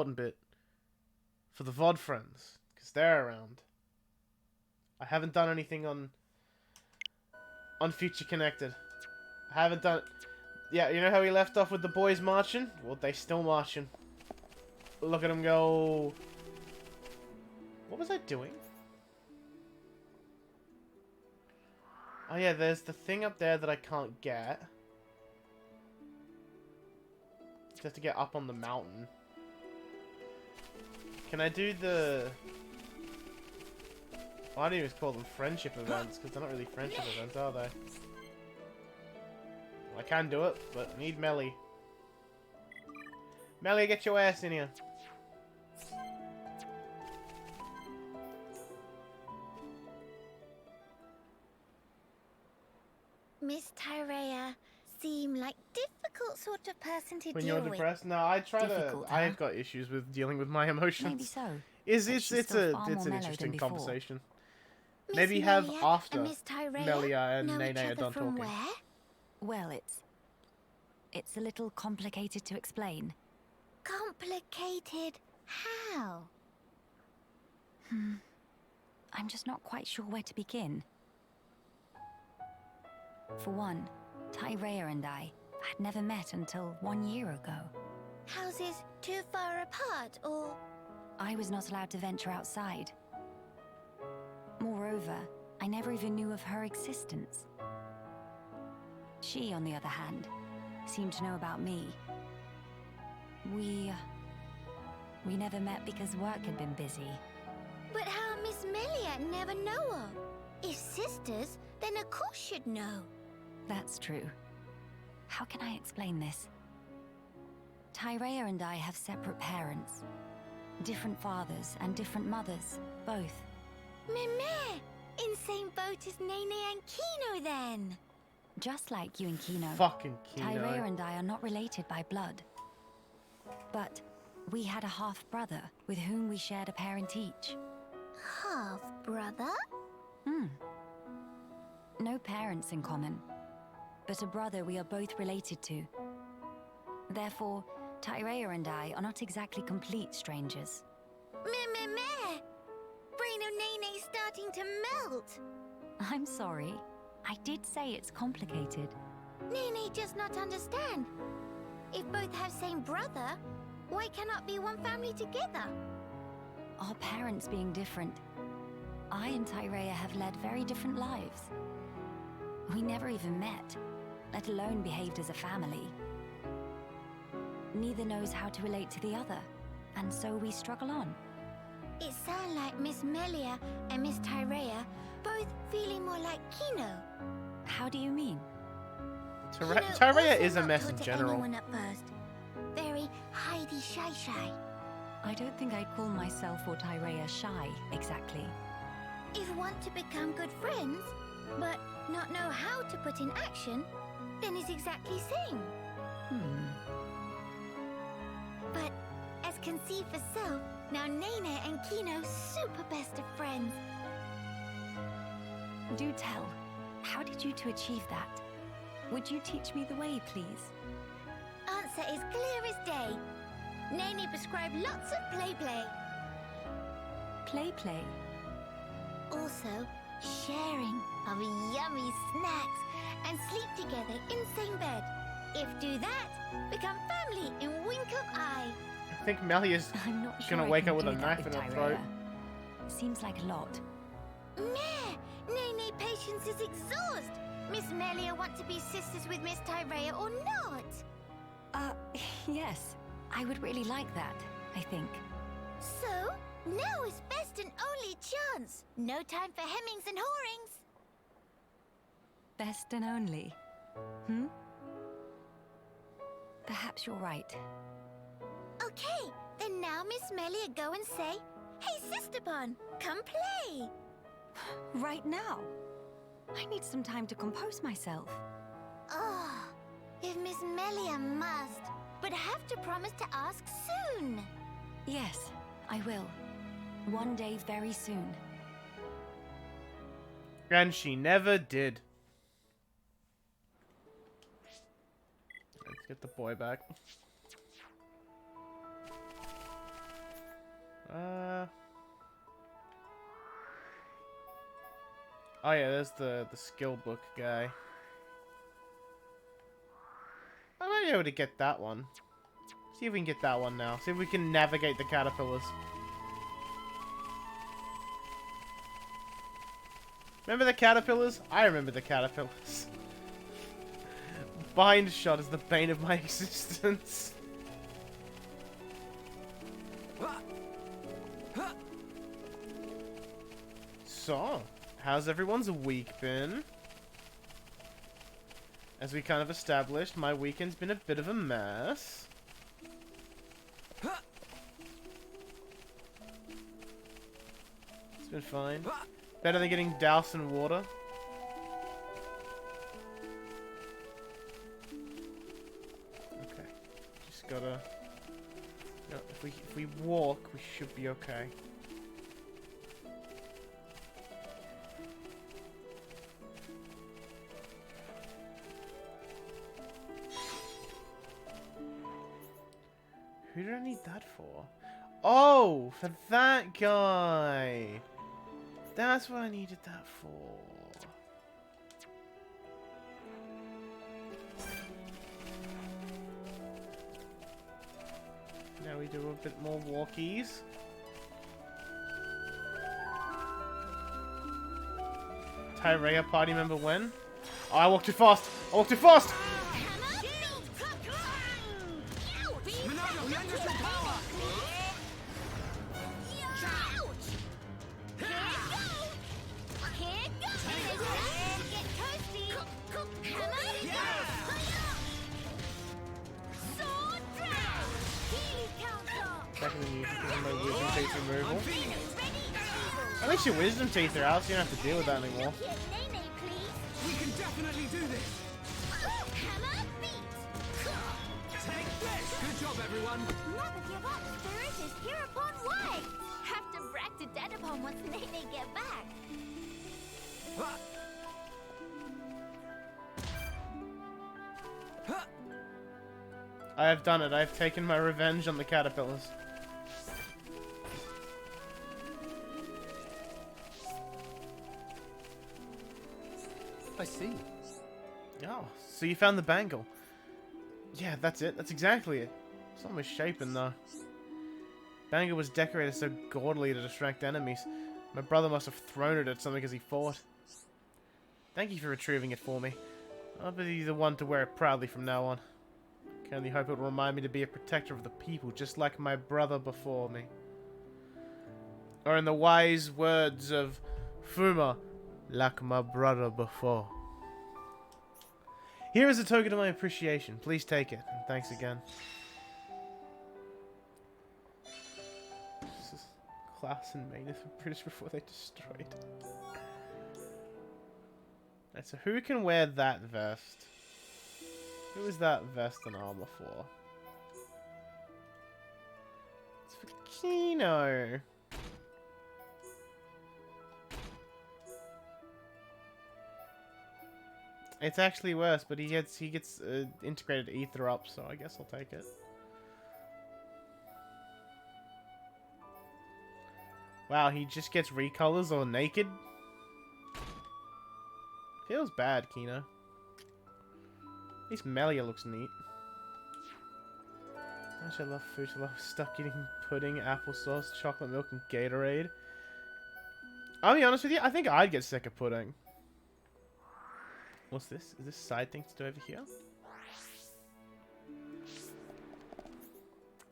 important bit for the VOD friends, because they're around. I haven't done anything on Future Connected. I haven't done... Yeah, you know how we left off with the boys marching? Well, they still marching. Look at them go. What was I doing? Oh yeah, there's the thing up there that I can't get. Just have to get up on the mountain. Can I do the... Well, I don't even call them friendship events, because they're not really friendship events, are they? Well, I can do it, but I need Melly. Melly, get your ass in here. Miss Tyrea seem like difficult sort of person to When deal you're with. depressed? No, I try Difficult, to... huh? I've got issues with dealing with my emotions. Maybe so. It's But she's still far an more mellowed interesting than before. conversation. Miss Maybe have Melia after and Miss Tyrea Melia and know each Nene are other done from talking. where? Well, it's a little complicated to explain. Complicated how? I'm just not quite sure where to begin. For one, Tyrea and I had never met until 1 year ago. Houses too far apart, or... I was not allowed to venture outside. Moreover, I never even knew of her existence. She, on the other hand, seemed to know about me. We never met because work had been busy. But how Miss Melia never know of? If sisters, then of course she'd know. That's true. How can I explain this? Tyrea and I have separate parents. Different fathers and different mothers, both. Meme! In same boat as Nene and Kino then. Just like you and Kino, Fucking Kino. Tyrea and I are not related by blood. But we had a half-brother with whom we shared a parent each. Half-brother? No parents in common, but a brother we are both related to. Therefore, Tyrea and I are not exactly complete strangers. Meh. Brain of Nene's starting to melt. I'm sorry. I did say it's complicated. Nene just not understand. If both have same brother, why cannot be one family together? Our parents being different, I and Tyrea have led very different lives. We never even met, let alone behaved as a family. Neither knows how to relate to the other, and so we struggle on. It sounds like Miss Melia and Miss Tyrea both feeling more like Kino. How do you mean? Tyrea is a mess in To general. anyone at first. Very hidey shy. I don't think I'd call myself or Tyrea shy, exactly. If want to become good friends, but not know how to put in action, then it's exactly same. But as can see for self, now Nene and Kino super best of friends. Do tell, how did you two achieve that? Would you teach me the way, please? Answer is clear as day. Nene prescribed lots of play. Play. Also, sharing of yummy snacks and sleep together in same bed. If do that, become family in wink of eye. I think Melia's I'm not sure gonna I wake can up with do a that knife with in her Tyrea. throat. Seems like a lot. Meh! Nene patience is exhaust. Miss Melia want to be sisters with Miss Tyrea or not? Yes. I would really like that, I think. So, now is best and only chance. No time for hemmings and whorings. Best and only. Perhaps you're right. Okay, then now Miss Melia go and say, "Hey, Sister Bon, come play." Right now? I need some time to compose myself. Oh, if Miss Melia must, but have to promise to ask soon. Yes, I will. One day very soon. And she never did. Let's get the boy back. Oh yeah, there's the skill book guy. I might be able to get that one. See if we can get that one now. See if we can navigate the caterpillars. Remember the caterpillars? I remember the caterpillars. Bind shot is the bane of my existence. So, how's everyone's week been? As we kind of established, my weekend's been a bit of a mess. It's been fine. Better than getting doused in water. Okay. Just gotta... You know, if we walk, we should be okay. Who did I need that for? Oh, for that guy. That's what I needed that for. Now we do a bit more walkies. Tyrea party member when? Oh, I walked too fast. I walked too fast. Removal. At least your wisdom teeth are out, so you don't have to deal with that anymore. We can definitely do this. Take this. Good job, everyone. Never give up. Spirit is here upon way. Have to brag to dead upon once Nene get back. I have done it. I have taken my revenge on the caterpillars. I see. Oh, so you found the bangle. Yeah, that's it. That's exactly it. It's not misshapen, though. Bangle was decorated so gaudily to distract enemies. My brother must have thrown it at something as he fought. Thank you for retrieving it for me. I'll be the one to wear it proudly from now on. I can only hope it will remind me to be a protector of the people, just like my brother before me. Or in the wise words of Fuma, like my brother before. Here is a token of my appreciation. Please take it. And thanks again. Klaus and Maine were British before they destroyed. Right, so who can wear that vest? Who is that vest and armor for? It's for Kino. It's actually worse, but he gets integrated ether up, so I guess I'll take it. Wow, he just gets recolors or naked? Feels bad, Kino. At least Melia looks neat. Gosh, I love food. I love stuck eating pudding, applesauce, chocolate milk, and Gatorade. I'll be honest with you, I think I'd get sick of pudding. What's this? Is this side thing to do over here?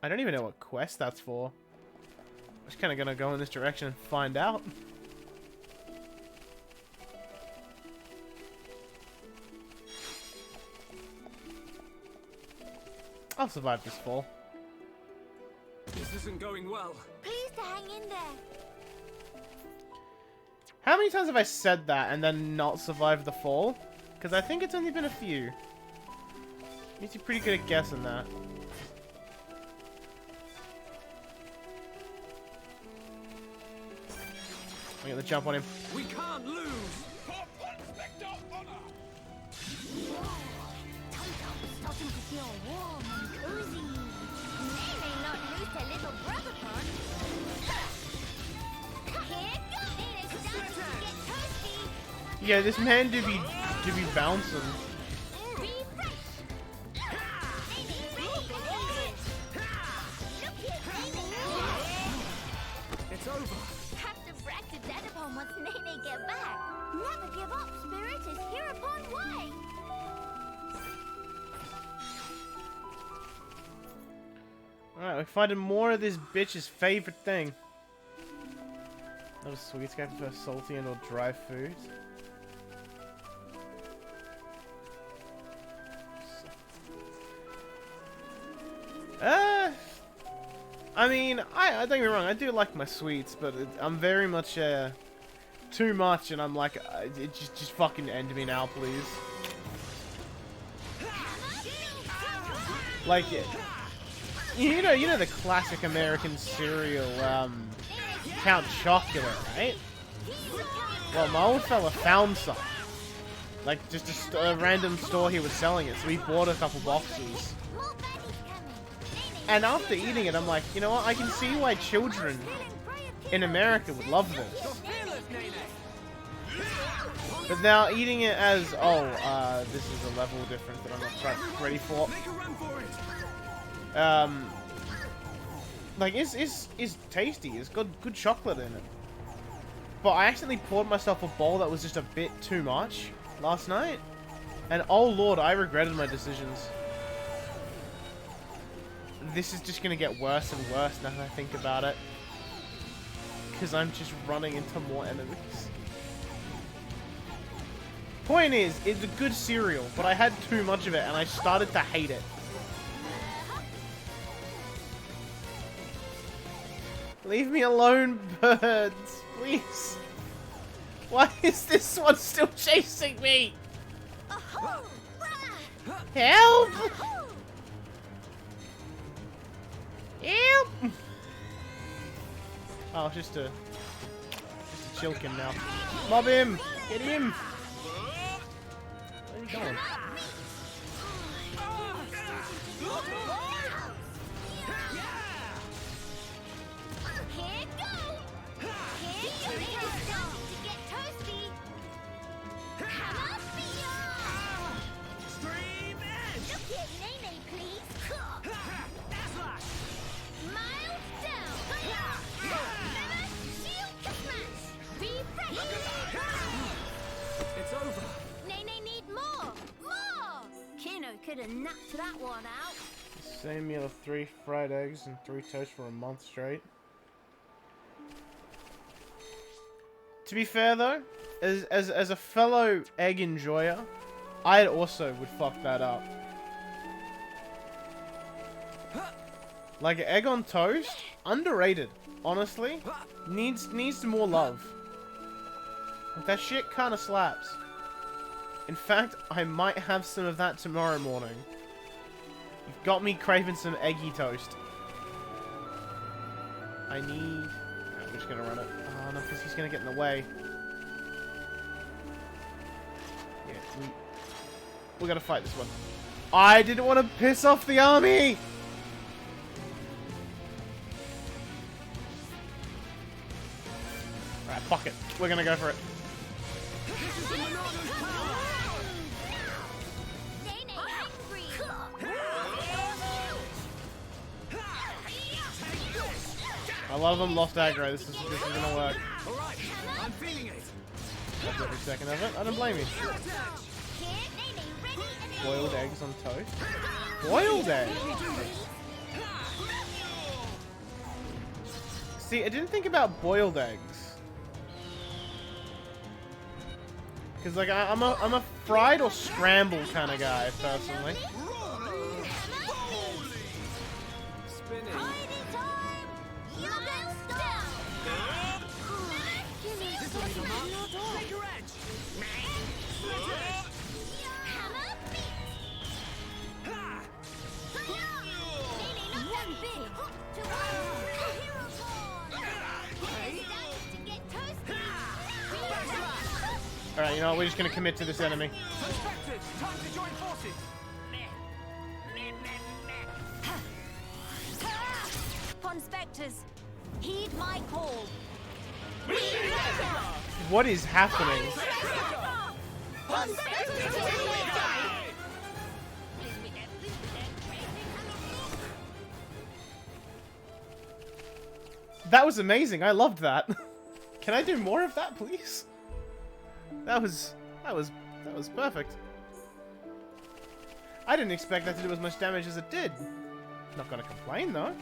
I don't even know what quest that's for. I'm just kind of gonna go in this direction and find out. I'll survive this fall. This isn't going well. Please to hang in there. How many times have I said that and then not survived the fall? Because I think it's only been a few. Means you're pretty good at guessing that. I'm gonna jump on him. We can't lose. Starting to feel warm and cozy. They may not lose their little brother pond. Here goes! It is starting to get toasty. Yeah, this man do be bouncing. It's over. Have to brag to Dad upon once Nene get back. Never give up, Spirit is hereupon way. Alright, we're finding more of this bitch's favorite thing. That was sweet. Guy prefers salty and or dry foods. I mean, I don't get me wrong, I do like my sweets, but I'm very much, too much, and I'm like, just fucking end me now, please. Like, you know the classic American cereal, Count Chocula, right? Well, my old fella found some. Like, just a random store he was selling it, so he bought a couple boxes. And after eating it, I'm like, you know what? I can see why children in America would love this. But now eating it as, oh, this is a level difference that I'm not quite ready for. Like, it's tasty. It's got good chocolate in it. But I accidentally poured myself a bowl that was just a bit too much last night. And oh lord, I regretted my decisions. This is just gonna get worse and worse now that I think about it. Because I'm just running into more enemies. Point is, it's a good cereal, but I had too much of it and I started to hate it. Leave me alone, birds. Please. Why is this one still chasing me? Help! Help! Oh, it's just a chilkin now. Mob him! Get him! Where are you going? It's over. Nene need more! More! Kino could have knocked that one out. Same meal of 3 fried eggs and 3 toasts for a month straight. To be fair though, as a fellow egg enjoyer, I also would fuck that up. Like egg on toast, underrated. Honestly, needs more love. Like, that shit kind of slaps. In fact, I might have some of that tomorrow morning. You've got me craving some eggy toast. I need... I'm just gonna run it. Oh no, because he's gonna get in the way. Yeah, we gotta fight this one. I didn't want to piss off the army! Alright, fuck it. We're gonna go for it. A lot of them lost aggro. This is gonna work. Alright, I'm feeling it. That's every second of it. I don't blame you. Boiled eggs on toast. Boiled eggs? See, I didn't think about boiled eggs. Because, like, I'm a fried or scrambled kind of guy, personally. Spinning. Alright, you know what? We're just gonna commit to this enemy. Suspected. Time to join forces. Ponspectors, heed my call. What is happening? That was amazing. I loved that. Can I do more of that, please? That was perfect. I didn't expect that to do as much damage as it did. Not gonna complain though.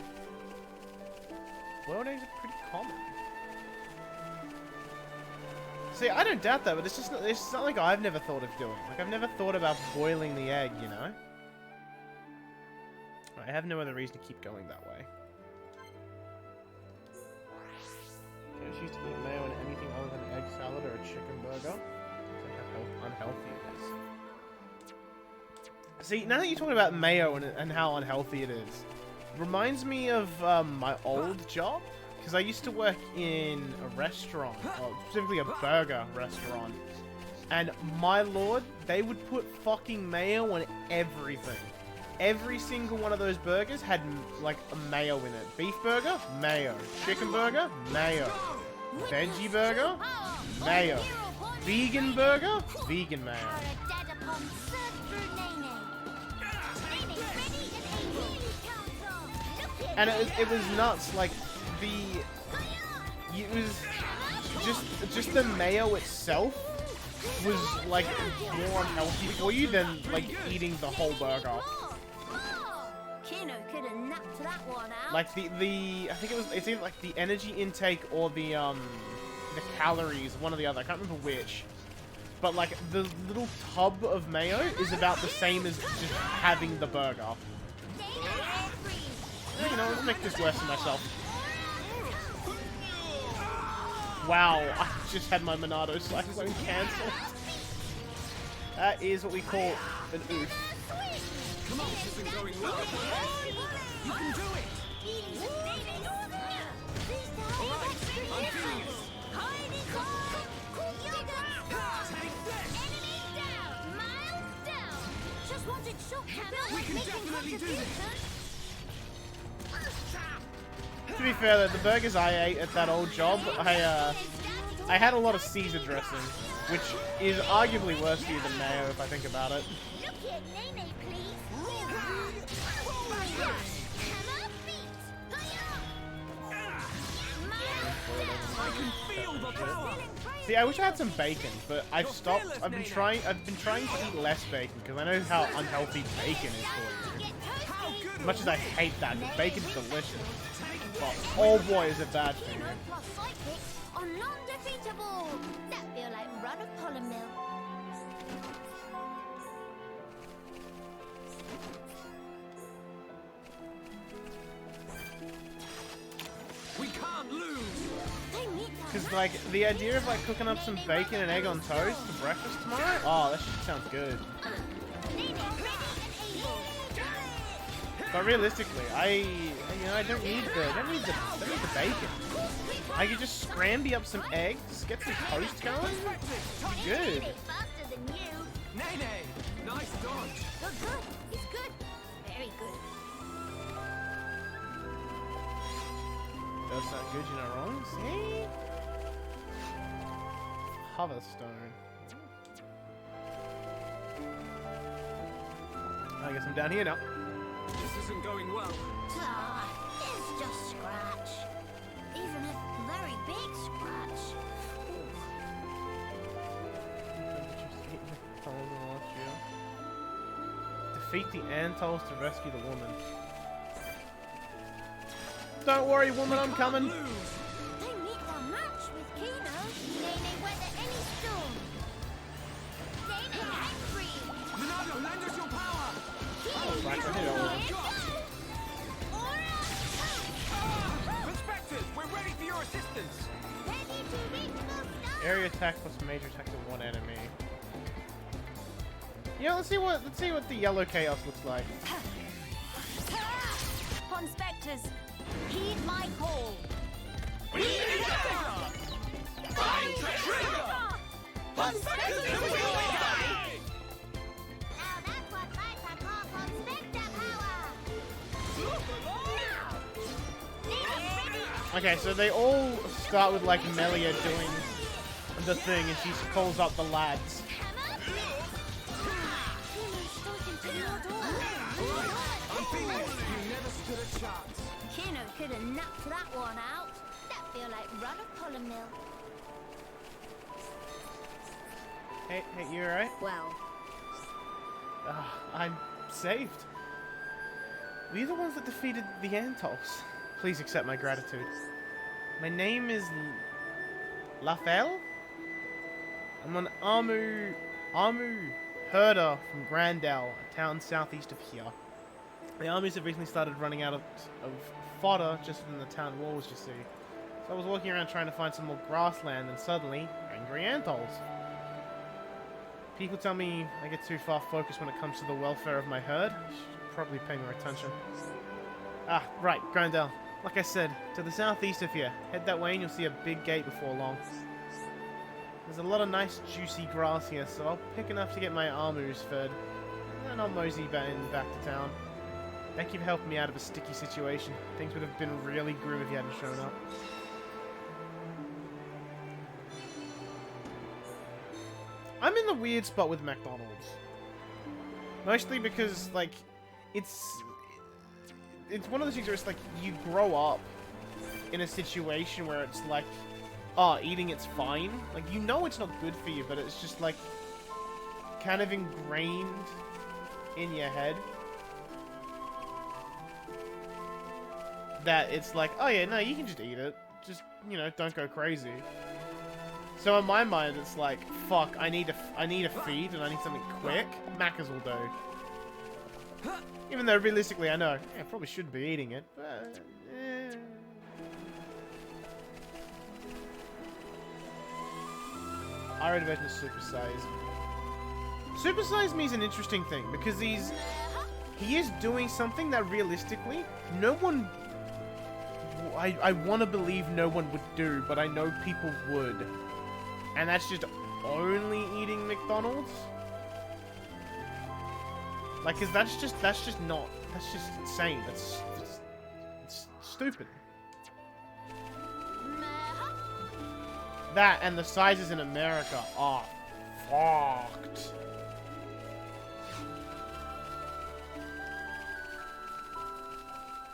Boiled eggs are pretty common. See, I don't doubt that, but it's just not like I've never thought of doing. Like I've never thought about boiling the egg, you know. I have no other reason to keep going that way. Don't used to eat mayo in anything other than egg salad or a chicken burger. How unhealthy it is. See, now that you're talking about mayo and how unhealthy it is, reminds me of my old job. Because I used to work in a restaurant, or specifically a burger restaurant. And my lord, they would put fucking mayo on everything. Every single one of those burgers had, like, a mayo in it. Beef burger? Mayo. Chicken burger? Mayo. Veggie burger? Mayo. Vegan burger? Vegan mayo. And it was nuts, like, it was just the mayo itself was, like, more unhealthy for you than, like, eating the whole burger. Like I think it's either like the energy intake or the calories, one or the other. I can't remember which. But like the little tub of mayo is about the same as just having the burger. You know, let's make this worse for myself. Wow, I just had my Monado cyclone cancelled. That is what we call an oof. Come on, this isn't going well. You can do it. Alright, I'm feeling it. We can definitely do this. To be fair, the burgers I ate at that old job, I had a lot of Caesar dressing, which is arguably worse for you than mayo if I think about it. I can feel the power. See, I wish I had some bacon, but I've stopped. I've been trying to eat less bacon because I know how unhealthy bacon is for you. As much as I hate that, because bacon's delicious. But oh boy, is it bad for you. We can't lose. Because, like, the idea of, like, cooking up some bacon and egg on toast for breakfast tomorrow? Oh, that shit sounds good. But realistically, I don't need the bacon. I could just scramble up some eggs, get some toast going. Good. Nene, nice dodge. Good. It's good. Very good. Does sound good, you're not wrong. See? Hoverstone. I guess I'm down here now. This isn't going well. It's just scratch. Even a very big scratch. Defeat the Antols to rescue the woman. Don't worry, woman, I'm coming. They meet their match with Kino. Nene weather any storm. Nene angry. Monado, lend us your power. Right, I hit it all. Inspectors, we're ready for your assistance. Ready to reach the stars. Area attack plus major attack to one enemy. Yeah, let's see what the yellow chaos looks like. Ponspectors, heed my call. Now that's what lights are called Ponspector power. Now. Nene ready. I Okay, so they all start with like Melia doing the thing, and she calls up the lads. I'm feeling it. You never stood a chance. Kino could have knocked that one out. That feel like run a pollen mill. Hey, you alright? Well, I'm saved. We're the ones that defeated the Antos. Please accept my gratitude. My name is Lafel. I'm an Amu herder from Grandel, a town southeast of here. The armies have recently started running out of fodder just within the town walls, you see. So I was walking around trying to find some more grassland, and suddenly, angry Antos. People tell me I get too far focused when it comes to the welfare of my herd. I should probably pay more attention. Ah, right, Grandel. Like I said, to the southeast of here. Head that way and you'll see a big gate before long. There's a lot of nice juicy grass here, so I'll pick enough to get my Amus fed. And then I'll mosey back to town. Thank you for helping me out of a sticky situation. Things would have been really grim if you hadn't shown up. I'm in the weird spot with McDonald's. Mostly because, like, it's one of those things where it's like, you grow up in a situation where it's like, oh, eating it's fine. Like, you know it's not good for you, but it's just, like, kind of ingrained in your head. That it's like, oh yeah, no, you can just eat it. Just, you know, don't go crazy. So in my mind, it's like, fuck, I need a feed and I need something quick. Macca's will do. Even though realistically, I know I probably shouldn't be eating it, but I read version of Super Size. Super Size Me is an interesting thing because he is doing something that realistically no one. I want to believe no one would do, but I know people would. And that's just only eating McDonald's? Like, cause that's just insane. It's stupid. That and the sizes in America are fucked.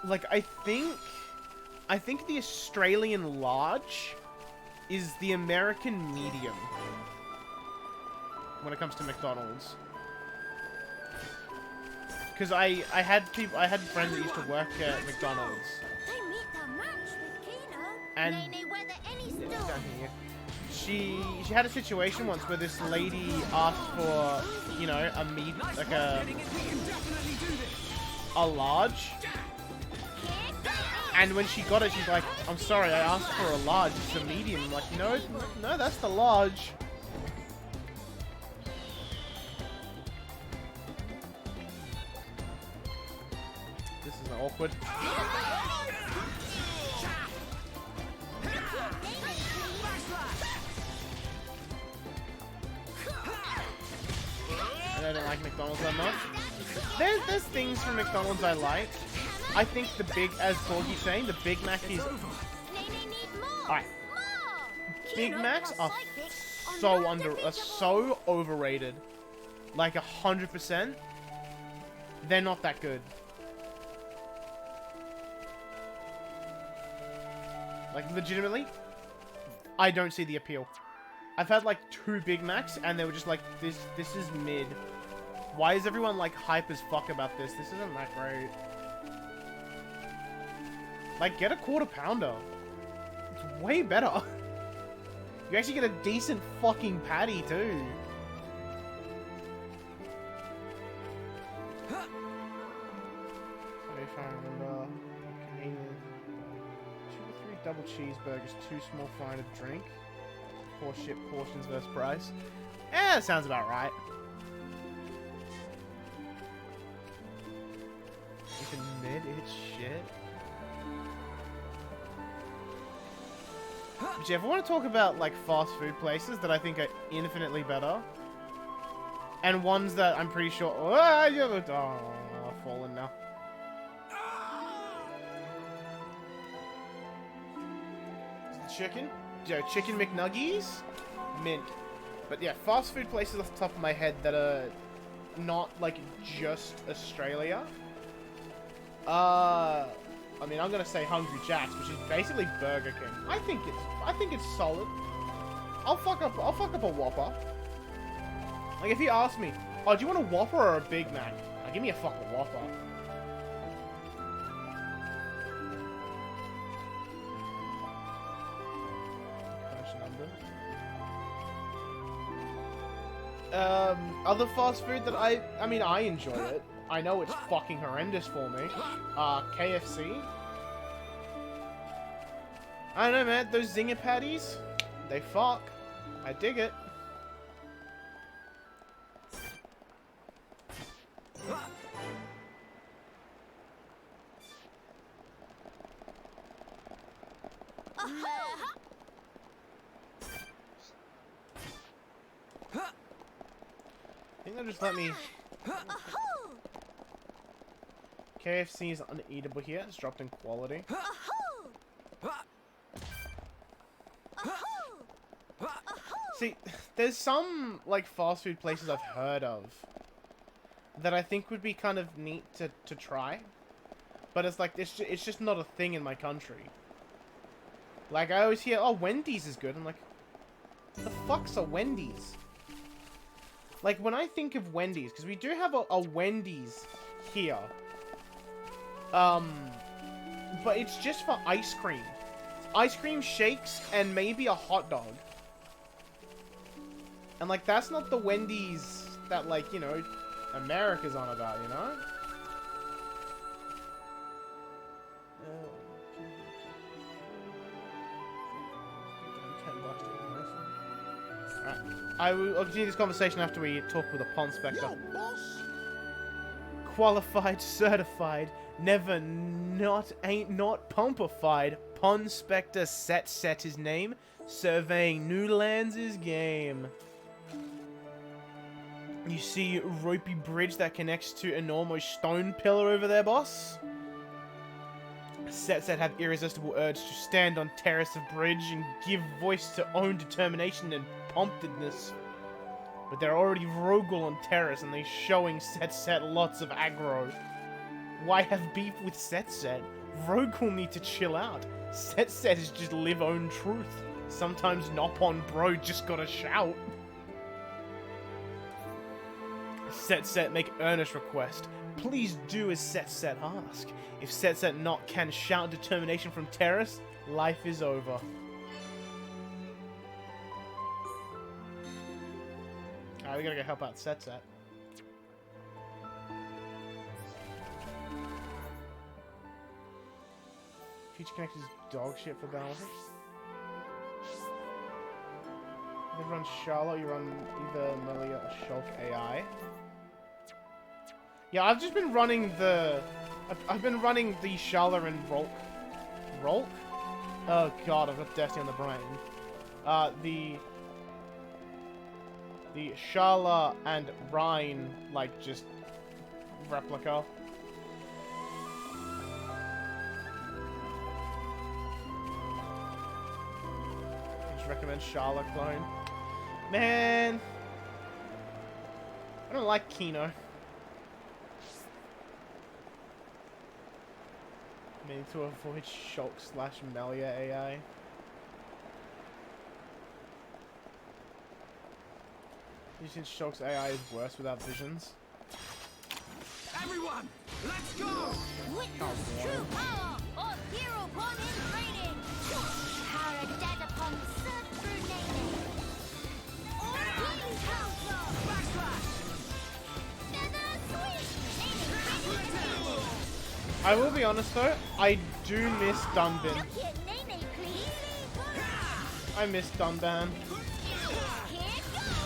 Like, I think the Australian large is the American medium when it comes to McDonald's. Because I had friends that used to work at McDonald's. And she had a situation once where this lady asked for, you know, a meat, like a large. And when she got it, she's like, I'm sorry, I asked for a large, it's a medium. I'm like, no, that's the large. This is awkward. I don't like McDonald's that much. There's things from McDonald's I like. I think the big, as Corky's saying, the Big Mac is... Alright. Big Macs are so overrated. Like 100%. They're not that good. Like, legitimately, I don't see the appeal. I've had like 2 Big Macs and they were just like, this is mid. Why is everyone like hype as fuck about this? This isn't that great. Like, get a quarter pounder. It's way better. You actually get a decent fucking patty, too. So if I remember, Canadian, 2 or 3 double cheeseburgers, 2 small fry and a drink. 4 ship portions versus price. Yeah, that sounds about right. Even mid, it's shit. But yeah, if I want to talk about, like, fast food places that I think are infinitely better, and ones that I'm pretty sure... Oh, I've fallen now. chicken. Yeah, chicken McNuggies, mint. But yeah, fast food places off the top of my head that are not like just Australia. I mean, I'm gonna say Hungry Jack's, which is basically Burger King. I think it's solid. I'll fuck up a Whopper. Like if you ask me, oh, do you want a Whopper or a Big Mac? Like, give me a fucking Whopper. Other fast food that I mean, I enjoy it. I know it's fucking horrendous for me. KFC. I don't know, man. Those zinger patties, they fuck. I dig it. I think they'll just let me... KFC is uneatable here. It's dropped in quality. See, there's some, like, fast food places I've heard of that I think would be kind of neat to try. But it's like, it's just not a thing in my country. Like, I always hear, oh, Wendy's is good. I'm like, what the fuck's a Wendy's? Like, when I think of Wendy's, because we do have a Wendy's here. But it's just for ice cream. Ice cream, shakes, and maybe a hot dog. And, like, that's not the Wendy's that, like, you know, America's on about, you know? Alright, I'll continue this conversation after we talk with a Ponspector. Yo, boss. Qualified, certified, never not, ain't not pumpified. Ponspector set his name, surveying new lands his game. You see ropey bridge that connects to enormous stone pillar over there, boss? Set have irresistible urge to stand on terrace of bridge and give voice to own determination and promptedness. But they're already Rogel on terrace and they showing Set lots of aggro. Why have beef with Set? Rogel need to chill out. Set is just live own truth. Sometimes nop on bro just gotta shout. Set make earnest request. Please do as Set ask. If Set not can shout determination from terrace, life is over. Alright, we gotta go help out Set. Future Connect is dog shit for balance. You run Charlotte, you run either Melia or Shulk AI. Yeah, I've just been running the... I've been running the Charlotte and Rolk. Rolk? Oh god, I've got Destiny on the brain. The Shala and Rhine, like, just replica. I just recommend Shala clone. Man! I don't like Kino. Meaning to avoid Shulk/Melia AI. You think Shulk's AI is worse without visions? Everyone, let's go! Witness true power of hero upon in training. Power dead upon surf through naming. Healing council. Backslash! Feather sweep. I will be honest though, I do miss Dunban. Look at Nene, please. I miss Dunban. Here goes.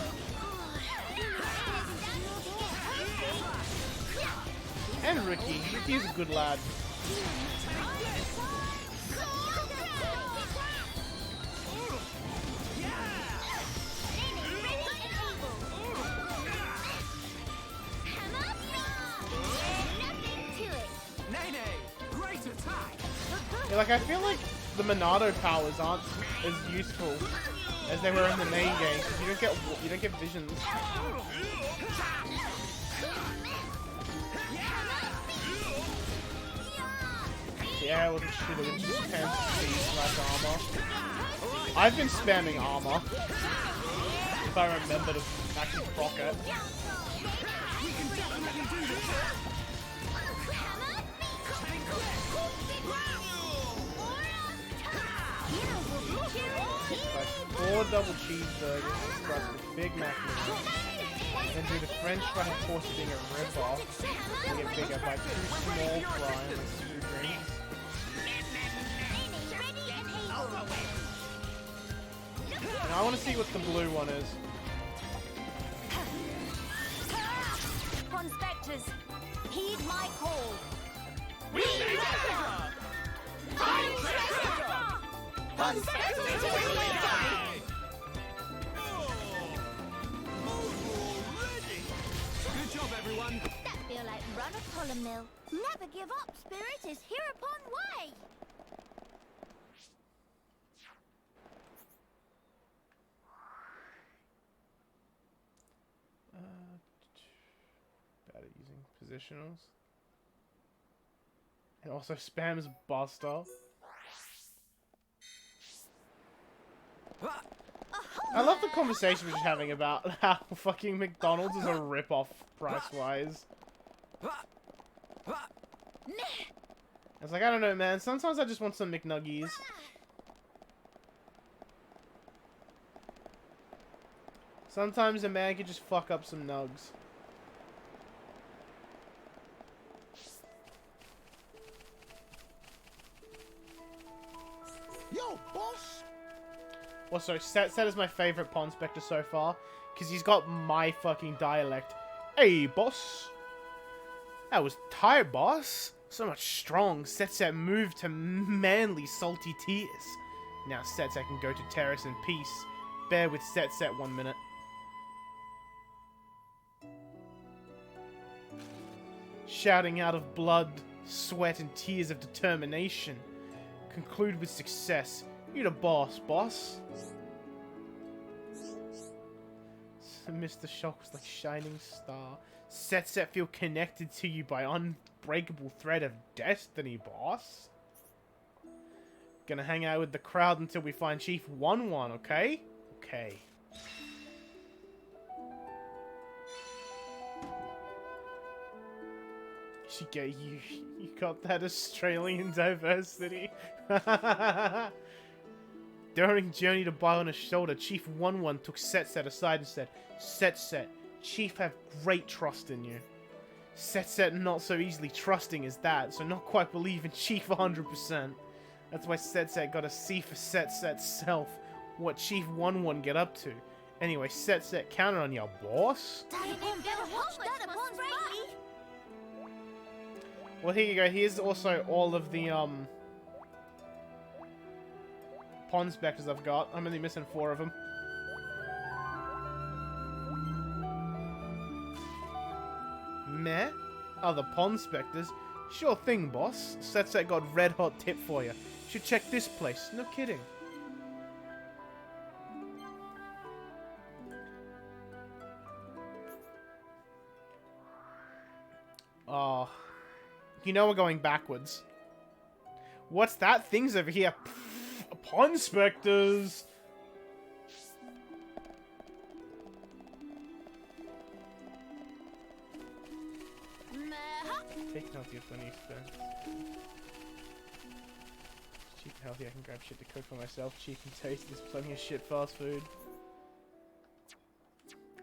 And Ricky. Ricky's a good lad. Yeah, like I feel like the Monado powers aren't as useful as they were in the main game, because you don't get visions. Yeah, it wasn't shit, it was just /armor. I've been spamming armor. If I remember to actually proc it. Like 4 double cheeseburgers, plus the Big Mac meal. Then do the French fry, of course, being a rip-off. And get bigger by 2 small fries and 2 drinks. Now I want to see what the blue one is. Ponspectors, heed my call. Good job, everyone. That feel like run a column mill. Never give up, spirit is hereupon way. Bad at using positionals. It also spams Buster. I love the conversation we're just having about how fucking McDonald's is a rip-off price-wise. It's like, I don't know, man. Sometimes I just want some McNuggies. Sometimes a man could just fuck up some nugs. Yo, boss. Also, Set is my favorite Ponspector so far, because he's got my fucking dialect. Hey, boss. That was tired, boss. So much strong. Set moved to manly, salty tears. Now Set can go to terrace in peace. Bear with Set 1 minute. Shouting out of blood, sweat, and tears of determination. Conclude with success. You the boss, boss. Mr. Shock was like shining star. Set feel connected to you by unbreakable thread of destiny, boss. Gonna hang out with the crowd until we find Chief 1-1, okay? Okay. You got that Australian diversity. During journey to buy on his shoulder, Chief 1-1 took Set aside and said, Set, Chief have great trust in you. Set not so easily trusting as that, so not quite believe in Chief 100%. That's why Set got a C for Set's self. What Chief 1-1 get up to. Anyway, Set counted on ya, boss. Well, here you go. Here's also all of the, Ponspectors I've got. I'm only missing 4 of them. Meh? Other Ponspectors? Sure thing, boss. Set got red hot tip for you. Should check this place. No kidding. Oh. You know we're going backwards. What's that? Thing's over here. Ponspectors! Taking healthy at funny expense. Cheap and healthy, I can grab shit to cook for myself. Cheap and tasty, there's plenty of shit fast food.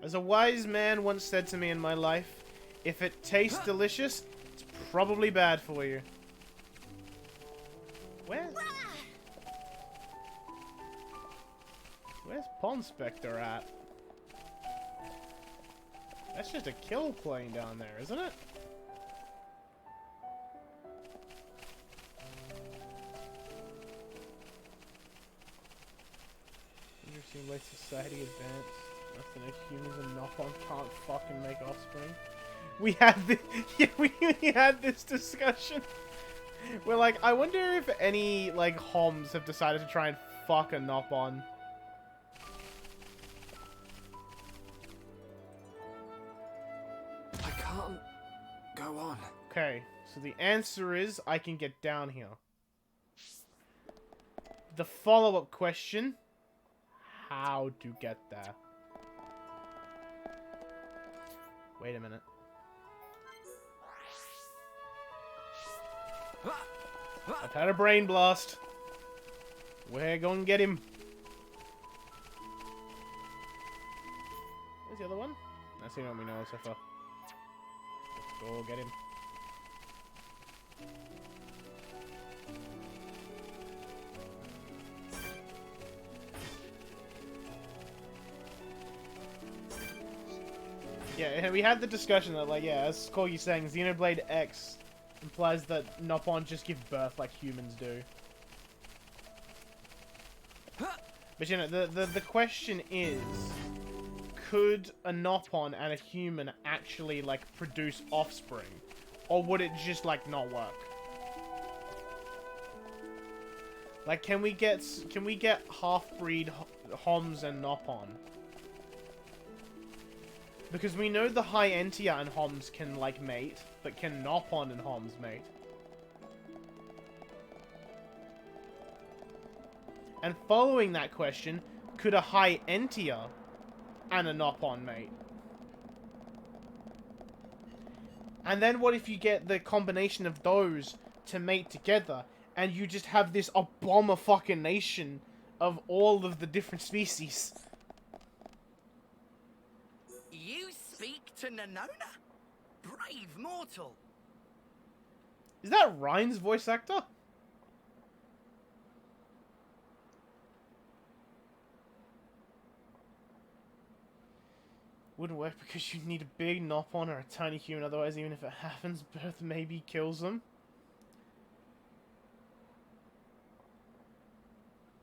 As a wise man once said to me in my life, if it tastes delicious, it's probably bad for you. Where's Ponspector at? That's just a kill plane down there, isn't it? Interesting way society advanced. Nothing if humans and knock-on can't fucking make offspring. We had this, yeah, we had this discussion. We're like, I wonder if any, like, Homs have decided to try and fuck a Nopon. I can't go on. Okay, so the answer is I can get down here. The follow-up question, how to get there? Wait a minute. I've had a brain blast. We're gonna get him. Where's the other one? That's the only one we know so far. Let's go get him. Yeah, we had the discussion that, like, yeah, as Corky's saying, Xenoblade X implies that Nopon just give birth like humans do. But, you know, the question is, could a Nopon and a human actually, like, produce offspring? Or would it just, like, not work? Like, can we get half-breed Homs and Nopon? Because we know the High Entia and Homs can, like, mate, but can Nopon and Homs mate? And following that question, could a High Entia and a Nopon mate? And then what if you get the combination of those to mate together, and you just have this abomination of all of the different species? You speak to Nanona? Brave mortal. Is that Ryan's voice actor? Wouldn't work because you need a big Nopon or a tiny human, otherwise even if it happens, birth maybe kills them.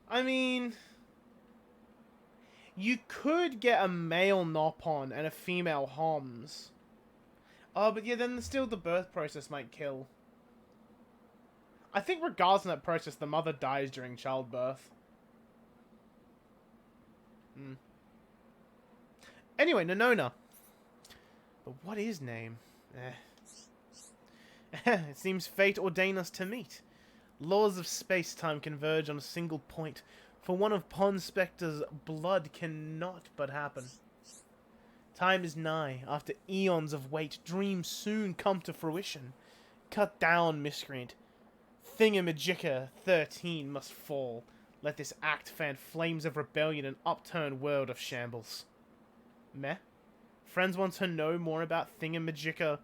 I mean, you could get a male Nopon and a female Homs. Oh, but yeah, then still the birth process might kill. I think regardless of that process, the mother dies during childbirth. Anyway, Nanona. But what is name? It seems fate ordained us to meet. Laws of space-time converge on a single point. For one of Ponspector's blood cannot but happen. Time is nigh. After eons of wait, dreams soon come to fruition. Cut down, miscreant. Thingamajigger 13 must fall. Let this act fan flames of rebellion and upturn world of shambles. Meh? Friends want to know more about Thingamajigger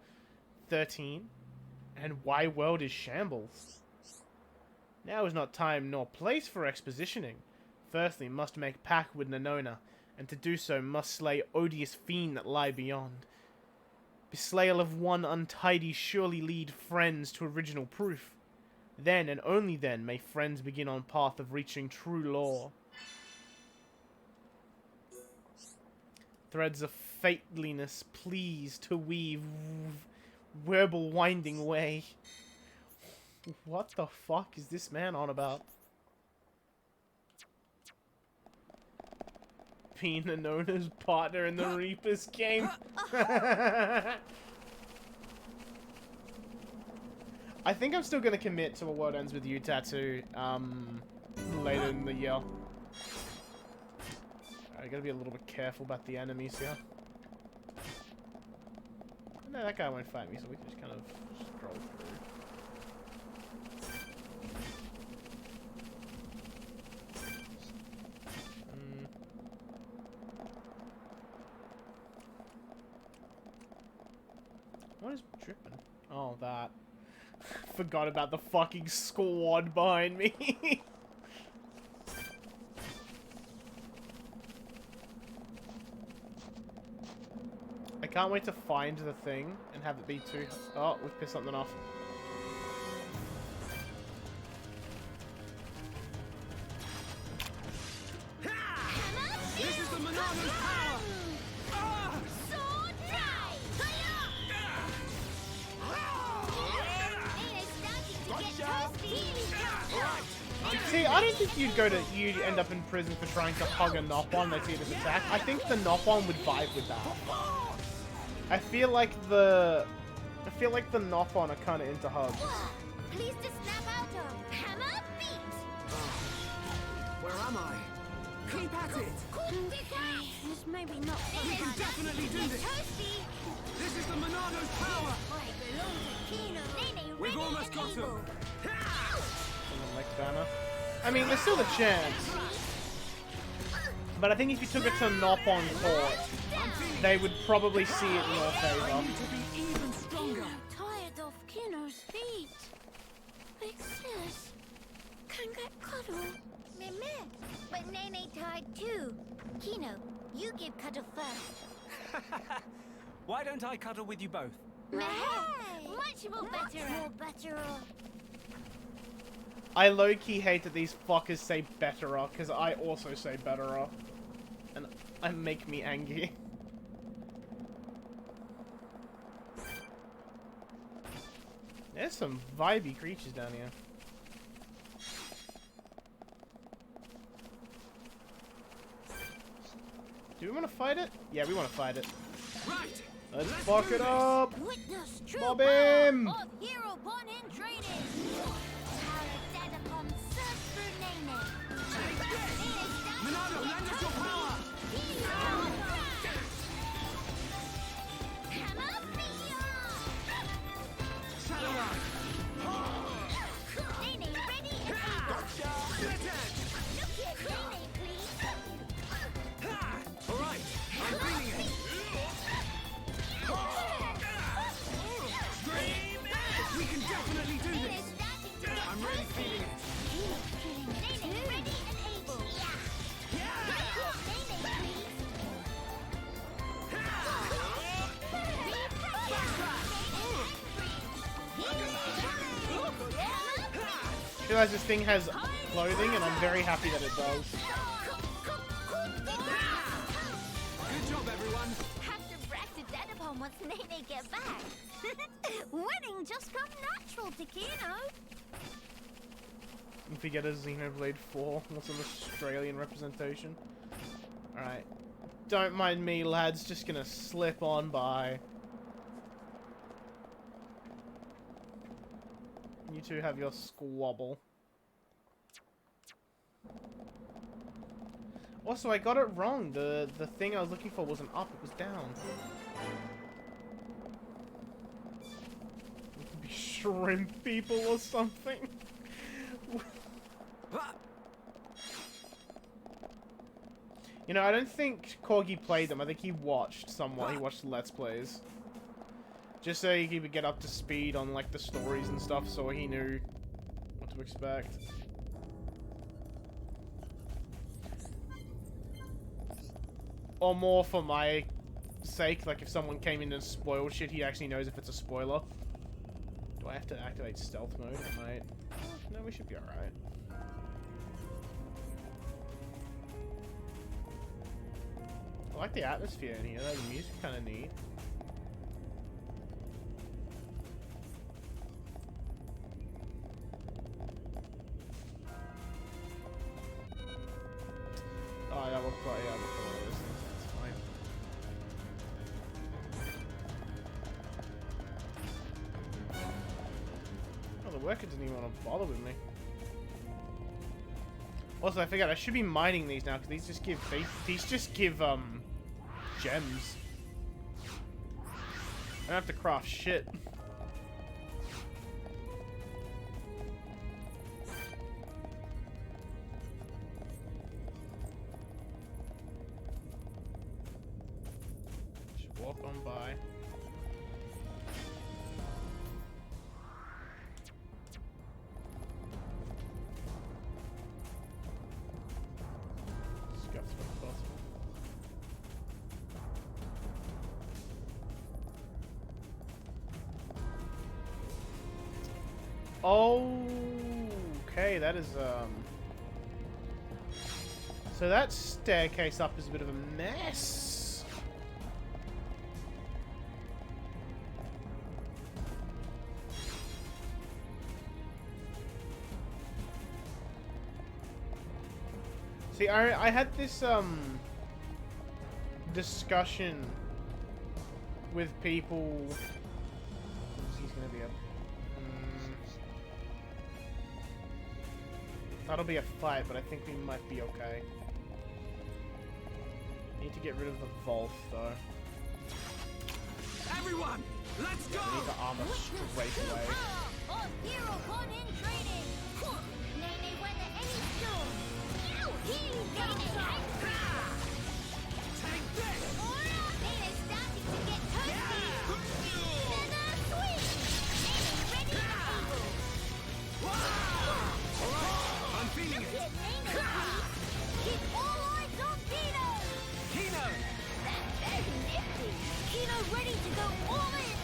13? And why world is shambles? Now is not time nor place for expositioning. Firstly, must make pact with Nanona, and to do so must slay odious fiend that lie beyond. Beslayal of one untidy surely lead friends to original proof. Then, and only then, may friends begin on path of reaching true law. Threads of fateliness please to weave verbal winding way. What the fuck is this man on about? Being Nanona's partner in the Reapers game. I think I'm still gonna commit to a World Ends With You tattoo later in the year. I gotta be a little bit careful about the enemies here. No, that guy won't fight me, so we can just kind of scroll through. What is dripping? Oh, that. Forgot about the fucking squad behind me. I can't wait to find the thing and have it be too... Oh, we've pissed something off. This is the Manana's power! Sword drive! It is starting to get See, I don't think you'd end up in prison for trying to hug a Nopon they see this attack. I think the Nopon would vibe with that. I feel like the Nopon are kind of into hugs. Please to snap out of hammer beat. Where am I? Keep at it! This may be not fun. We can definitely do this! Toasty. This is the Monado's power! I belong to Kino. Nene, We've ready almost and got able. him! Something like banner. I mean, there's still a chance. But I think if you took it to Nopon court, they would probably see it in your favor. To be even stronger! Tired of Kino's feet. Sis, can get cuddle. Meh, but Nene tired too. Kino, you give cuddle first. Why don't I cuddle with you both? Meh, much more better. Much more better. I low-key hate that these fuckers say betterer, because I also say betterer. And it make me angry. There's some vibey creatures down here. Do we want to fight it? Yeah, we want to fight it. Right! Let's fuck it up! Witness true Mob power him! of hero born in training. Power dead upon search through Nene. Monado, lend us your power! Hammer Shadow Run! Nene ready and able. Split edge! Look at Nene, please. Alright, I'm feeling it! We can definitely do Nene this! starting to get I'm really feeling it! Nene ready and able. Nene, please. I realize this thing has clothing, and I'm very happy that it does. Good job, everyone! Have to brag to Dad upon once Nene get back. Winning just come natural to Kino. If we get a Xenoblade 4, what's an Australian representation? Alright. Don't mind me, lads. Just gonna slip on by. You two have your squabble. Also, I got it wrong. The thing I was looking for wasn't up, it was down. It could be shrimp people or something. You know, I don't think Corgi played them. I think he watched someone. He watched Let's Plays. Just so he could get up to speed on, like, the stories and stuff, so he knew what to expect. Or more for my sake, like, if someone came in and spoiled shit, he actually knows if it's a spoiler. Do I have to activate stealth mode? I might. No, we should be alright. I like the atmosphere in here, though. The music's kind of neat. Oh, yeah, we'll put all those things, that's fine. Oh, the worker didn't even want to bother with me. Also, I figured I should be mining these now, because these just give, gems. I don't have to craft shit. Just walk on by. Scuffs when possible. Okay, that is, so that staircase up is a bit of a mess. See, I had this discussion with people. He's gonna be a. That'll be a fight, but I think we might be okay. Need to get rid of the Volth though. Everyone, let's go! We need to armor straight away. Hero one in training. Nene weather any storm. Healing Take this! Nene's starting to get toasty. Feather sweet. Nene ready and able. I'm feeling it! Nene, please. Keep all eyes on Kino. Kino! That's very nifty. Kino ready to go all in.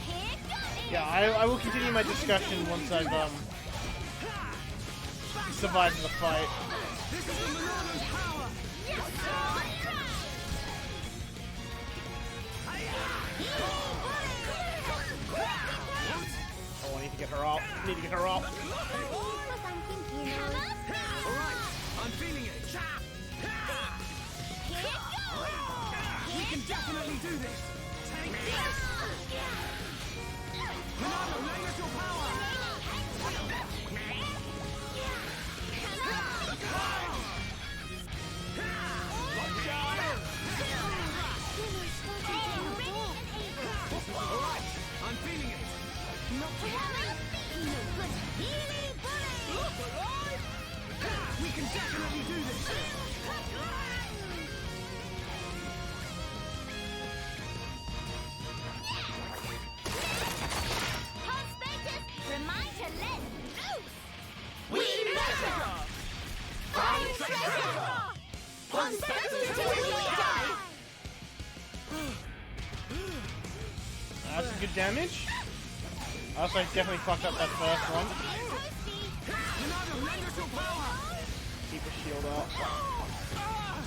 Here goes. Yeah, I will continue my discussion once I've survived the fight. This is the Monano's power! Oh, I need to get her off. Need to get her off. Alright, I'm feeling it! We can definitely do this! Take this! Monano, lay us your power! Alright, I'm feeling it! We can definitely do this! Ponspecting, remind to let loose. We measure! Ponspecting till we die! That's some good damage. I also definitely fucked up that first one. Monano, lend us your power! Keep the shield up.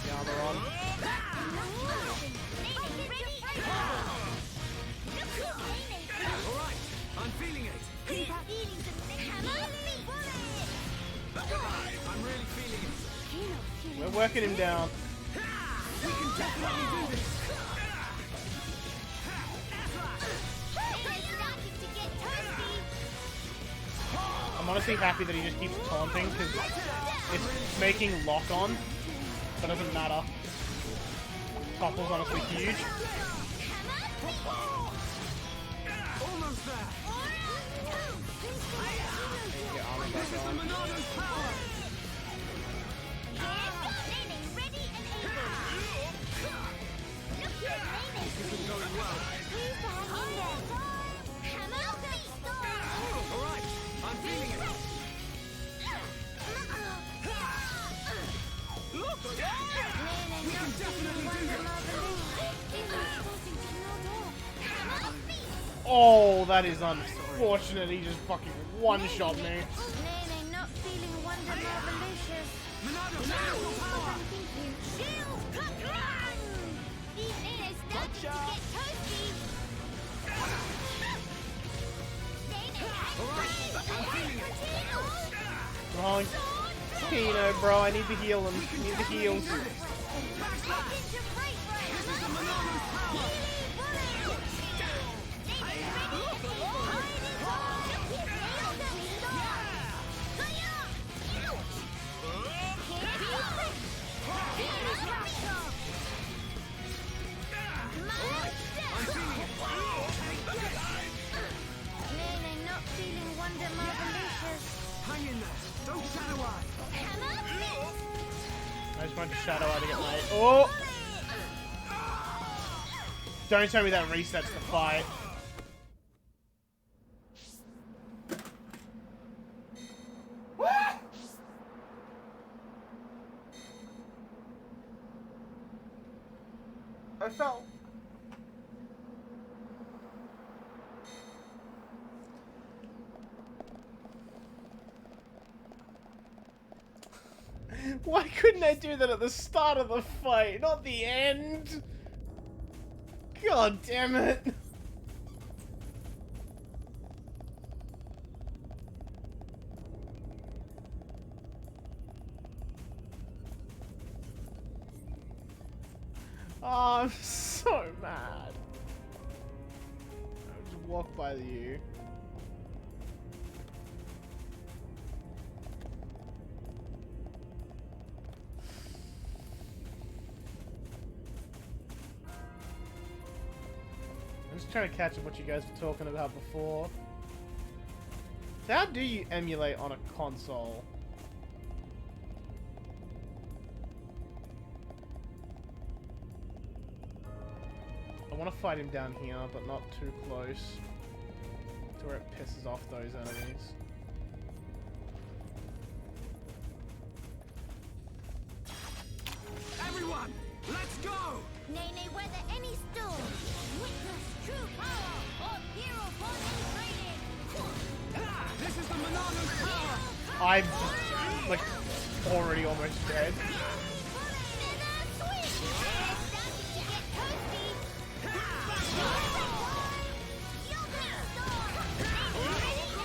The armor on. Alright, I'm feeling it! I'm really feeling it! We're working him down. We can definitely do this! I'm honestly happy that he just keeps taunting because it's making lock on. But it doesn't matter. Topple's honestly huge. Almost there! Get armor This back is the on. Monano's power! This isn't going well. Alright, I'm feeling it! We can definitely do this! Oh, that is unfortunate. He just fucking one-shot me. Nene not feeling wonder marvelicious. Monano, lend us your power! Shield run! Nene's starting to get toasty. I'm feeling it! Come on. Kino, bro, I need to heal him. I need the heals. This is the Monano's power! I'm feeling it! Nene not feeling wonder marvelicious. Hang in there! Don't shadow eye! I just went to Shadow Eye to get my... Oh! Don't tell me that resets the fight. I fell. Why couldn't I do that at the start of the fight, not the end? God damn it. Oh, I'm so mad. I'll just walk by you. I'm just trying to catch up what you guys were talking about before. So how do you emulate on a console? I want to fight him down here, but not too close to where it pisses off those enemies. Everyone, let's go! Nay, nay, weather any storm. Witness true power of hero born in training. Ha! This is the Monano's power! I'm like already almost dead.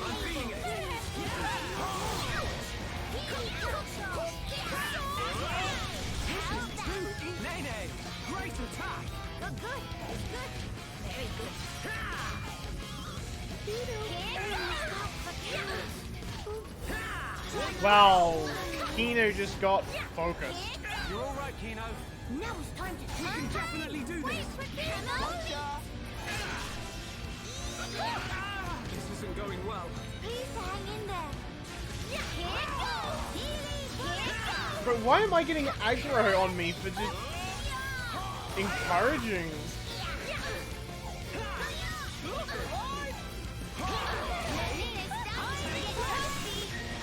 I'm feeling it! Nene! Great attack! Good, good, good. Very good. Wow, Kino just got focused. You're alright, Kino. Now it's time to You turn can back. definitely do Wait this! for Kino. This isn't going well. Please hang in there. Here it goes. Here it goes. But why am I getting aggro on me for just encouraging?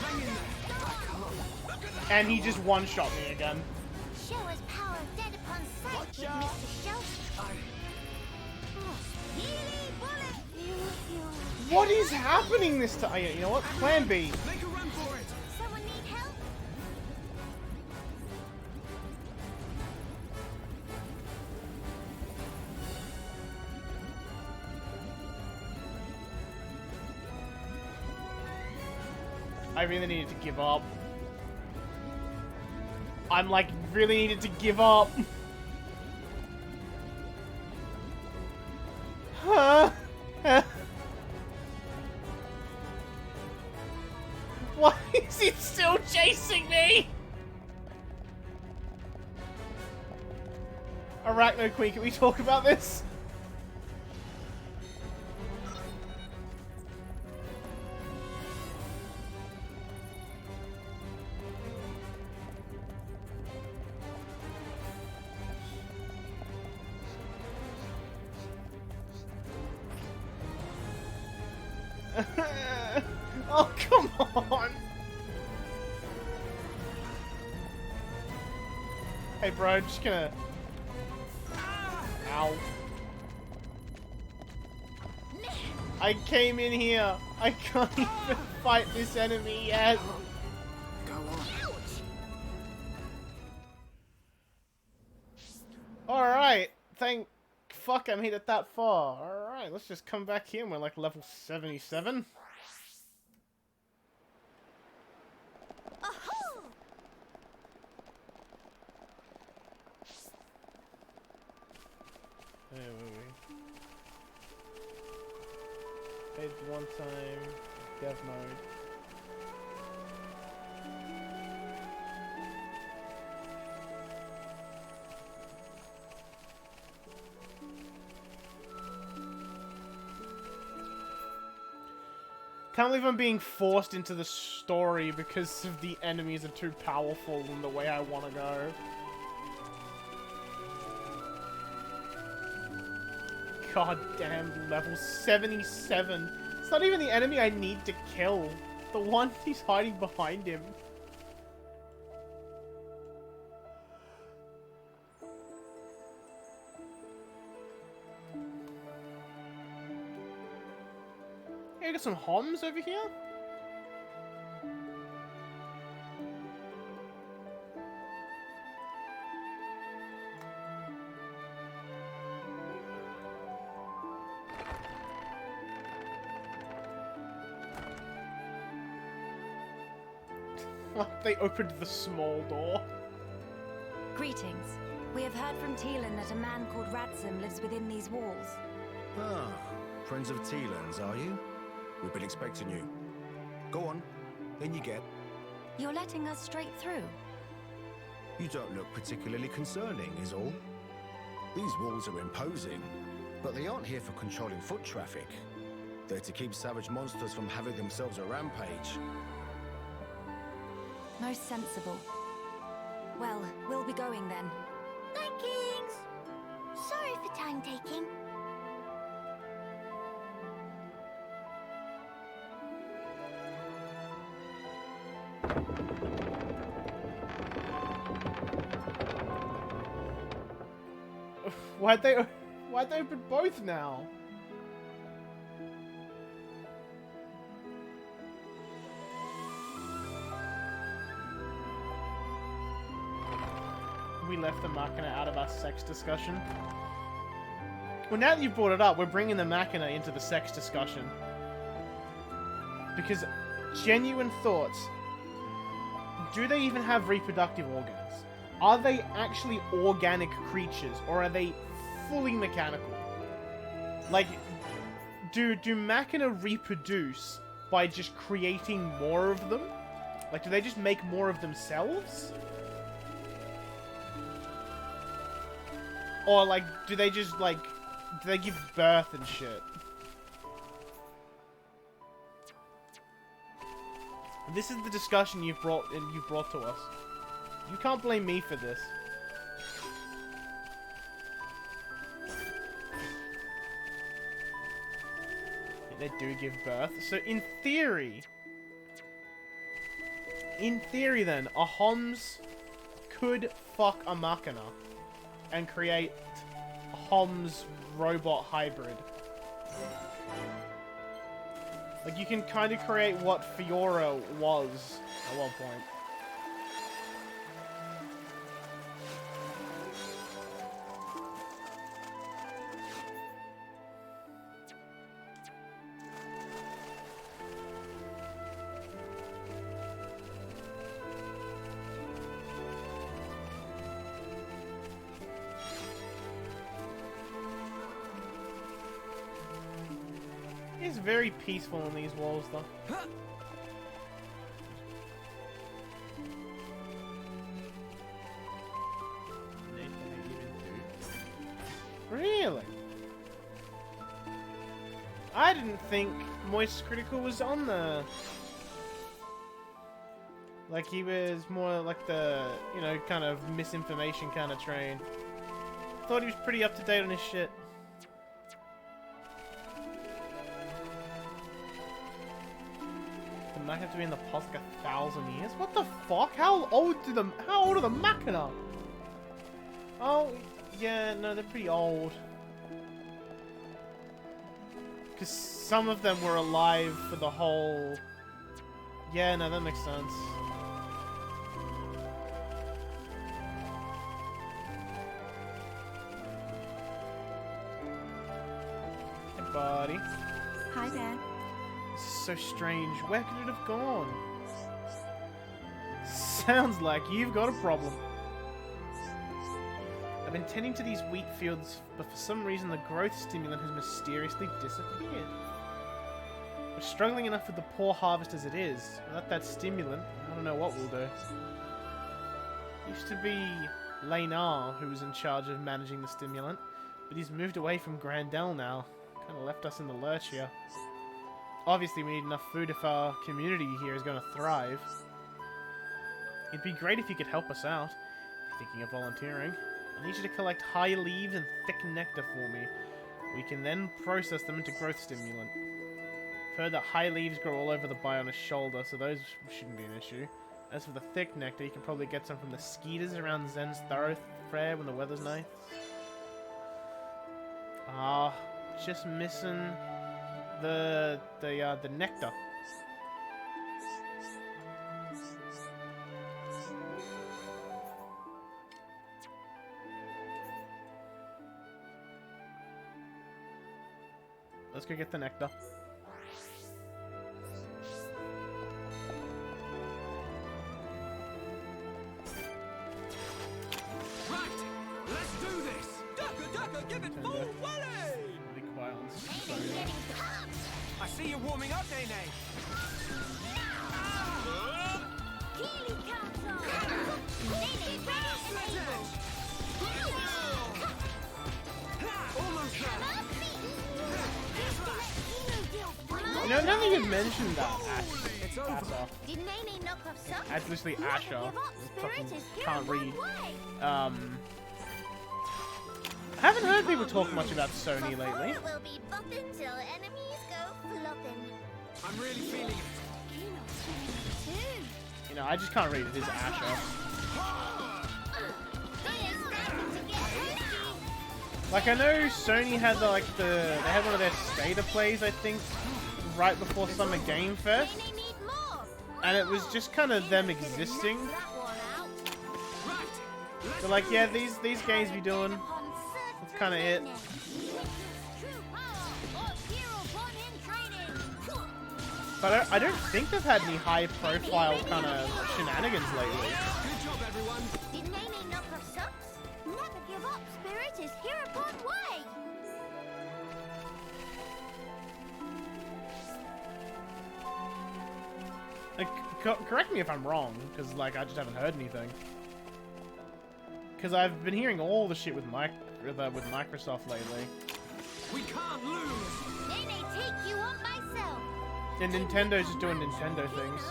Hang in there. And he just one-shot me again. Show us power dead upon sight, good Mr. Shelf. Healy bullet. What is happening this time? You know what? Plan B. Make a run for it! Someone need help? I really needed to give up. I'm like, really needed to give up. Huh? Why is it still chasing me? Arachno Queen, can we talk about this? Oh, come on! Hey, bro, I'm just gonna... Ow. I came in here. I can't even fight this enemy yet. Go on. Alright, thank fuck I made it that far. Alright, let's just come back here and we're like level 77. Ahoo! Wait. Page one time, dev mode. Can't believe I'm being forced into the story because of the enemies are too powerful in the way I want to go. God damn, level 77. It's not even the enemy I need to kill. The one he's hiding behind him. Hey, I got some homs over here? They opened the small door. Greetings. We have heard from Teelan that a man called Radsum lives within these walls. Ah, friends of Teelan's, are you? We've been expecting you. Go on, in you get. You're letting us straight through? You don't look particularly concerning, is all. These walls are imposing, but they aren't here for controlling foot traffic. They're to keep savage monsters from having themselves a rampage. Most sensible. Well, we'll be going then. Night, Kings. Sorry for time taking. Why'd they open both now? We left the Machina out of our sex discussion. Well, now that you've brought it up, we're bringing the Machina into the sex discussion. Because, genuine thoughts, do they even have reproductive organs? Are they actually organic creatures, or are they fully mechanical? Like, do Machina reproduce by just creating more of them? Like, do they just make more of themselves? Or, like, do they just, like, do they give birth and shit? This is the discussion you've brought to us. You can't blame me for this. They do give birth. So in theory then, a Homs could fuck a Machina and create a Homs robot hybrid. Like, you can kind of create what Fiora was at one point. It's very peaceful in these walls, though. Really? I didn't think Moist Critical was on the... Like, he was more like the, you know, kind of misinformation kind of train. Thought he was pretty up to date on his shit. The Mach have to be in the past like 1,000 years? What the fuck? How old are the Machina? Oh, yeah, no, they're pretty old. Because some of them were alive for the whole... Yeah, no, that makes sense. Hey, buddy. Hi there. This is so strange. Where could it have gone? Sounds like you've got a problem. I've been tending to these wheat fields, but for some reason the growth stimulant has mysteriously disappeared. We're struggling enough with the poor harvest as it is. Without that stimulant, I don't know what we'll do. It used to be Leynar who was in charge of managing the stimulant, but he's moved away from Grandel now. Kind of left us in the lurch here. Obviously we need enough food if our community here is going to thrive. It'd be great if you could help us out. Thinking of volunteering. I need you to collect high leaves and thick nectar for me. We can then process them into growth stimulant. I've heard that high leaves grow all over the Bionis shoulder, so those shouldn't be an issue. As for the thick nectar, you can probably get some from the skeeters around Zen's thoroughfare when the weather's nice. Ah, just missing the nectar. Let's go get the nectar. Right! give it Nintendo. full volley! Be quiet on Nene's Sony. getting pumped. I see you warming up, Nene. Keely comes on. Nene ready to label. Almost there. You know, now that you've mentioned that, It's over. Asher. Did Nene knock off socks? That's literally Never Asher. give up, Fucking Spirit is here can't one read. way. I haven't heard people talk much about Sony Before lately. it will be bopping till enemies go flopping. I'm really feeling it. Kino's feeling it too. You know, I just can't read it. It is Asher. Nene's starting to get hungry. Like, I know Sony had they had one of their State of Plays, I think, right before Summer Game Fest. Nene need more. And it was just kind of them existing. They're like, yeah, these games be doing. That's kind of it. But I don't think they've had any high-profile kind of shenanigans lately. Good job, everyone. Did Nene knock off socks? Never give up, Spirit is here upon way. Like, correct me if I'm wrong, because like I just haven't heard anything. Because I've been hearing all the shit with Microsoft lately, We can't lose. Nene take you on myself. and Nintendo's just doing Nintendo things.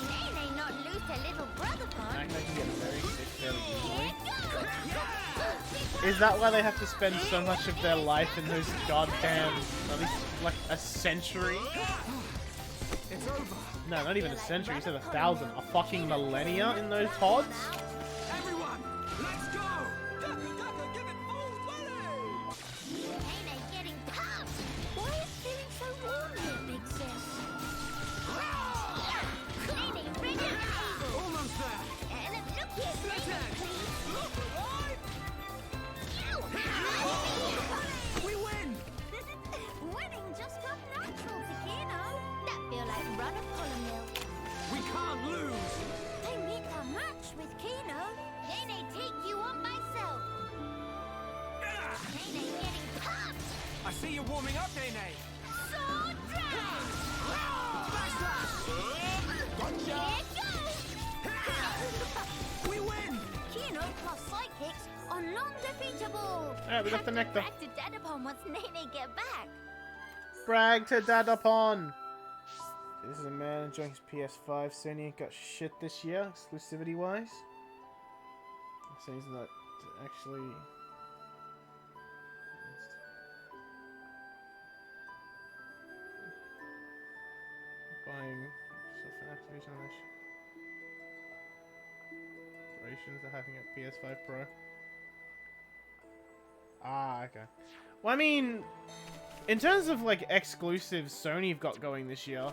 Nene not lose her little brother I pond. can get very sick fairly Here easily. goes. Is that why they have to spend so much of their life in those goddamn, at least like a century? It's over. No, not even a century, you said 1,000. A fucking millennia in those pods? Everyone, let's go. Give it full volley. Nene getting pumped. Why is it feeling so warm here, big sis? Nene ready to label. Almost there. And look here, Nene, please. We win. Winning just come natural to Kino. That feel like run of Colonel. We can't lose. They meet the match with Kino. Nene take you on myself. Nene getting pumped. I see you warming up, Nene. Sword drag. Here goes. We win. Kino plus sidekicks are non-defeatable. Alright, we got the nectar. Brag to Dadapon once Nene get back. Brag to Dadapon! This is a man enjoying his PS5. Sony ain't got shit this year, exclusivity-wise. Sony's not actually... buying stuff from Activision on this. Operations are having a PS5 Pro. Ah, okay. Well, I mean, in terms of like exclusives Sony have got going this year,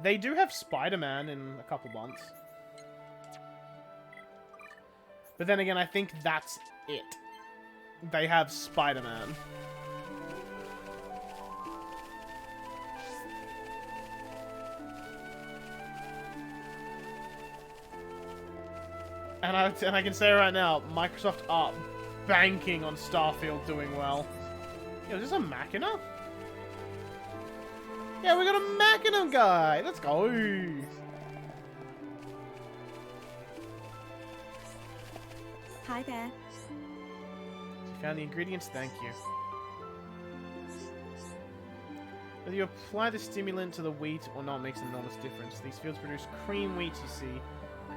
they do have Spider-Man in a couple months. But then again, I think that's it. They have Spider-Man. And I can say right now, Microsoft are banking on Starfield doing well. Yo, is this a Machina? Yeah, we got a Machina guy! Let's go! Hi there. You found the ingredients? Thank you. Whether you apply the stimulant to the wheat or not makes an enormous difference. These fields produce cream wheat, you see,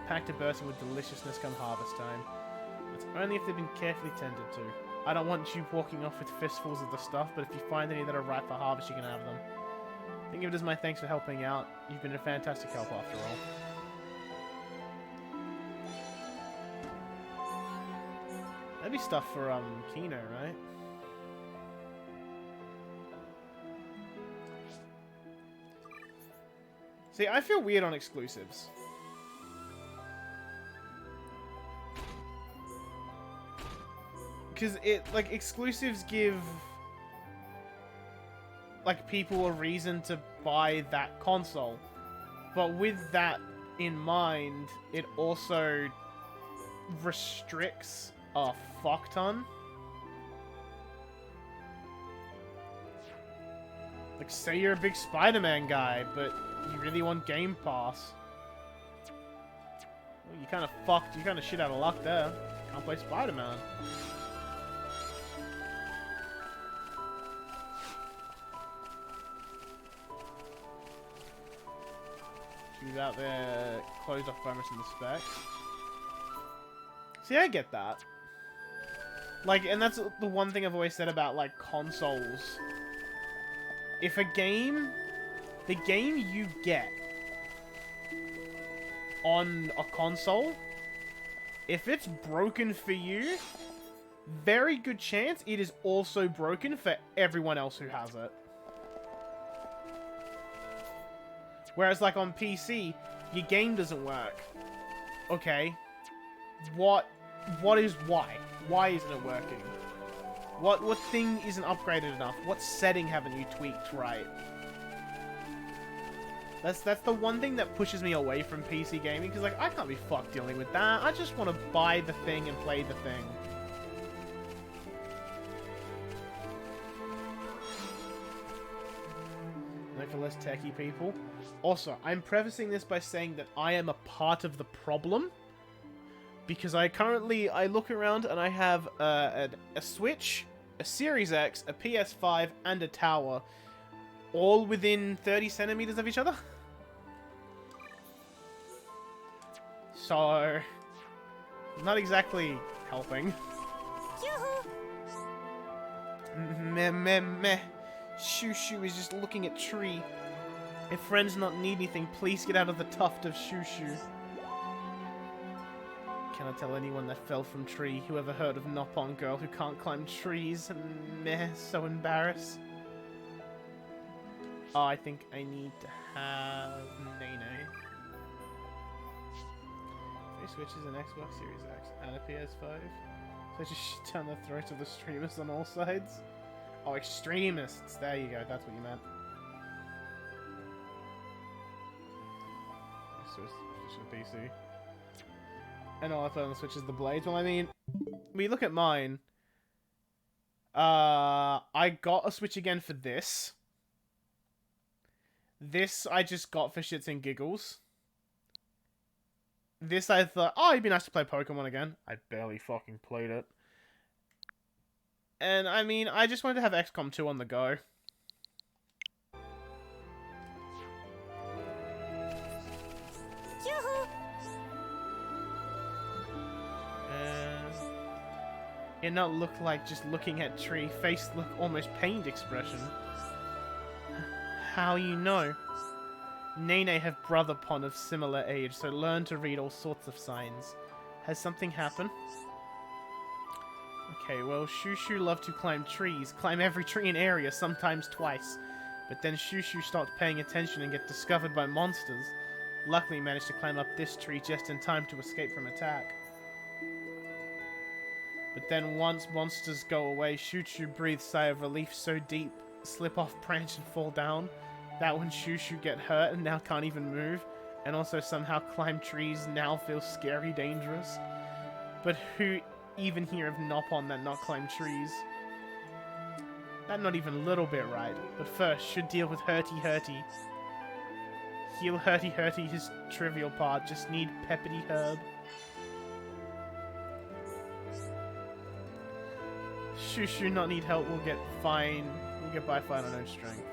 packed to bursting with deliciousness come harvest time. It's only if they've been carefully tended to. I don't want you walking off with fistfuls of the stuff, but if you find any that are ripe for harvest, you can have them. Think of it as my thanks for helping out. You've been a fantastic help after all. That'd be stuff for, Kino, right? See, I feel weird on exclusives. Because like, exclusives give, like, people a reason to buy that console. But with that in mind, it also restricts a fuck ton. Like, say you're a big Spider-Man guy, but you really want Game Pass. Well, you kind of fucked, you kind of shit out of luck there. Can't play Spider-Man. She was out there closed off bonus in the specs. See, I get that. Like, and that's the one thing I've always said about, like, consoles. If a game, the game you get on a console, if it's broken for you, very good chance it is also broken for everyone else who has it. Whereas, like, on PC, your game doesn't work. Okay. What is why? Why isn't it working? What thing isn't upgraded enough? What setting haven't you tweaked right? That's the one thing that pushes me away from PC gaming, because, like, I can't be fucked dealing with that. I just want to buy the thing and play the thing. No, for less techie people. Also, I'm prefacing this by saying that I am a part of the problem. Because I look around and I have a Switch, a Series X, a PS5, and a tower. All within 30 centimeters of each other. So, not exactly helping. Meh, meh, meh. Shoo-shoo is just looking at tree. If friends not need anything, please get out of the tuft of shoo-shoo. Cannot tell anyone that fell from tree. Whoever heard of Nopon girl who can't climb trees? Meh, so embarrassed. Oh, I think I need to have Nene. 3 Switches, an Xbox Series X, and a PS5. So just shit down the throats of the streamers on all sides. Oh, extremists! There you go, that's what you meant. Switch to PC. And all I play on the Switch is the Blades. Well, I mean, we look at mine. I got a Switch again for this. This I just got for shits and giggles. This I thought, oh, it'd be nice to play Pokemon again. I barely fucking played it. And I mean, I just wanted to have XCOM 2 on the go. It not look like just looking at tree. Face look almost pained expression. How you know? Nene have brother pon of similar age, so learn to read all sorts of signs. Has something happened? Okay, well, Shoo-Shoo loved to climb trees. Climb every tree in area, sometimes twice. But then Shoo-Shoo stopped paying attention and get discovered by monsters. Luckily managed to climb up this tree just in time to escape from attack. But then once monsters go away, Shoo-Shoo breathes sigh of relief so deep, slip off branch and fall down. That when Shoo-Shoo get hurt and now can't even move, and also somehow climb trees now feels scary dangerous. But who even hear of Nopon that not climb trees? That not even a little bit right. But first, should deal with Hurty Hurty. Heal Hurty Hurty his trivial part, just need Peppity Herb. Shoo-Shoo not need help, we'll get by fine on own strength.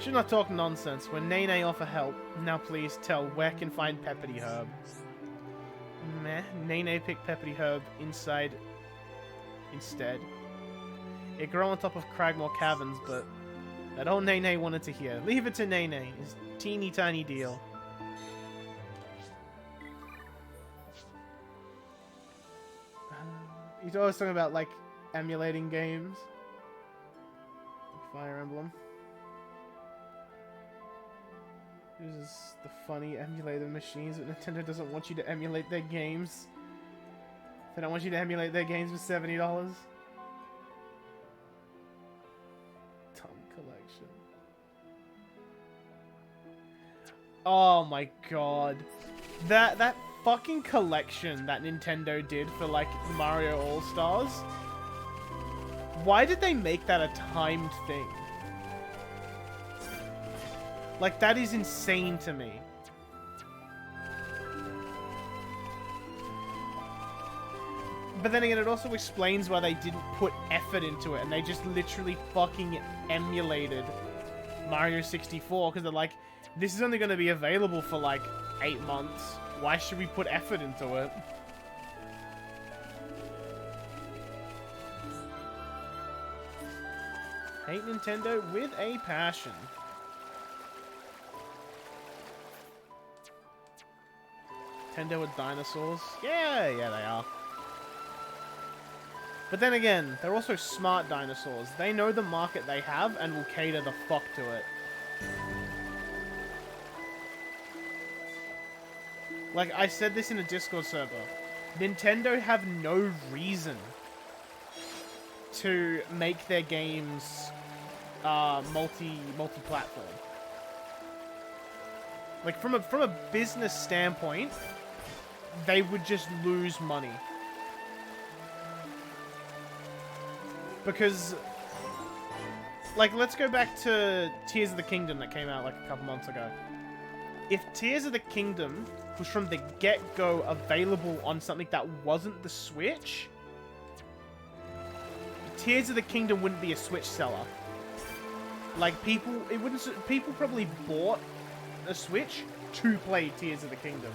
Should not talk nonsense. When Nene offer help, now please tell where can find Peppity Herb. Meh, Nene pick Peppity Herb instead. It grow on top of Cragmore Caverns, but that old Nene wanted to hear. Leave it to Nene, his teeny tiny deal. He's always talking about, like, emulating games. Fire Emblem. This is the funny emulator machines, but Nintendo doesn't want you to emulate their games. They don't want you to emulate their games for $70. Tom Collection. Oh my god. That fucking collection that Nintendo did for, like, Mario All-Stars. Why did they make that a timed thing? Like, that is insane to me. But then again, it also explains why they didn't put effort into it, and they just literally fucking emulated Mario 64, because they're like, this is only going to be available for, like, 8 months. Why should we put effort into it? Hate Nintendo with a passion. Nintendo with dinosaurs? Yeah, they are. But then again, they're also smart dinosaurs. They know the market they have and will cater the fuck to it. Like, I said this in a Discord server. Nintendo have no reason to make their games multi-platform. Like, from a business standpoint, they would just lose money. Because, like, let's go back to Tears of the Kingdom that came out, like, a couple months ago. If Tears of the Kingdom was from the get-go available on something that wasn't the Switch, Tears of the Kingdom wouldn't be a Switch seller. Like, people probably bought a Switch to play Tears of the Kingdom.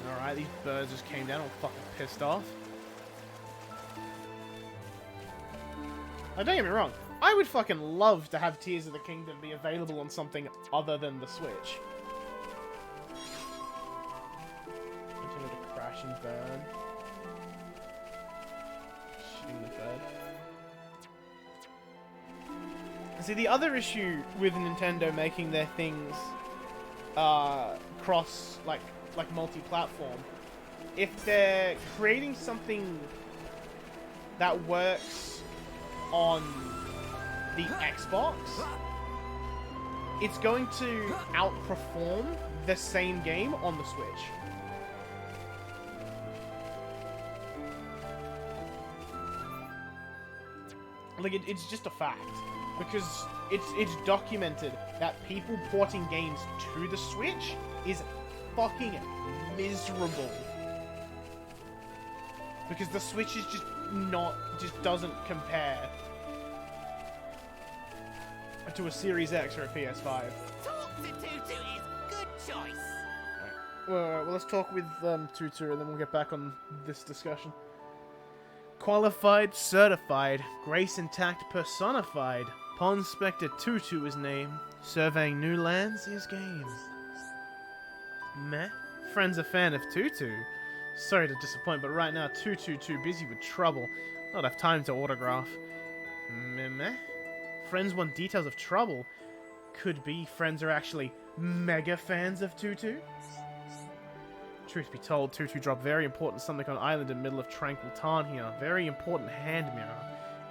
Alright, these birds just came down all fucking pissed off. Now, don't get me wrong. I would fucking love to have Tears of the Kingdom be available on something other than the Switch. Continue to crash and burn. Shooting the bird. See, the other issue with Nintendo making their things cross, like multi-platform, if they're creating something that works on the Xbox, it's going to outperform the same game on the Switch. Like, it's just a fact. Because it's documented that people porting games to the Switch is fucking miserable. Because the Switch is just doesn't compare to a Series X or a PS5. Talk to Tutu is good choice. Well, let's talk with Tutu and then we'll get back on this discussion. Qualified, certified, grace intact, personified. Ponspecting is name. Surveying new lands is game. Meh. Friend's a fan of Tutu. Sorry to disappoint, but right now Tutu too busy with trouble. Not have time to autograph. Meh. Friends want details of trouble. Could be friends are actually mega fans of Tutu. Truth be told, Tutu dropped very important something on island in middle of tranquil tarn here. Very important hand mirror.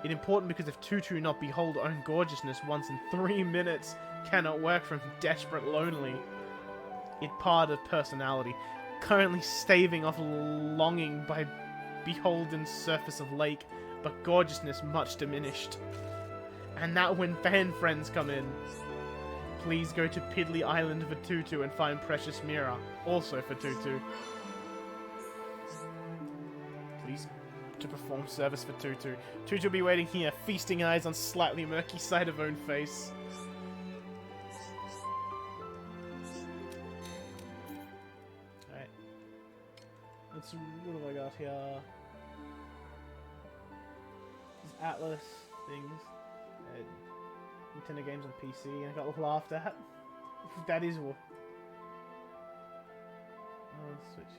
It important because if Tutu not behold own gorgeousness once in 3 minutes, cannot work from desperate lonely. It part of personality, currently staving off longing by beholden surface of lake, but gorgeousness much diminished. And that when fan friends come in. Please go to Piddly Island for Tutu and find Precious Mirror, also for Tutu. Please to perform service for Tutu. Tutu will be waiting here, feasting eyes on slightly murky side of own face. Alright. What have I got here? These Atlas things. Nintendo games on PC, and I got laughed at. That is what. Oh, Switch.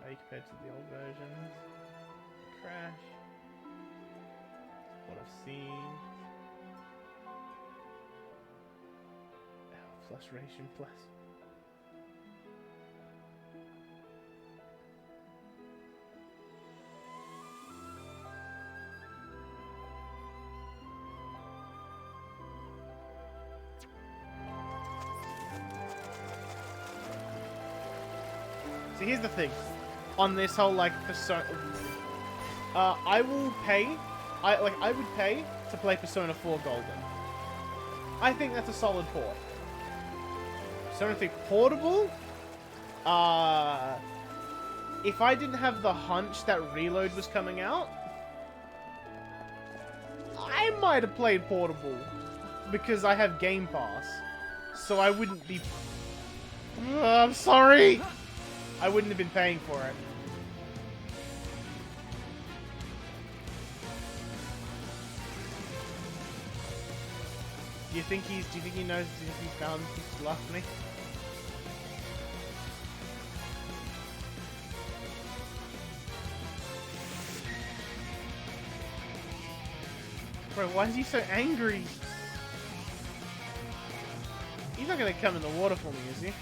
How you compared to the old versions? Crash. What I've seen. Oh, frustration plus. So here's the thing. On this whole, like, Persona... I will pay... I would pay to play Persona 4 Golden. I think that's a solid port. Persona 3 Portable? If I didn't have the hunch that Reload was coming out, I might have played Portable. Because I have Game Pass. So I wouldn't be... I'm sorry! I wouldn't have been paying for it. Do you think he knows? Do you think he's found he's left me? Bro, why is he so angry? He's not gonna come in the water for me, is he?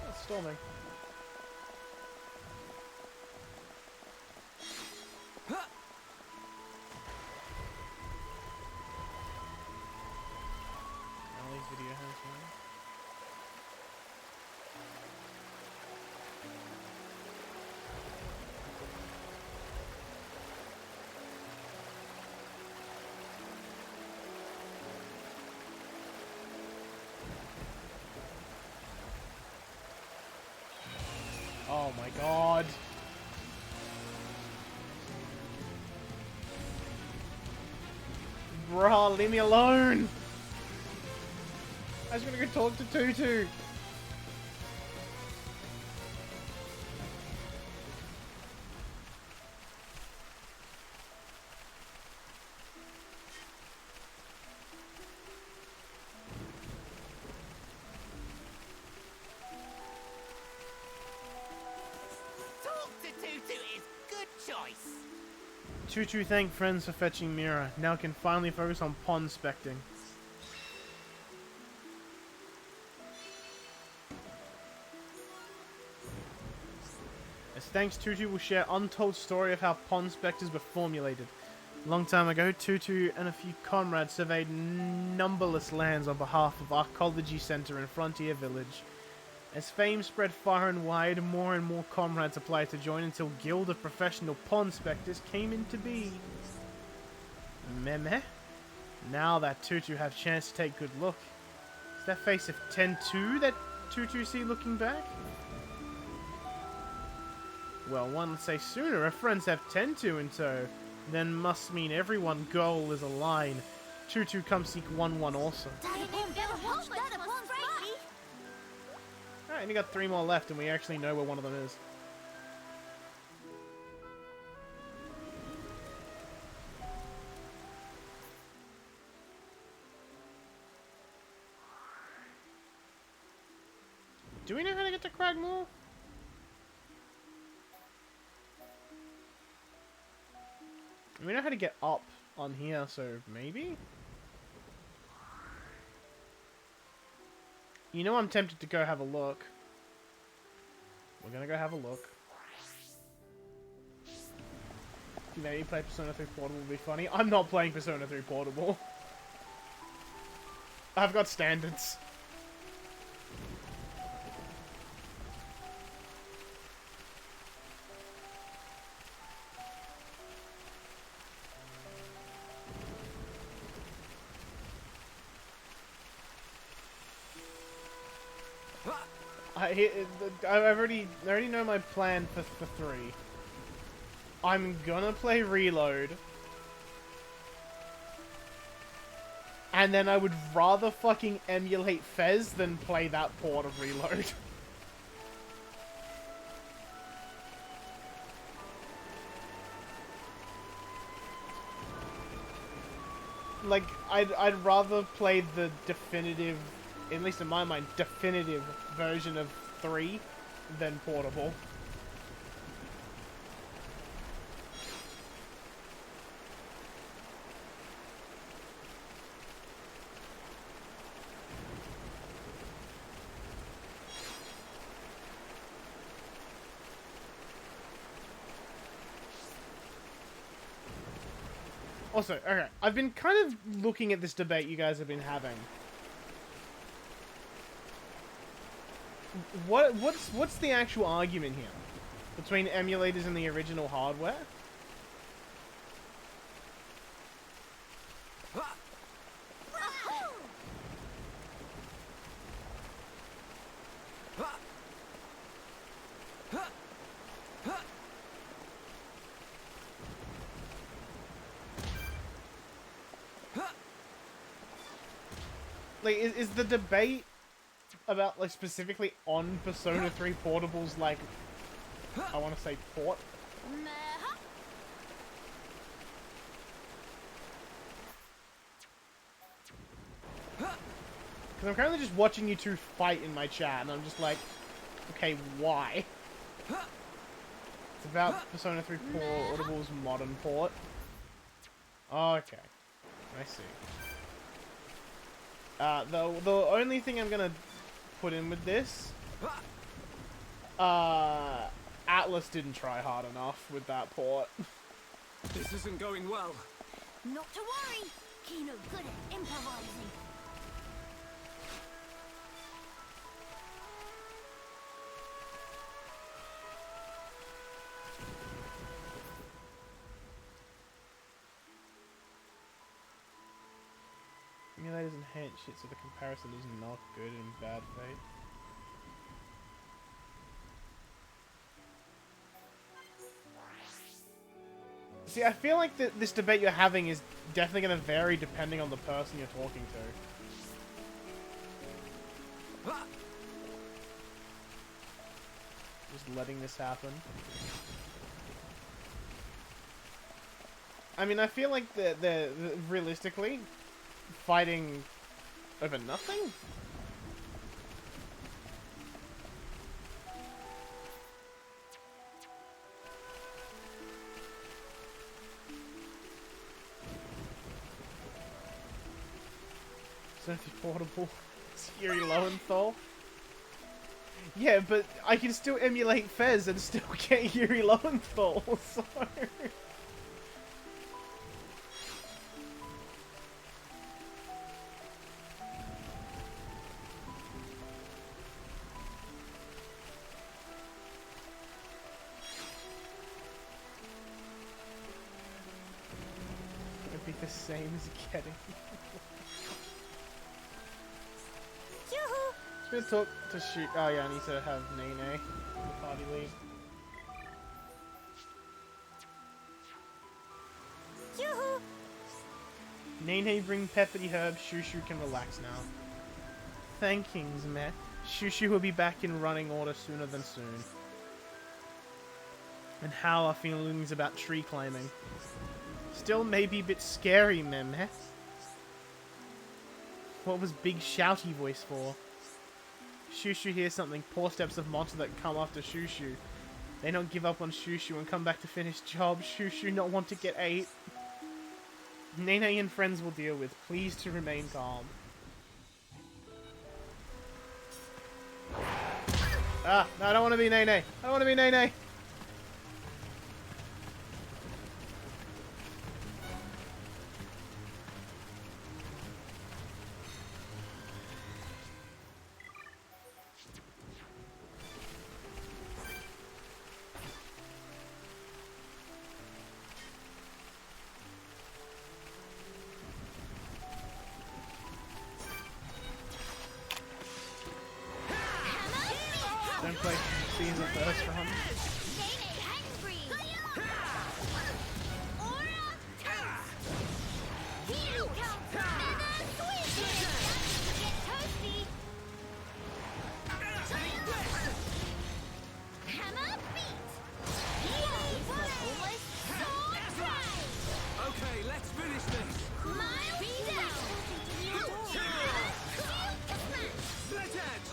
That's storming. All these video hands, man. Oh my god. Bruh, leave me alone! I was gonna go talk to Tutu. Talk to Tutu is good choice. Tutu thanked friends for fetching Mira. Now can finally focus on Ponspecting. As thanks, Tutu will share untold story of how Ponspectors were formulated. Long time ago, Tutu and a few comrades surveyed numberless lands on behalf of Arcology Center and Frontier Village. As fame spread far and wide, more and more comrades applied to join until Guild of Professional Ponspectors came into being. Meh. Now that Tutu have chance to take good look. Is that face of Pt2 that Tutu see looking back? Well, one would say sooner if friends have Pt2 in tow, then must mean everyone goal is aligned. Tutu come seek 1-1 also. Alright, and you got 3 more left and we actually know where one of them is. Do we know how to get to Cragmore? We know how to get up on here, so maybe? You know I'm tempted to go have a look. We're gonna go have a look. Maybe play Persona 3 Portable would be funny. I'm not playing Persona 3 Portable. I've got standards. I already know my plan for 3. I'm gonna play Reload. And then I would rather fucking emulate Fez than play that port of Reload. Like, I'd rather play the definitive, at least in my mind, definitive version of 3 than Portable. Also, okay, I've been kind of looking at this debate you guys have been having. What's the actual argument here between emulators and the original hardware? Like, is the debate about, like, specifically on Persona 3 Portable's, like, I want to say port? Because I'm currently just watching you two fight in my chat, and I'm just like, okay, why? It's about Persona 3 Portable's modern port. Okay, I see. The only thing I'm gonna put in with this, Atlas didn't try hard enough with that port. This isn't going well. Not to worry. Kino good at improvising. Emulators enhance shit, so the comparison is not good in bad faith. See, I feel like this debate you're having is definitely going to vary depending on the person you're talking to. Just letting this happen. I mean, I feel like they're realistically fighting over nothing? Something portable. It's Yuri Lowenthal. Yeah, but I can still emulate Fez and still get Yuri Lowenthal, so... It'd be the same as getting... Just gonna talk to shoot. Oh yeah, I need to have Nene, the party lead. Yoo-hoo! Nene, bring Pepperty Herb. Shushu can relax now. Thankings, Matt. Shushu will be back in running order sooner than soon. And how are feelings about tree climbing? Still maybe a bit scary, meh? What was big shouty voice for? Shushu hears something. Poor steps of monster that come after Shushu. They don't give up on Shushu and come back to finish job. Shushu not want to get ate. Nene and friends will deal with. Please to remain calm. Ah, no, I don't want to be Nene. I don't want to be Nene. Don't play season first run. Okay, let's finish this. Split edge.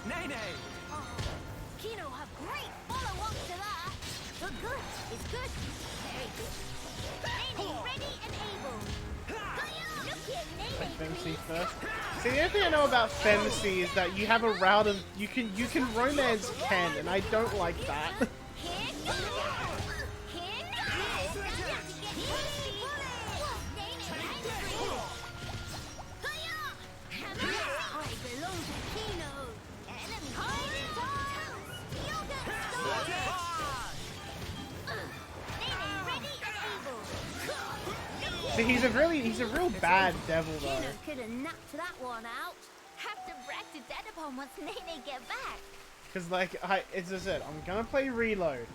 Nene! Kino have great follow-up to that. The good is good. Very good. Nene ready and able. Look at Nene. Femc first. See, the only thing I know about Femc is that you have a route of you can romance Ken, and I don't like that. Here See, he's a real bad devil though. Kino could have knocked that one out. Have to brag to Dad upon once Nene get back. Cause like, it's just it. I'm gonna play Reload.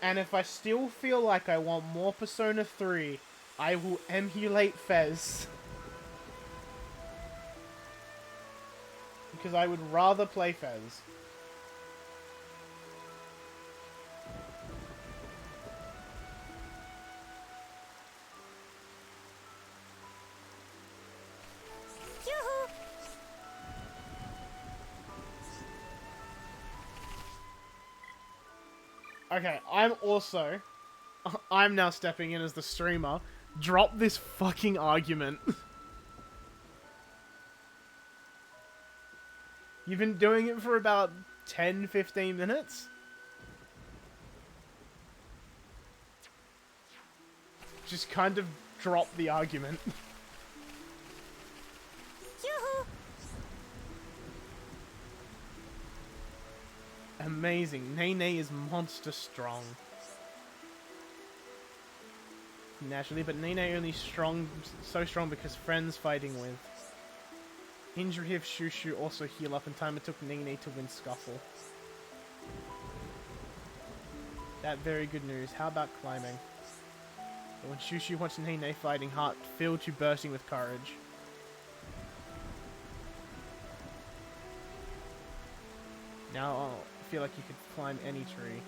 And if I still feel like I want more Persona 3, I will emulate Fez. Because I would rather play Fez. Yoo-hoo! Okay, I'm now stepping in as the streamer. Drop this fucking argument. You've been doing it for about 10-15 minutes? Just kind of drop the argument. Yoo-hoo! Amazing. Nene is monster strong. Naturally, but Nene only so strong because friends fighting with. Injury of Shushu also heal up in time. It took Nene to win Scuffle. That very good news. How about climbing? But when Shushu watched Nene fighting, heart filled to bursting with courage. Now I feel like you could climb any tree.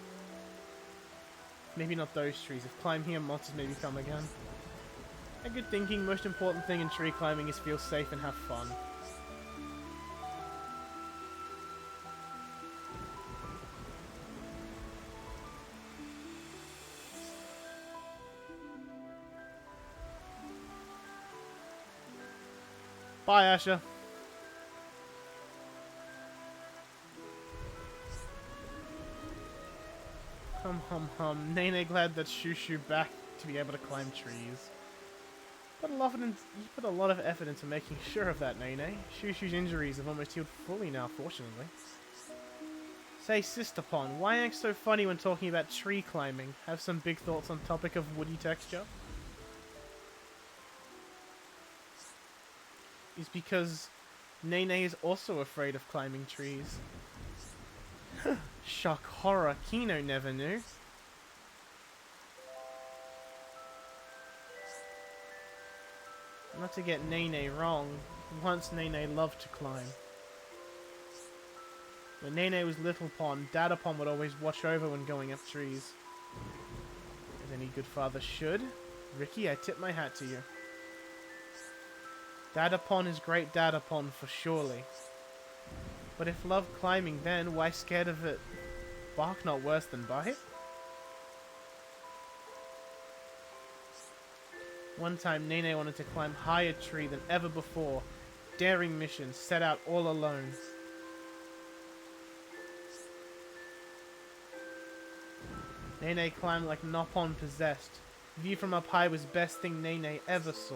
Maybe not those trees. If climb here, monsters maybe come again. A good thinking. Most important thing in tree climbing is feel safe and have fun. Bye, Asher. Hum. Nene glad that Shushu back to be able to climb trees. You put a lot of effort into making sure of that, Nene. Shushu's injuries have almost healed fully now, fortunately. Say, Sister Pon, why act so funny when talking about tree climbing? Have some big thoughts on topic of woody texture? Is because Nene is also afraid of climbing trees. Shock horror, Kino never knew. Not to get Nene wrong, once Nene loved to climb. When Nene was little Pon, Dadapon would always watch over when going up trees. As any good father should. Ricky, I tip my hat to you. Dadapon is great Dadapon for surely. But if love climbing then, why scared of it? Bark not worse than bite? One time Nene wanted to climb higher tree than ever before. Daring mission, set out all alone. Nene climbed like Nopon possessed. View from up high was best thing Nene ever saw.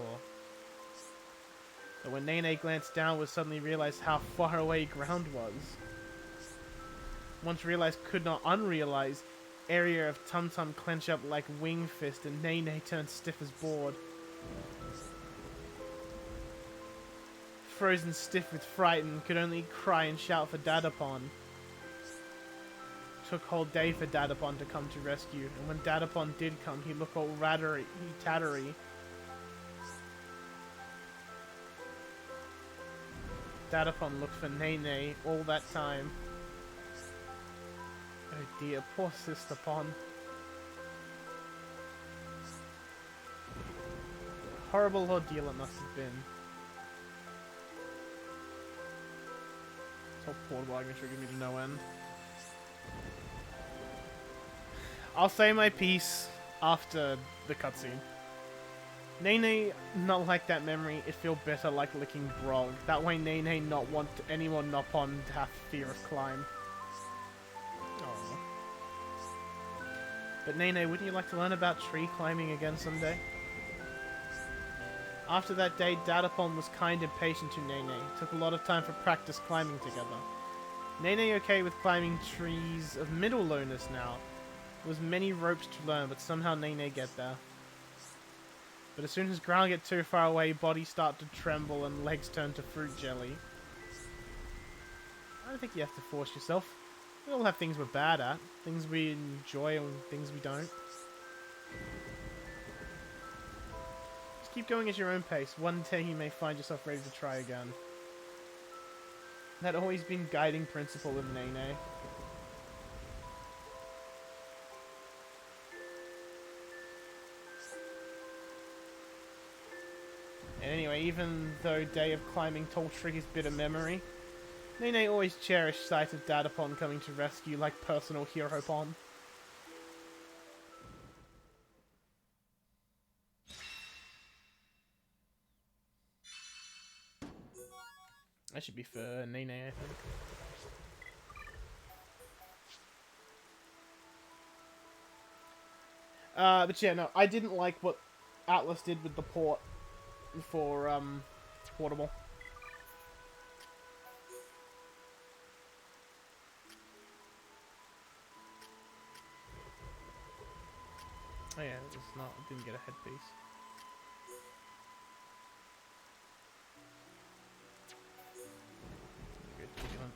But when Nene glanced downwards, suddenly realized how far away ground was. Once realized could not unrealize, area of Tum Tum clench up like wing fist and Nene turned stiff as board. Frozen stiff with fright and could only cry and shout for Dadapon. Took whole day for Dadapon to come to rescue, and when Dadapon did come, he looked all tattery. Dadapon looked for Nene all that time. Oh dear, poor Sister Pon. Horrible ordeal it must have been. This whole portable argument triggered me to no end. I'll say my piece after the cutscene. Nene not like that memory, it feel better like licking Brog. That way Nene not want anyone Nopon to have fear of climb. Aww. But Nene, wouldn't you like to learn about tree climbing again someday? After that day, Dadapon was kind and patient to Nene. Took a lot of time for practice climbing together. Nene okay with climbing trees of middle lowness now. There was many ropes to learn, but somehow Nene get there. But as soon as ground get too far away, bodies start to tremble and legs turn to fruit jelly. I don't think you have to force yourself. We all have things we're bad at, things we enjoy and things we don't. Just keep going at your own pace. One day you may find yourself ready to try again. That always been guiding principle with Nene. And anyway, even though Day of Climbing Tall Tree is bitter memory, Nene always cherished sight of Dadapon coming to rescue like personal hero Pon. That should be for Nene, I think. But yeah, no, I didn't like what Atlas did with the port for, Portable. Oh yeah, it was not, I didn't get a headpiece. Good, keep going.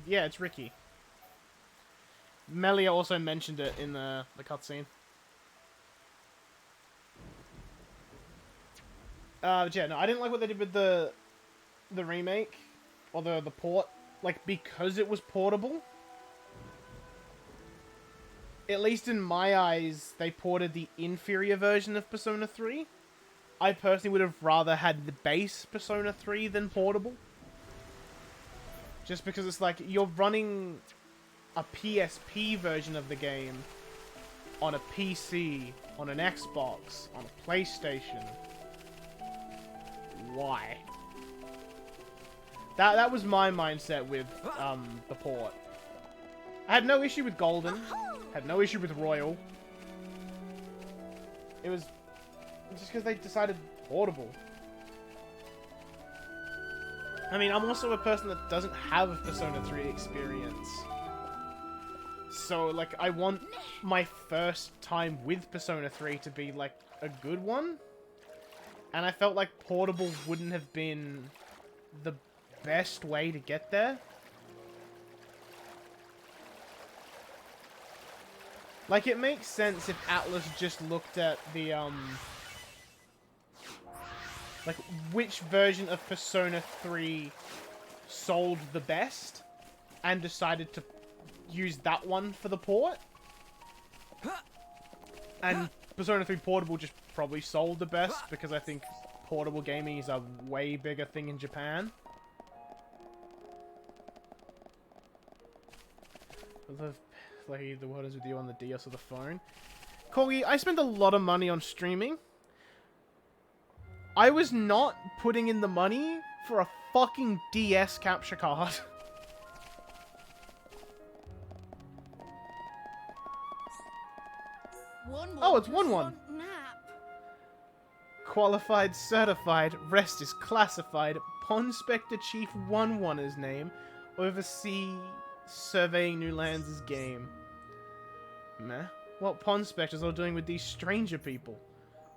Yeah, it's Ricky. Melia also mentioned it in the cutscene. But yeah, no, I didn't like what they did with the remake or the port. Like, because it was portable. At least in my eyes, they ported the inferior version of Persona 3. I personally would have rather had the base Persona 3 than portable. Just because it's like, you're running a PSP version of the game on a PC, on an Xbox, on a PlayStation. Why? That was my mindset with the port. I had no issue with Golden. Had no issue with Royal. It was just because they decided portable. I mean, I'm also a person that doesn't have a Persona 3 experience. So, like, I want my first time with Persona 3 to be, like, a good one. And I felt like portable wouldn't have been the best way to get there. Like, it makes sense if Atlas just looked at the, like, which version of Persona 3 sold the best, and decided to use that one for the port. And Persona 3 Portable just probably sold the best, because I think portable gaming is a way bigger thing in Japan. Like, the word is with you on the DS or the phone. Corgi, I spent a lot of money on streaming. I was not putting in the money for a fucking DS capture card. Oh, it's 1-1. Qualified, certified, rest is classified. Ponspector Chief 1-1's name. Oversee surveying new lands' game. Meh. What Ponspectors are doing with these stranger people?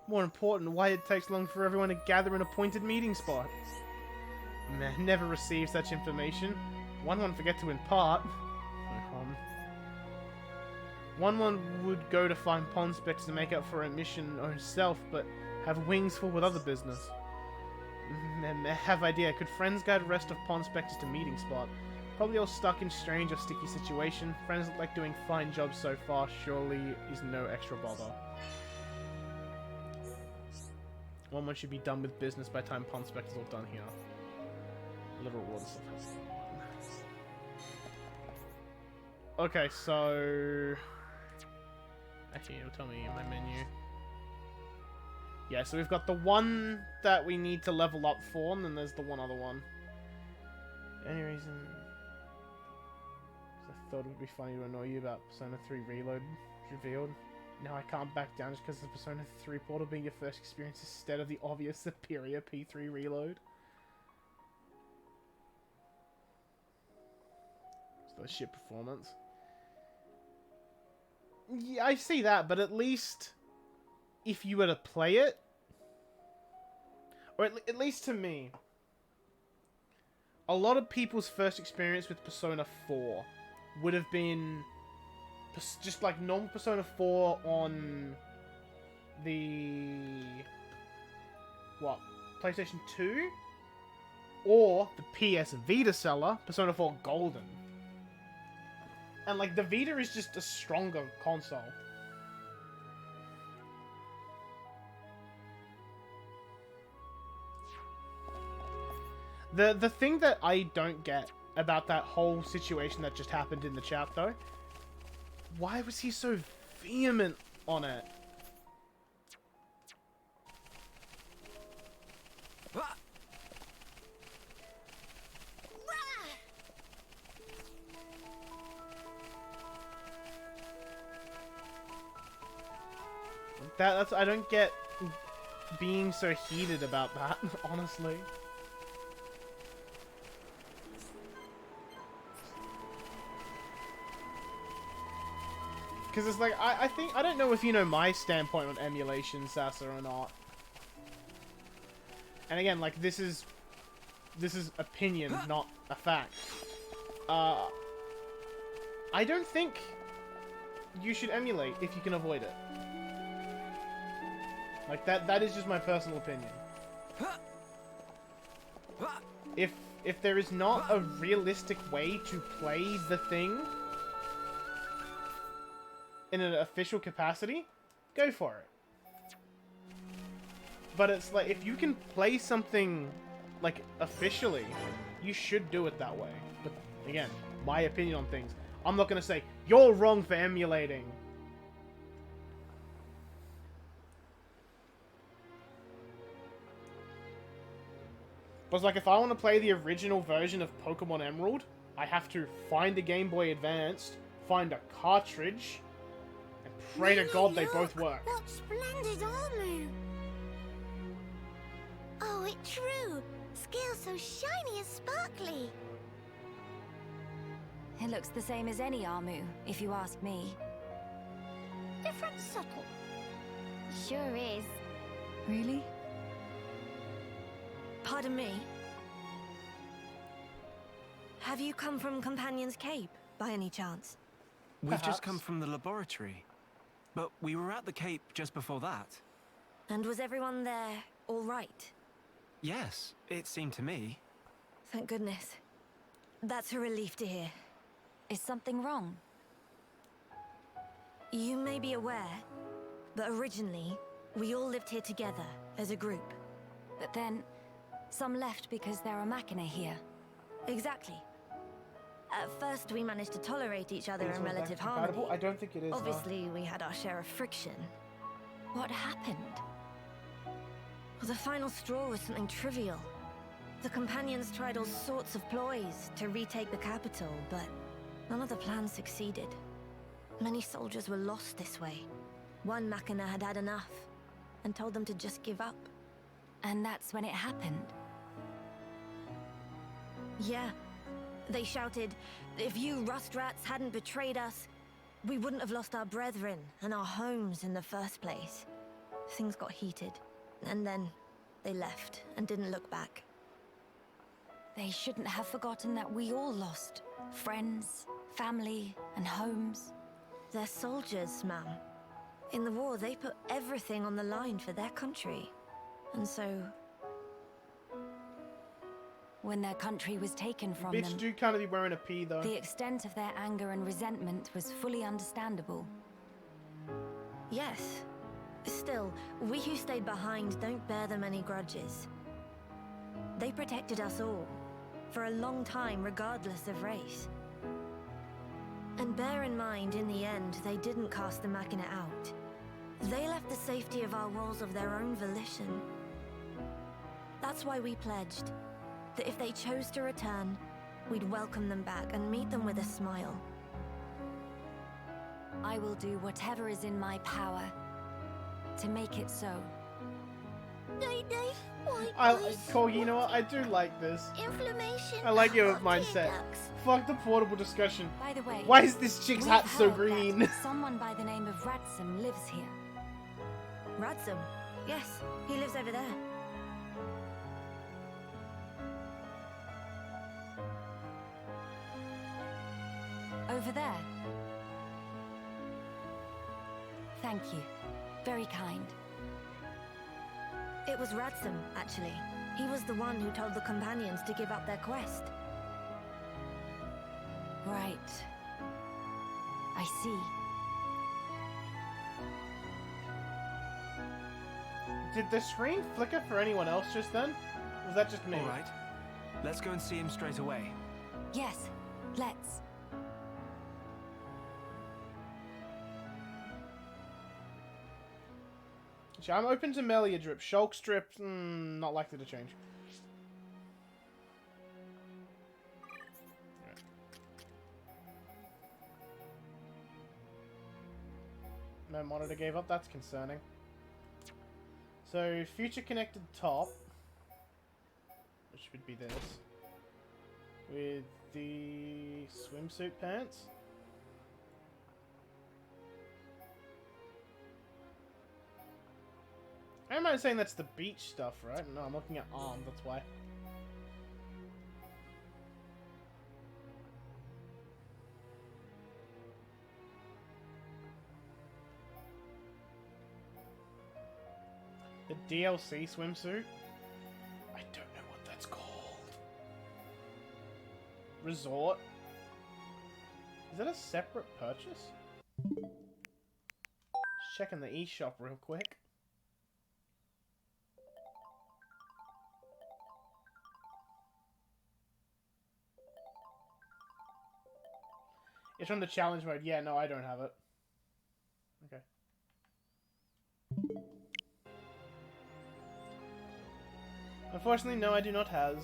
More important, why it takes long for everyone to gather an appointed meeting spot. Meh, never received such information. 1-1 forget to impart. 1-1 would go to find Ponspectors to make up for a mission own self, but have wings full with other business. Meh, have idea. Could friends guide rest of Ponspectors to meeting spot? Probably all stuck in strange or sticky situation. Friends look like doing fine jobs so far. Surely is no extra bother. 1-1 should be done with business by the time Ponspectors are done here. Little water stuff. Okay, so actually, it'll tell me in my menu. Yeah, so we've got the one that we need to level up for, and then there's the one other one. Any reason? I thought it would be funny to annoy you about Persona 3 Reload revealed. No, I can't back down just because the Persona 3 Portal being your first experience instead of the obvious superior P3 reload. It's the shit performance. Yeah, I see that, but at least if you were to play it, or at least to me, a lot of people's first experience with Persona 4 would have been just like normal Persona 4 on the PlayStation 2 or the PS Vita seller, Persona 4 Golden. And like the Vita is just a stronger console. The thing that I don't get about that whole situation that just happened in the chat though, why was he so vehement on it? That's I don't get being so heated about that, honestly. Because it's like, I think, I don't know if you know my standpoint on emulation, Sasa, or not. And again, like, this is opinion, not a fact. I don't think you should emulate if you can avoid it. Like, that is just my personal opinion. If there is not a realistic way to play the thing in an official capacity, go for it. But it's like, if you can play something, like, officially, you should do it that way. But, again, my opinion on things. I'm not gonna say, you're wrong for emulating. But it's like, if I want to play the original version of Pokemon Emerald, I have to find a Game Boy Advanced, find a cartridge, and pray to God they both work. What splendid armor! Oh, it's true. Scales so shiny and sparkly. It looks the same as any Armu, if you ask me. Different subtle. Sure is. Really? Pardon me? Have you come from Companion's Cape, by any chance? We've Perhaps. just come from the laboratory. But we were at the Cape just before that. And was everyone there all right? Yes, it seemed to me. Thank goodness. That's a relief to hear. Is something wrong? You may be aware, but originally, we all lived here together as a group. But then, some left because there are Machina here. Exactly. At first, we managed to tolerate each other Is in it relative compatible? harmony. I don't think it is. Obviously, we had our share of friction. What happened? Well, the final straw was something trivial. The companions tried all sorts of ploys to retake the capital, but none of the plans succeeded. Many soldiers were lost this way. One Machina had had enough and told them to just give up. And that's when it happened. Yeah. They shouted, if you rust rats hadn't betrayed us, we wouldn't have lost our brethren and our homes in the first place. Things got heated, and then they left and didn't look back. They shouldn't have forgotten that we all lost friends, family, and homes. They're soldiers, ma'am. In the war, they put everything on the line for their country. And so... When their country was taken from Bitch them, do kind of be wearing a P though. the extent of their anger and resentment was fully understandable. yes. Still, we who stayed behind don't bear them any grudges. They protected us all, for a long time regardless of race. And bear in mind, in the end, they didn't cast the Machina out. They left the safety of our walls of their own volition. That's why we pledged that if they chose to return, we'd welcome them back and meet them with a smile. I will do whatever is in my power to make it so. Nay, why, Corgi, you know what? I do like this. Inflammation. I like your of mindset. tear ducts. Fuck the portable discussion. By the way, Why is this chick's we've hat so heard green? that someone by the name of Ransom lives here. Ransom? Yes, he lives over there. Over there. Thank you. Very kind. It was Ransom, actually. He was the one who told the companions to give up their quest. Right. I see. Did the screen flicker for anyone else just then? Or was that just me? Alright. Let's go and see him straight away. Yes, let's. So I'm open to Melia Drip. Shulk Strip, not likely to change. No monitor gave up, that's concerning. So, future connected top, which would be this, with the swimsuit pants. I don't mind saying that's the beach stuff, right? No, I'm looking at arm, that's why. The DLC swimsuit? I don't know what that's called. Resort? Is that a separate purchase? Just checking the eShop real quick. It's from the challenge mode. Yeah, no, I don't have it. Okay. Unfortunately, no, I do not has.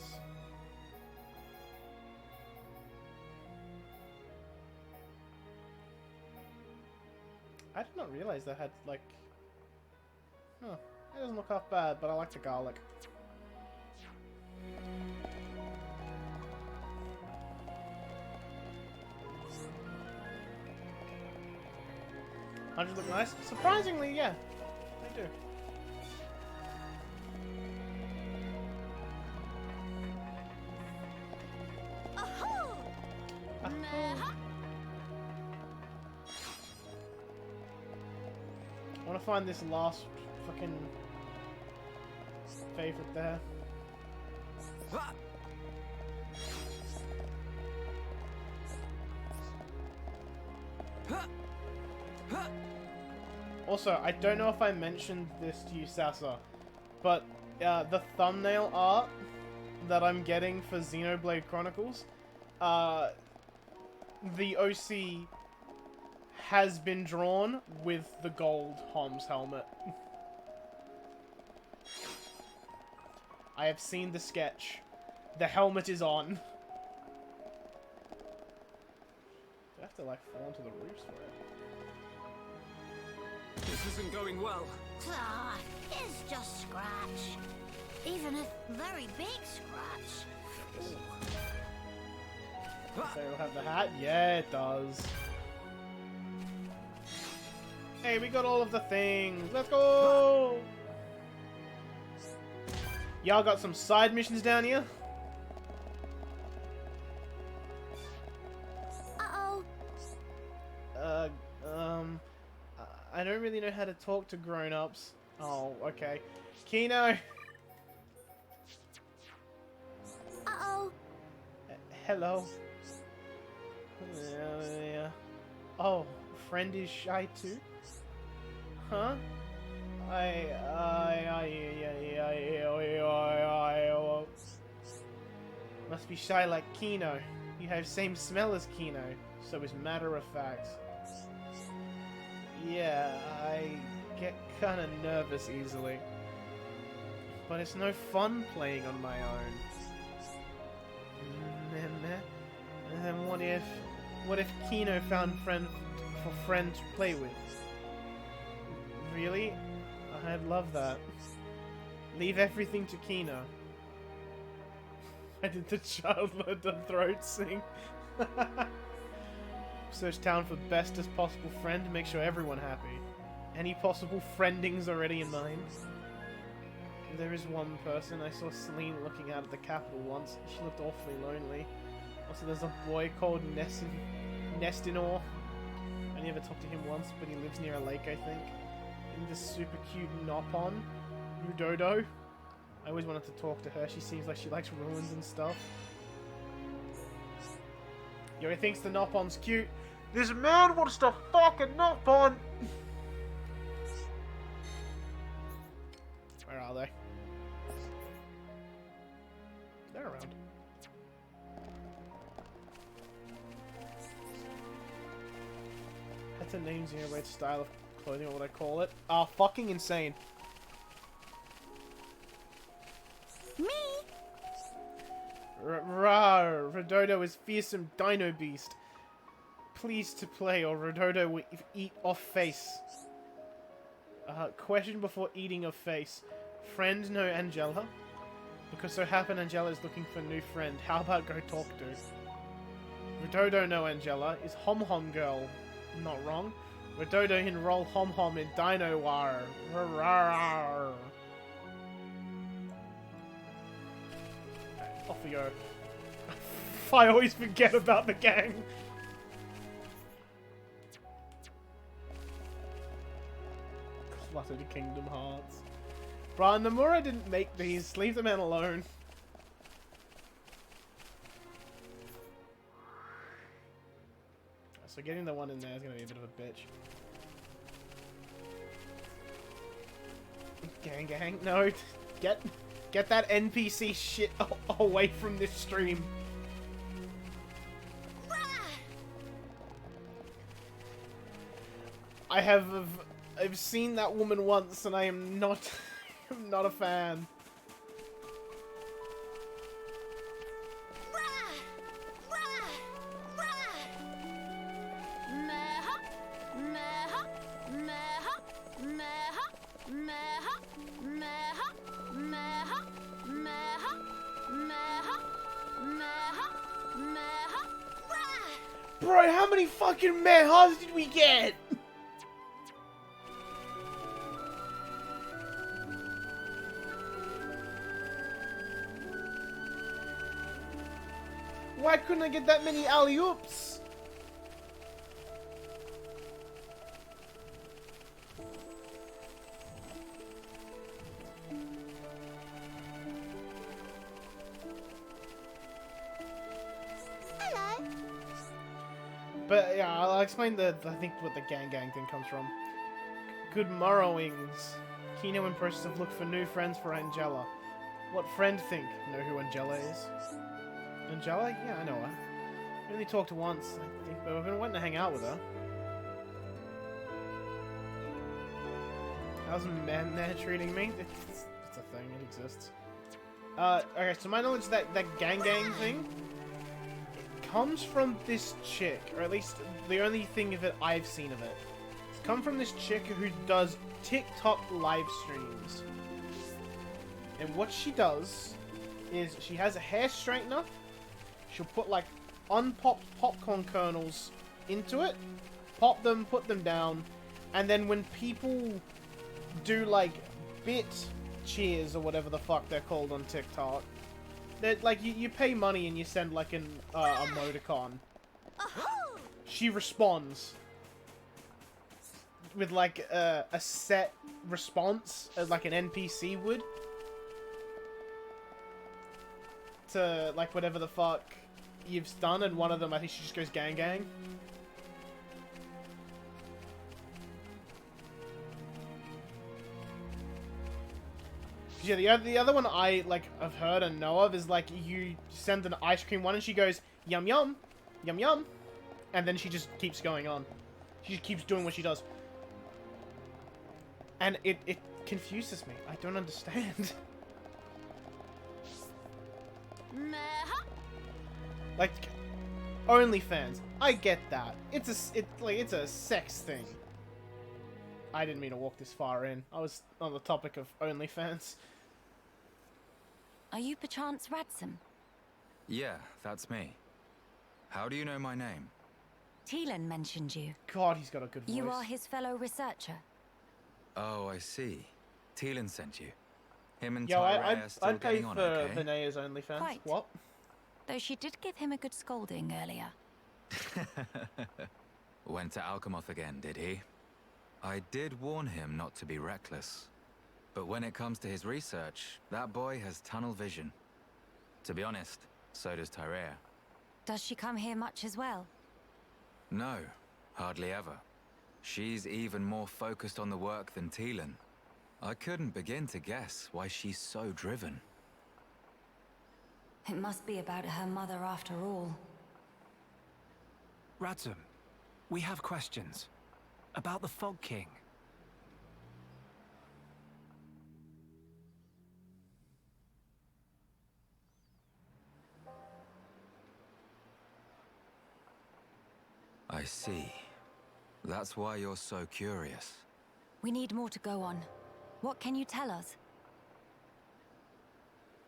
I did not realize that had, like... Huh. It doesn't look half bad, but I like the garlic. Hundreds look nice? Surprisingly, yeah. They do. I want to find this last fucking favorite there. Also, I don't know if I mentioned this to you, Sasa, but the thumbnail art that I'm getting for Xenoblade Chronicles, the OC has been drawn with the gold Hom's helmet. I have seen the sketch. The helmet is on. Do I have to, like, fall onto the roofs for it? This isn't going well. Ah, it's just scratch. Even a very big scratch. So it'll have the hat? Yeah, it does. Hey, we got all of the things. Let's go! Y'all got some side missions down here? Uh-oh. I don't really know how to talk to grown-ups. Oh, okay. Kino! Uh-oh. Hello. Yeah. Oh, friend is shy too? Huh? Must be shy like Kino. You have same smell as Kino, so is matter of fact. Yeah, I get kinda nervous easily. But it's no fun playing on my own. And then what if Kino for friend to play with. Really? I'd love that. Leave everything to Kino. I did the child learn to throat sing. Search town for bestest possible friend to make sure everyone happy. Any possible friendings already in mind? There is one person. I saw Celine looking out at the capital once. She looked awfully lonely. Also, there's a boy called Nestinor. I never talked to him once, but he lives near a lake, I think. And this super cute Nopon, Rudodo. I always wanted to talk to her. She seems like she likes ruins and stuff. Yo, he thinks the Nopon's cute. This man wants to fuck a Nopon! Where are they? They're around. That's a name Xenoblade style of clothing, or what I call it. Ah, fucking insane. Me? Rawr, Rododo is fearsome dino beast. Please to play, or Rododo will eat off face. Question before eating of face. Friend no Angela? Because so happen Angela is looking for a new friend. How about go talk to? Rododo no Angela is Hom Hom girl. Not wrong. Rododo enroll Hom Hom in Dino War. Rawr. Off we go. I always forget about the gang. Cluttered Kingdom Hearts. Bruh, Nomura didn't make these. Leave the man alone. So getting the one in there is going to be a bit of a bitch. Gang. No. Get that NPC shit away from this stream. I've seen that woman once and I am not I'm not a fan. Bro, how many fucking mehas did we get? Why couldn't I get that many alley-oops? Hello. But yeah, I'll explain I think what the gang thing comes from. Good morrowings. Kino in process of look for new friends for Angela. What friend think? Know who Angela is? Angela? Yeah, I know her. We only talked once, I think, but we've been wanting to hang out with her. How's Meh treating me? It's a thing, it exists. Okay, to my knowledge, that gang thing, it comes from this chick, or at least the only thing of it I've seen of it. It's come from this chick who does TikTok live streams. And what she does is she has a hair straightener. She'll put like unpopped popcorn kernels into it, pop them, put them down, and then when people do like bit cheers or whatever the fuck they're called on TikTok, they're like you pay money and you send like an emoticon. She responds with like a set response as like an NPC would to like whatever the fuck you've done, and one of them I think she just goes gang. Yeah, the other one I like have heard and know of is like you send an ice cream one and she goes yum yum, yum yum, and then she just keeps going on. She just keeps doing what she does, and it confuses me. I don't understand. Like, OnlyFans. I get that. It's a sex thing. I didn't mean to walk this far in. I was on the topic of OnlyFans. Are you perchance Radsome? Yeah, that's me. How do you know my name? Teelan mentioned you. God, he's got a good voice. You are his fellow researcher. Oh, I see. Teelan sent you. Him and Yo, Tyree are still I'd pay getting on, for okay? Venea's OnlyFans. Quite. What? Though she did give him a good scolding earlier. Went to Alchemoth again, did he? I did warn him not to be reckless. But when it comes to his research, that boy has tunnel vision. To be honest, so does Tyree. Does she come here much as well? No, hardly ever. She's even more focused on the work than Teelan. I couldn't begin to guess why she's so driven. It must be about her mother after all. Radsome, we have questions. About the Fog King. I see. That's why you're so curious. We need more to go on. What can you tell us?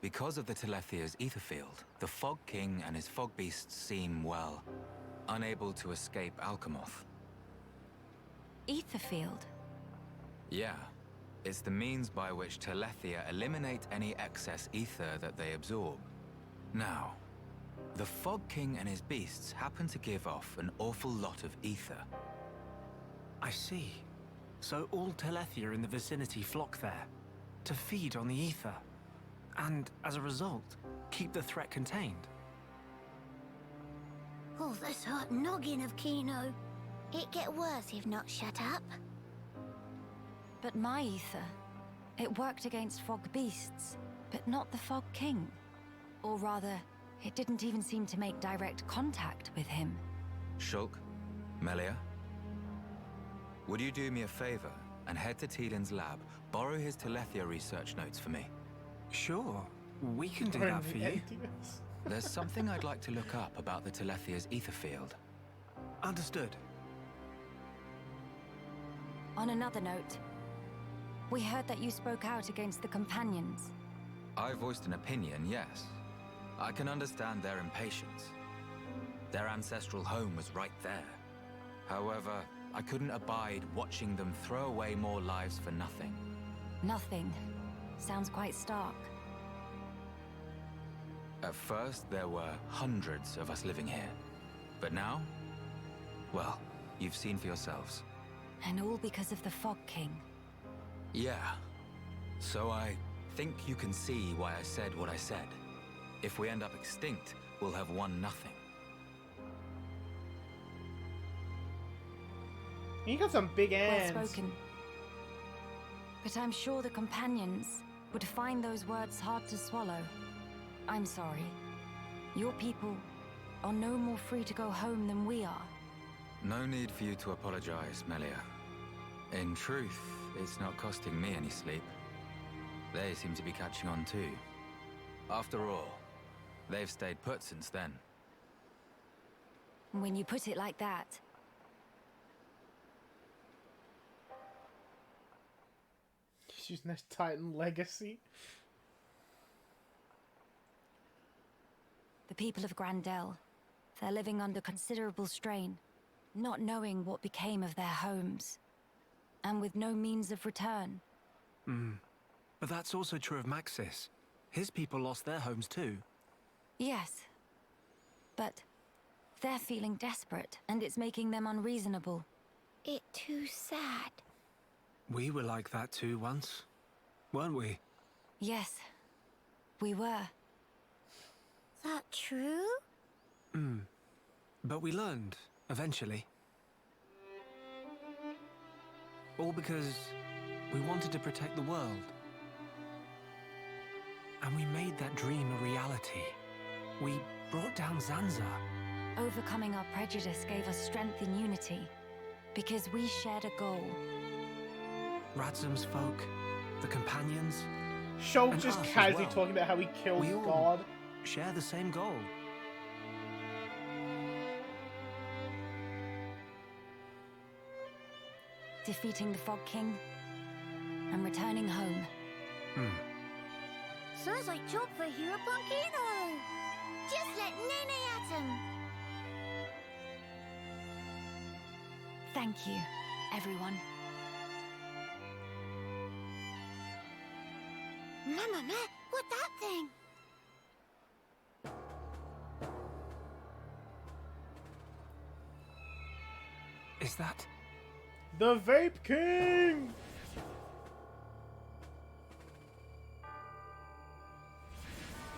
Because of the Telethia's ether field, the Fog King and his fog beasts seem, well, unable to escape Alchemoth. Ether field? Yeah. It's the means by which Telethia eliminate any excess ether that they absorb. Now, the Fog King and his beasts happen to give off an awful lot of ether. I see. So all Telethia in the vicinity flock there, to feed on the ether. And, as a result, keep the threat contained. Oh, this hot noggin of Kino. It get worse if not shut up. But my ether, it worked against fog beasts, but not the Fog King. Or rather, it didn't even seem to make direct contact with him. Shulk, Melia, would you do me a favor and head to Teelan's lab, borrow his Telethia research notes for me? Sure, we can do that for you. There's something I'd like to look up about the Telethia's ether field. Understood. On another note, we heard that you spoke out against the companions. I voiced an opinion, yes. I can understand their impatience. Their ancestral home was right there. However, I couldn't abide watching them throw away more lives for nothing. Nothing. Sounds quite stark. At first, there were hundreds of us living here. But now, well, you've seen for yourselves. And all because of the Fog King. Yeah. So I think you can see why I said what I said. If we end up extinct, we'll have won nothing. You got some big hands. Well spoken. But I'm sure the companions would find those words hard to swallow. I'm sorry. Your people are no more free to go home than we are. No need for you to apologize, Melia. In truth, it's not costing me any sleep. They seem to be catching on too. After all, they've stayed put since then. When you put it like that. He's using this Titan legacy. The people of Grandel, they're living under considerable strain, not knowing what became of their homes, and with no means of return. But that's also true of Maxis. His people lost their homes too. Yes, but they're feeling desperate, and it's making them unreasonable. It too sad. We were like that too once, weren't we? Yes, we were. That true? But we learned, eventually. All because we wanted to protect the world. And we made that dream a reality. We brought down Zanza. Overcoming our prejudice gave us strength in unity, because we shared a goal. Radsome's folk, the companions, Shulk And just us as casually well. talking about how he killed We all- God. share the same goal. defeating the Fog King, and returning home. Sounds like job for Hero Punkino. Just let Nene at him. Thank you, everyone. Mamma mia, what that thing? Is that? The Vape King!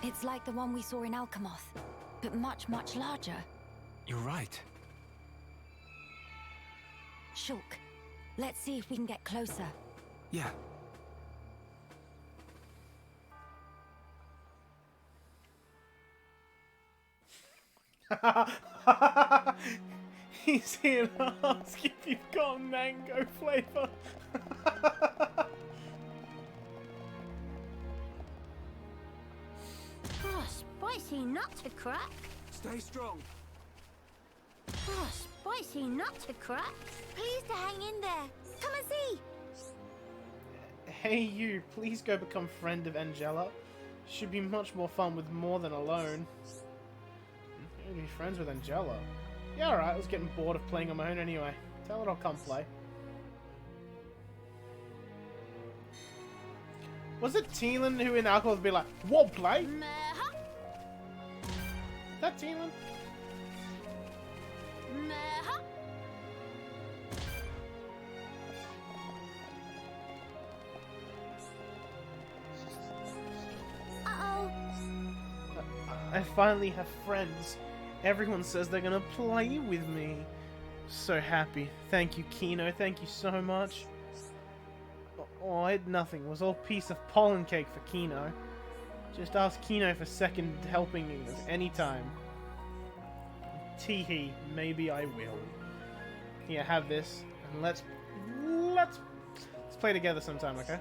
It's like the one we saw in Alchemoth, but much, much larger. You're right. Shulk, let's see if we can get closer. Yeah. He's here to ask if you've got mango flavor. Oh, spicy nut to crack. Stay strong. Oh, spicy nut to crack. Please to hang in there. Come and see. Hey you, please go become friend of Angela. Should be much more fun with more than alone. I'm gonna be friends with Angela. Yeah, alright, I was getting bored of playing on my own anyway. Tell her I'll come play. Was it Teelan who in Alcohol would be like, what play? Meha, Is that Teelan? meha. Uh-oh. I finally have friends. Everyone says they're gonna play with me. So happy. Thank you, Kino. Thank you so much. Oh, I had nothing. It was all piece of pollen cake for Kino. Just ask Kino for second helping anytime. Teehee, maybe I will. Here, have this, and let's play together sometime, okay?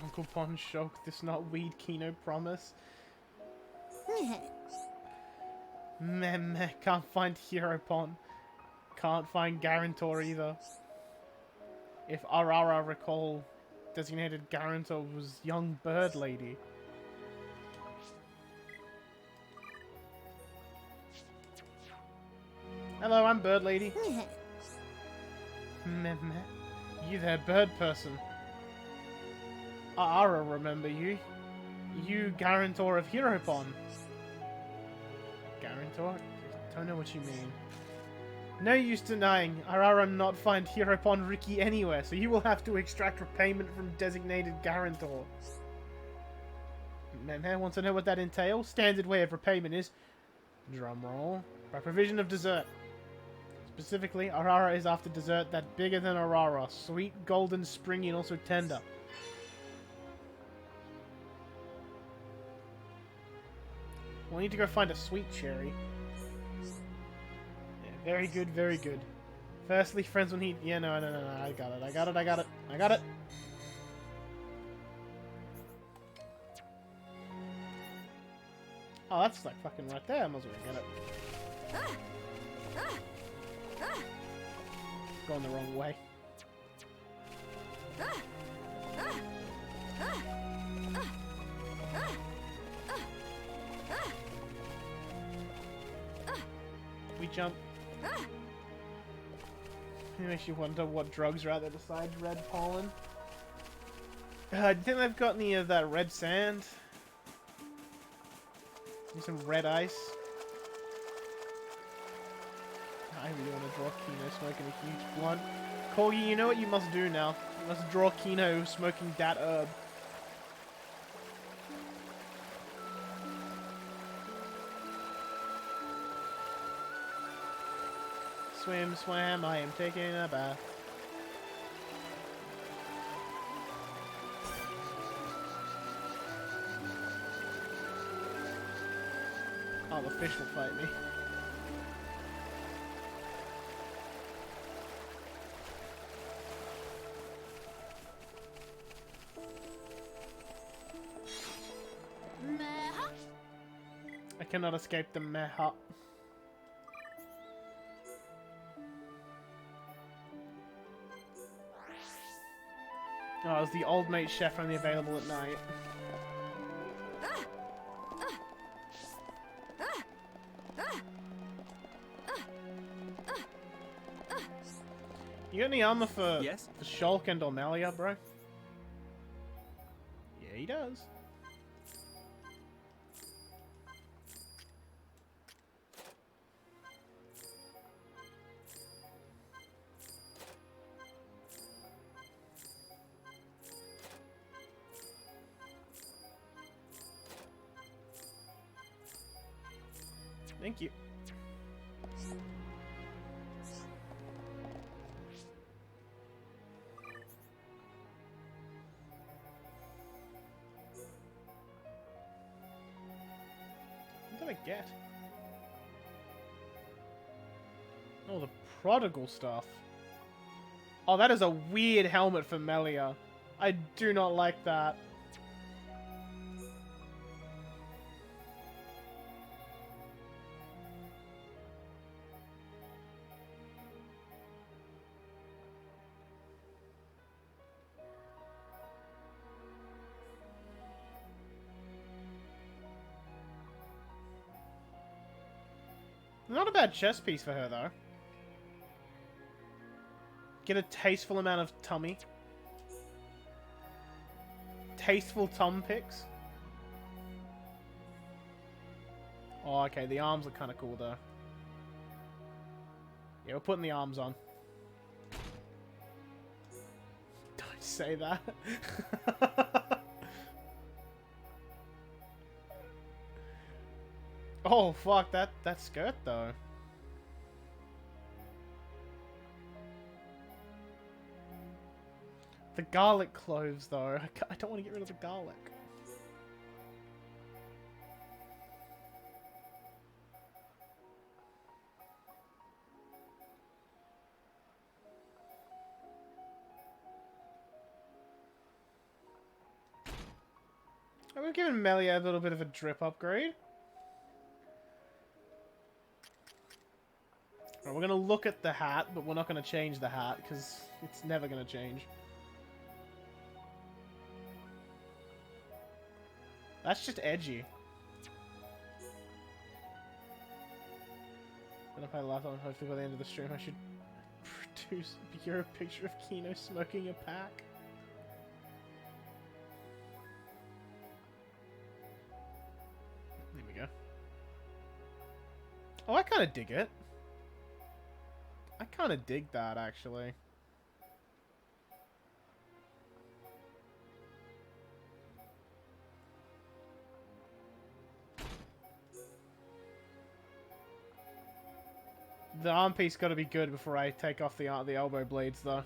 Uncle Pon shock, this not weed Kino promise. Meh, can't find Hero Pon. Can't find Guarantor either. If Arara recall, designated Guarantor was young bird lady. Hello, I'm bird lady. Meh. You there, bird person. Ara, remember you? You Guarantor of Heropon. Guarantor? Don't know what you mean. No use denying, Arara not find Heropon Ricky anywhere, so you will have to extract repayment from designated Guarantor. Meh, want to know what that entails? Standard way of repayment is, drumroll, by provision of dessert. Specifically, Arara is after dessert that bigger than Arara, sweet, golden, springy, and also tender. We'll need to go find a sweet cherry. Yeah, very good, very good. Firstly, friends will need... Yeah, no, I got it. Oh, that's like fucking right there. I might as well get it. Going the wrong way. We jump. It makes you wonder what drugs are out there besides red pollen. Do you think they've got any of that red sand? Maybe some red ice? I really want to draw Kino smoking a huge blunt. Corgi, you know what you must do now. You must draw Kino smoking that herb. Swim, swam, I am taking a bath. Oh, the fish will fight me. Meha? I cannot escape the meha. Oh, is the old mate chef only available at night? You got any armor for Yes? Shulk and Ormelia, bro? Yeah, he does. Thank you. What did I get? Oh, the prodigal stuff. Oh, that is a weird helmet for Melia. I do not like that. Not a bad chest piece for her, though. Get a tasteful amount of tummy. Tasteful tum pics. Oh, okay, the arms are kind of cool, though. Yeah, we're putting the arms on. Don't say that. Oh, fuck, that skirt, though. The garlic cloves, though. I don't want to get rid of the garlic. We've given Melia a little bit of a drip upgrade. Right, we're going to look at the hat, but we're not going to change the hat, because it's never going to change. That's just edgy. And if I laugh on, hopefully by the end of the stream I should produce a Bureau picture of Kino smoking a pack. There we go. Oh, I kind of dig it. I kind of dig that, actually. The arm piece got to be good before I take off the elbow blades, though.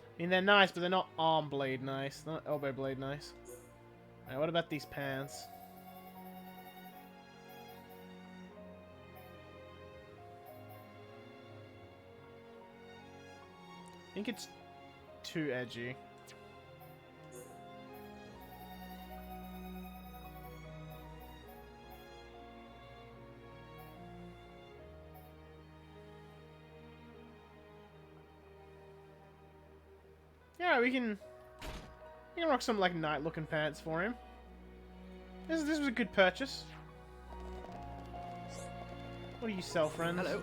I mean, they're nice, but they're not arm blade nice. They're not elbow blade nice. Alright, what about these pants? I think it's too edgy. Yeah, we can rock some like night looking pants for him. This was a good purchase. What do you sell, friends? Hello.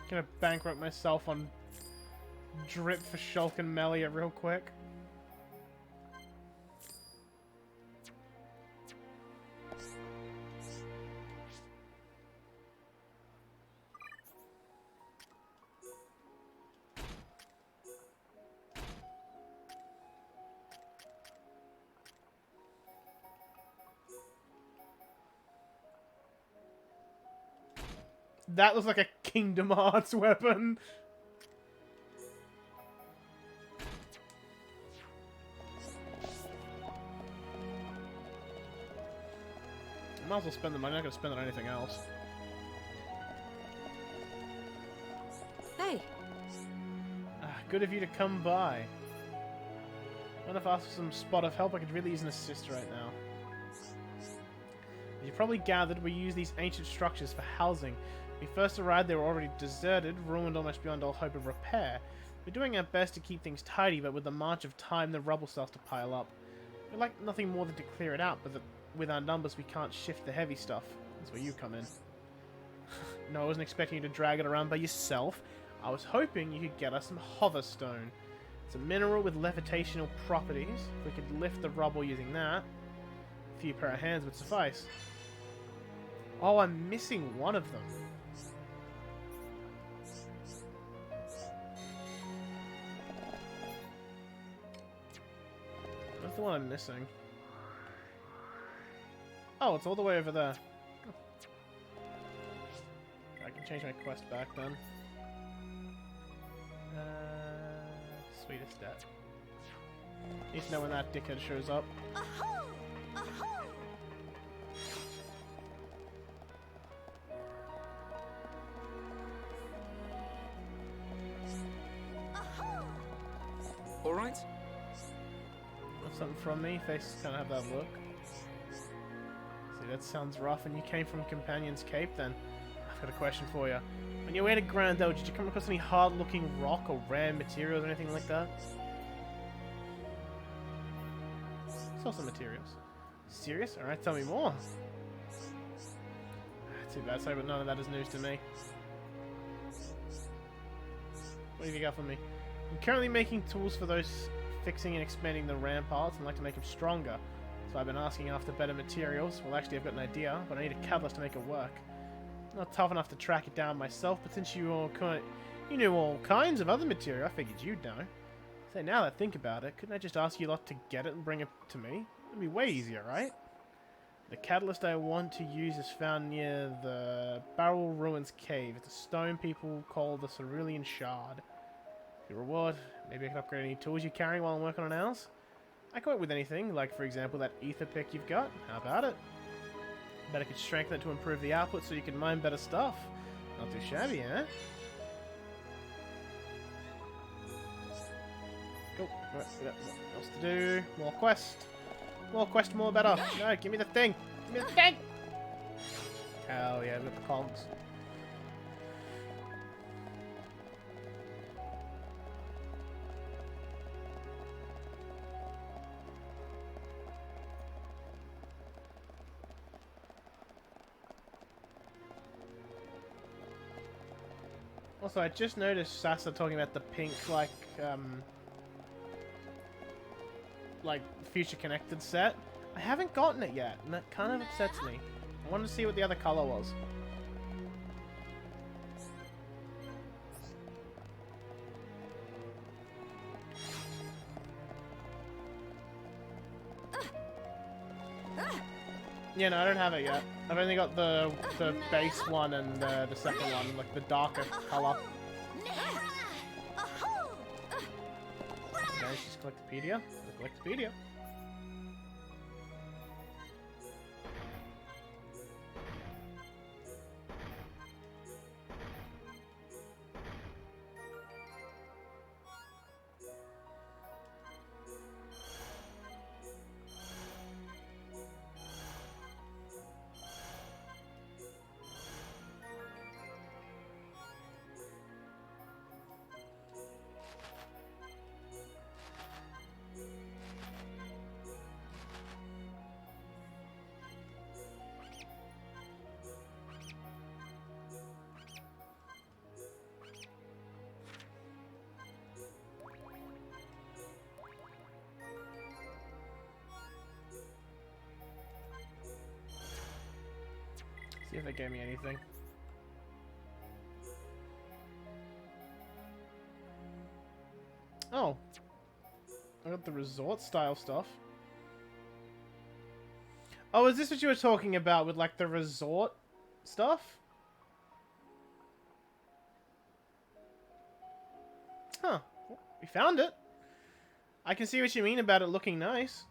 Gonna bankrupt myself on drip for Shulk and Melia real quick. That looks like a Kingdom Hearts weapon. I might as well spend the money. I'm not going to spend it on anything else. Hey, Good of you to come by. What if I asked for some spot of help? I could really use an assist right now. As you probably gathered, we use these ancient structures for housing. When we first arrived, they were already deserted, ruined almost beyond all hope of repair. We're doing our best to keep things tidy, but with the march of time, the rubble starts to pile up. We'd like nothing more than to clear it out, but with our numbers, we can't shift the heavy stuff. That's where you come in. No, I wasn't expecting you to drag it around by yourself. I was hoping you could get us some hoverstone. It's a mineral with levitational properties. If we could lift the rubble using that, a few pair of hands would suffice. Oh, I'm missing one of them. What's the one I'm missing? Oh, it's all the way over there. I can change my quest back then. Sweetest debt. Need to know when that dickhead shows up. Ahoo! Ahoo! Ahoo! All right? Want something from me? Faces kind of have that look. See, that sounds rough. And you came from Companion's Cape, then? I've got a question for you. On your way to Grando, did you come across any hard-looking rock or rare materials or anything like that? Saw some materials. Serious? Alright, tell me more. Too bad, sorry, but none of that is news to me. What have you got for me? I'm currently making tools for those fixing and expanding the ramparts and like to make them stronger. So I've been asking after better materials. Well, actually, I've got an idea, but I need a catalyst to make it work. Not tough enough to track it down myself, but since you knew all kinds of other material, I figured you'd know. So now that I think about it, couldn't I just ask you lot to get it and bring it to me? It'd be way easier, right? The catalyst I want to use is found near the Barrel Ruins Cave. It's a stone people call the Cerulean Shard. Your reward, maybe I can upgrade any tools you're carrying while I'm working on ours? I can work with anything, like for example that ether pick you've got. How about it? Bet I could strengthen it to improve the output so you can mine better stuff. Not too shabby, eh? Cool. Right, what else to do? More quest. More quest, more better. No, give me the thing. Give me the thing! Hell yeah, with the cogs. Also, I just noticed Sasa talking about the pink, like future connected set. I haven't gotten it yet, and that kind of upsets me. I wanted to see what the other color was. Yeah, no, I don't have it yet. I've only got the base one and the second one, like the darker color. Okay, she's Collectopedia. Collectopedia. See if they gave me anything. Oh. I got the resort style stuff. Oh, is this what you were talking about with like the resort stuff? Huh. We found it. I can see what you mean about it looking nice.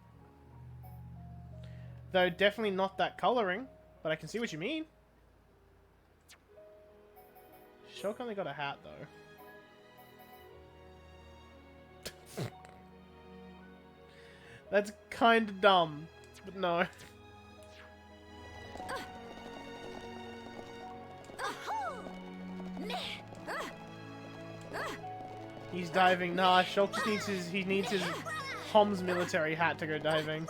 Though definitely not that coloring, but I can see what you mean. Shulk only got a hat though. That's kind of dumb, but no. He's diving. Nah, Shulk just needs his Hom's military hat to go diving.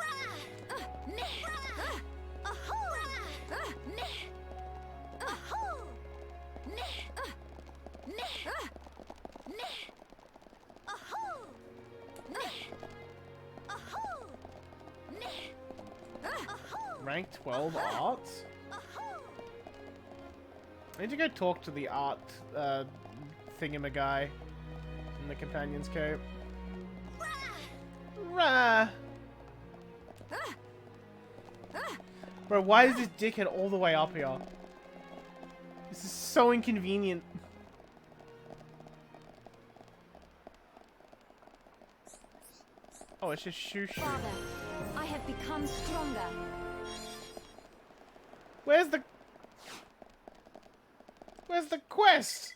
Rank 12 arts? I need to go talk to the art thingamaguy in the companion's cave. Rah! Bro, why is this dickhead all the way up here? This is so inconvenient. Oh, it's just shoo shoo. Father, I have become stronger. Where's the quest?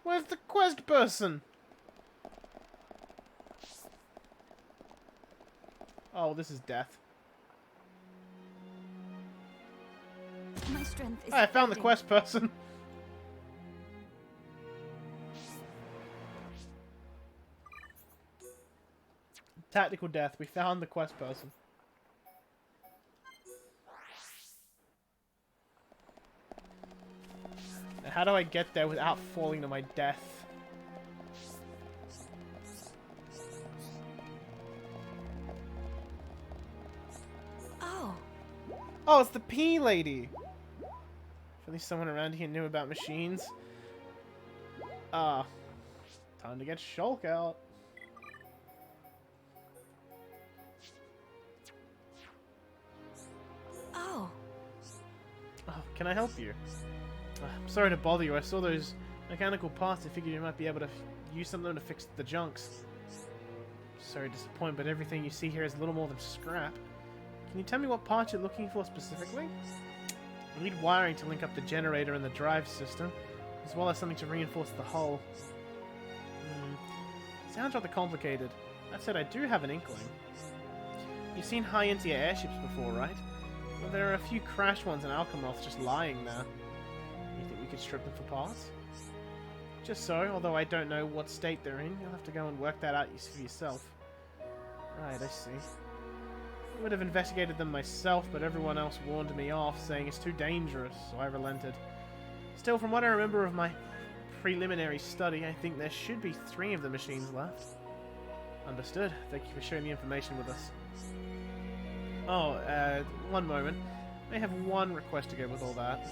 Where's the quest person? Oh, this is death. My strength is I found the fading. quest person. Tactical death. We found the quest person. Now, how do I get there without falling to my death? Oh, Oh, it's the P lady. If at least someone around here knew about machines. Ah, time to get Shulk out. oh. Oh, can I help you? I'm sorry to bother you. I saw those mechanical parts. I figured you might be able to use some of them to fix the junks. Sorry to disappoint, but everything you see here is little more than scrap. Can you tell me what parts you're looking for specifically? I need wiring to link up the generator and the drive system, as well as something to reinforce the hull. Sounds rather complicated. That said, I do have an inkling. You've seen high-end airships before, right? Well, there are a few crashed ones in Alchemoth just lying there. You think we could strip them for parts? Just so, although I don't know what state they're in. You'll have to go and work that out for yourself. Right, I see. I would have investigated them myself, but everyone else warned me off, saying it's too dangerous, so I relented. Still, from what I remember of my preliminary study, I think there should be 3 of the machines left. Understood. Thank you for sharing the information with us. Oh, one moment. I have one request to go with all that.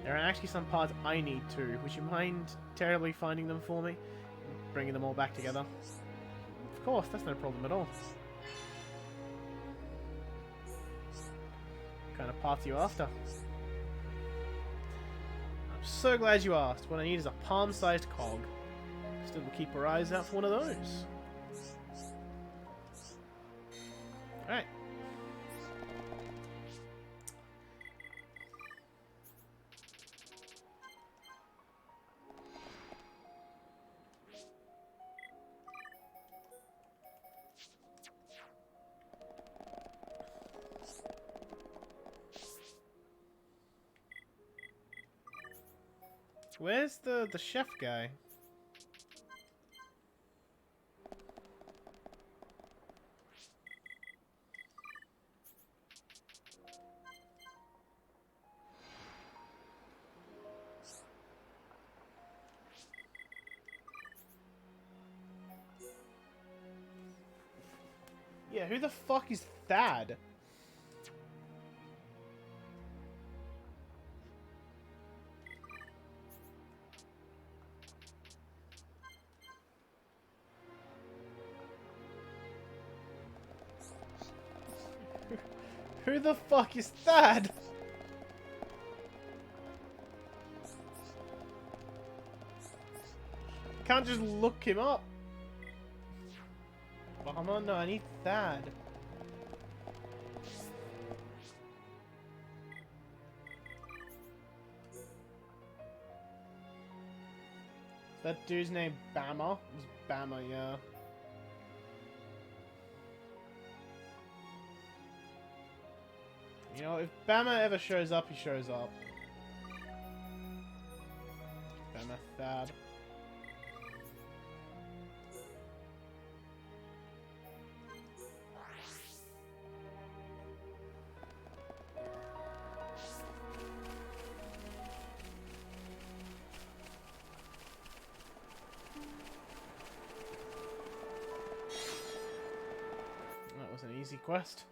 There are actually some parts I need too. Would you mind terribly finding them for me? Bringing them all back together? Of course, that's no problem at all. What kind of parts are you after? I'm so glad you asked. What I need is a palm-sized cog. Still, we'll keep our eyes out for one of those. Alright. Where's the chef guy? Yeah, who the fuck is Thad? Who the fuck is Thad? Can't just look him up. Obama? No, I need Thad. That dude's name Bama? It was Bama, yeah. You know, if Bama ever shows up, he shows up. Bama Thad. That was an easy quest.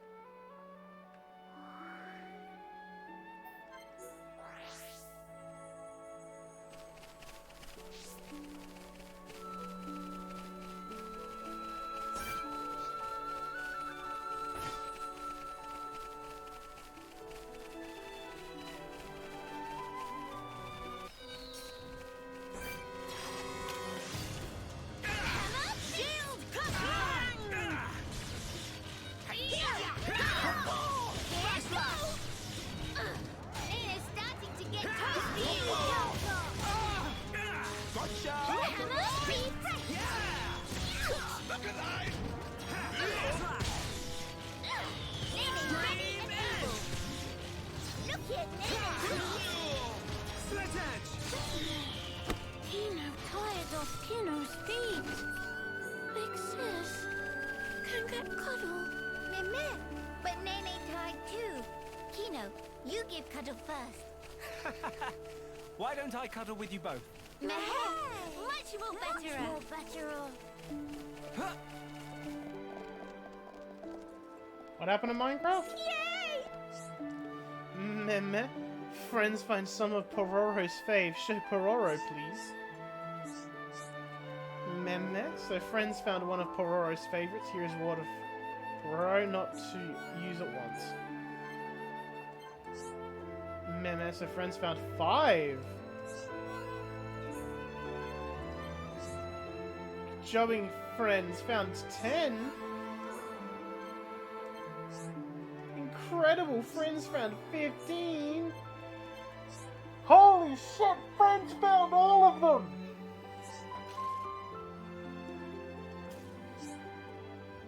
You give cuddle first. Why don't I cuddle with you both? Much more better. Much more better. What happened to Minecraft? Yay! Meh. Friends find some of Pororo's fave. Show Pororo, please. Meh. So friends found one of Pororo's favorites. Here is a word of Pororo not to use it once. Meh. So friends found 5. Jobbing friends found 10. Incredible, friends found 15. Holy shit, friends found all of them.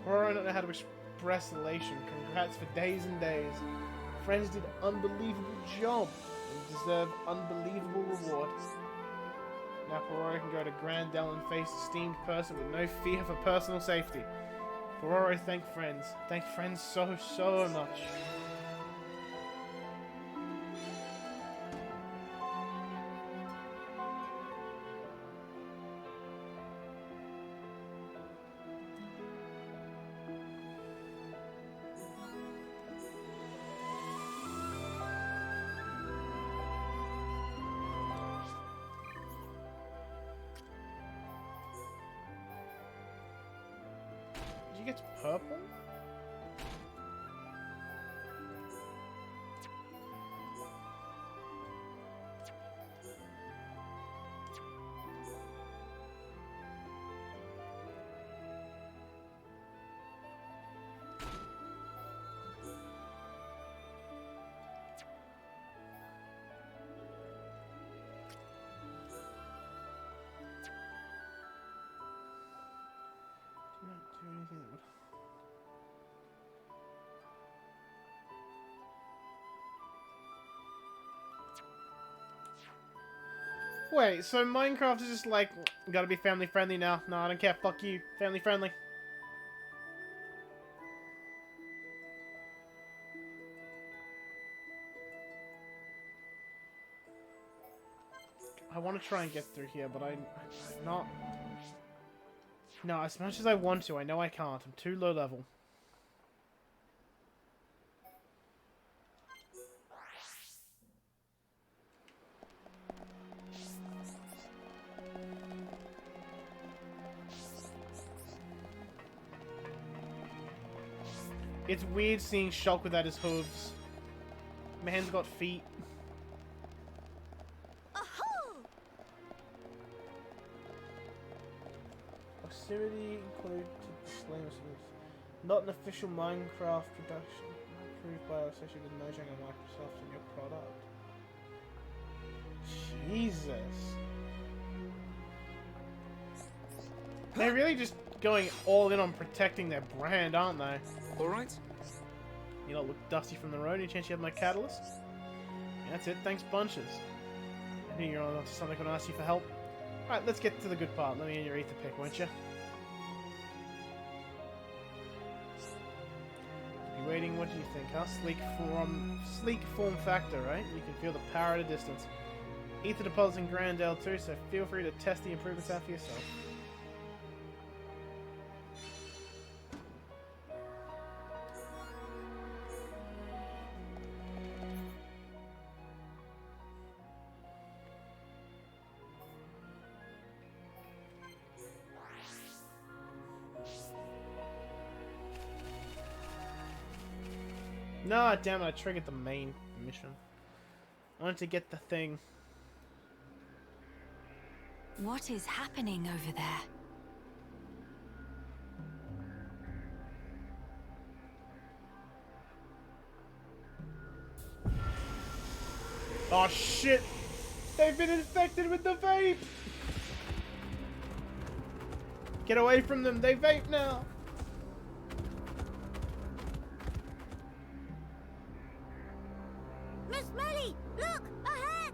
Or I don't know how to express elation. Congrats for days and days. Friends did an unbelievable job and deserve unbelievable reward. Now Pororo can go to Grandel and face a steamed person with no fear for personal safety. Pororo, thank friends. Thank friends so much. Did you get purple? Do anything that would... Wait, so Minecraft is just like, gotta be family friendly now. No, I don't care. Fuck you. Family friendly. I want to try and get through here, but I'm not... No, as much as I want to, I know I can't. I'm too low level. It's weird seeing Shulk without his hooves. Man's got feet. Proximity included disclaimers. Not an official Minecraft production. Approved by or associated with Mojang and Microsoft in your product. Jesus. They're really just going all in on protecting their brand, aren't they? Alright? You don't look dusty from the road. Any chance you have my catalyst? Yeah, that's it. Thanks bunches. I knew you're on to something when I asked you for help. Alright, let's get to the good part. Let me in your ether pick, won't you? Be waiting, what do you think, huh? Sleek form factor, right? You can feel the power at a distance. Ether deposits in Grandale too, so feel free to test the improvements out for yourself. No, damn it, I triggered the main mission. I wanted to get the thing. What is happening over there? Oh shit! They've been infected with the vape! Get away from them, they vape now! Miss Melly, look ahead!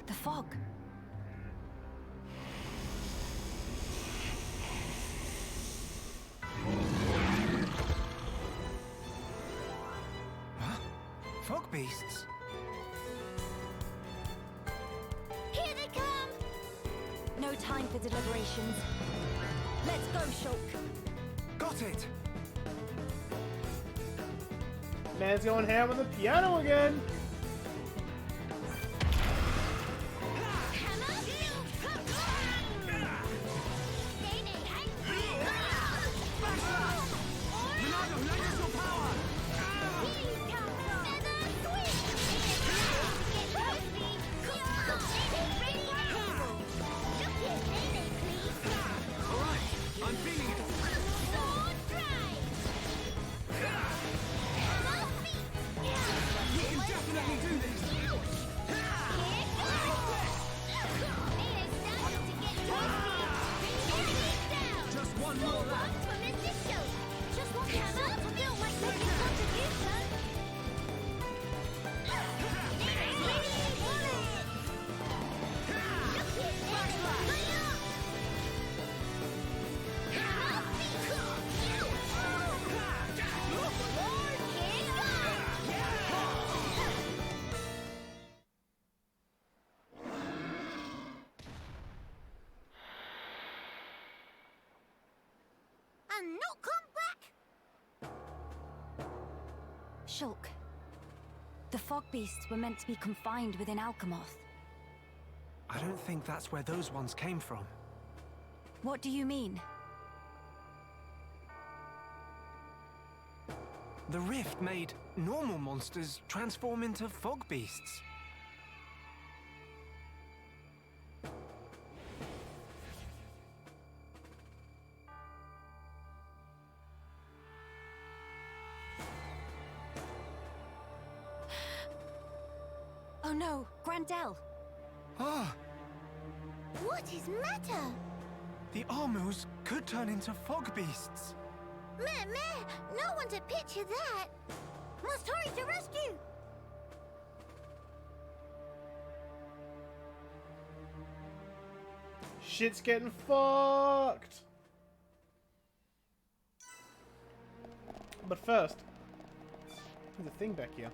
The fog. Huh? Fog beasts? Here they come! No time for deliberations. Let's go, Shulk. Got it! Man's going ham on the piano again! I'm feeling it! We can definitely do this! Just one more lap! Just one hammer still might make a contribution. And not come back. Shulk. The fog beasts were meant to be confined within Alchemoth. I don't think that's where those ones came from. What do you mean? The rift made normal monsters transform into fog beasts. Oh no, Grandel! Ah! What is matter? The Armus could turn into fog beasts. Meh, no one to picture that. Must hurry to rescue. Shit's getting fucked! But first, there's a thing back here.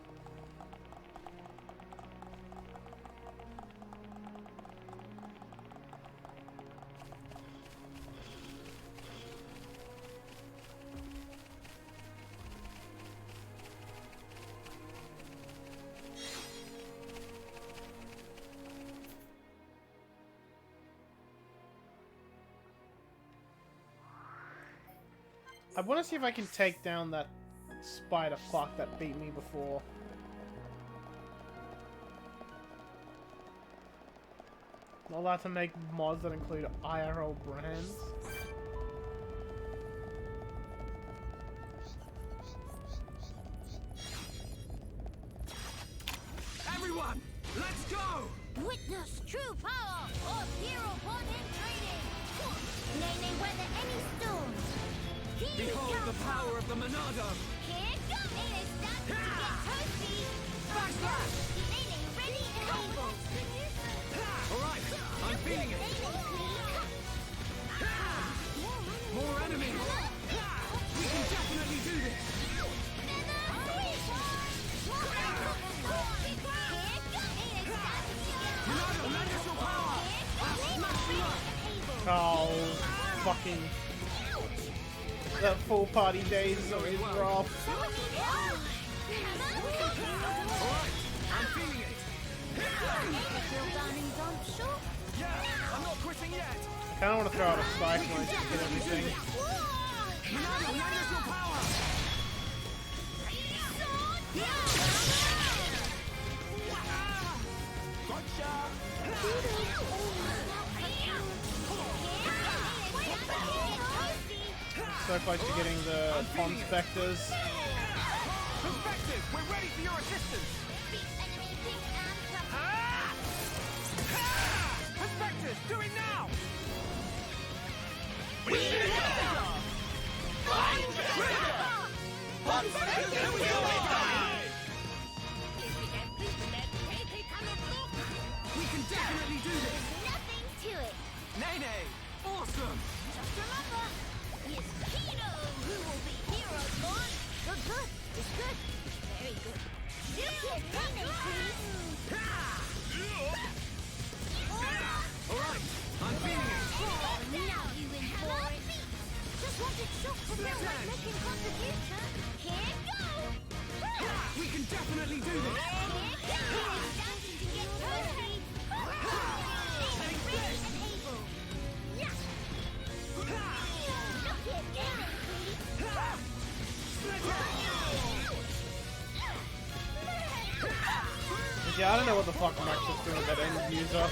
I want to see if I can take down that spider fuck that beat me before. Not allowed to make mods that include IRL brands. Everyone, let's go! Witness true power of hero bonding training. Nay, weather any storms. Behold the power of the Monado! Here comes it is starting to get toasty. Backslash! Nay, ready and able. Alright, I'm feeling it! More enemies! We can definitely do this! Monado, lend us your power! I'll smash you up! Oh, fucking... That full party days is always rough. Alright, I'm feeling it! Yeah, I'm not quitting yet! Kinda wanna throw out a spike when I just get everything. Monado, lend us your power! So close to getting the Ponspectors. Perspective, we're ready for your assistance! Perspective, do it now! We can definitely do this! Nothing to it. Nene! Awesome! Just remember, it's Kino who will be hero born. Good. It's good. Very good. Look at Nene, please. Alright, I'm feeling it! Now you in for it. Just wanted shock to feel like making contribution. Here goes. We can definitely do this! Here goes. Starting to get toasty. Nene ready and able. Yeah. Look at Nene, Yeah, I don't know what the fuck Max is doing with that end user.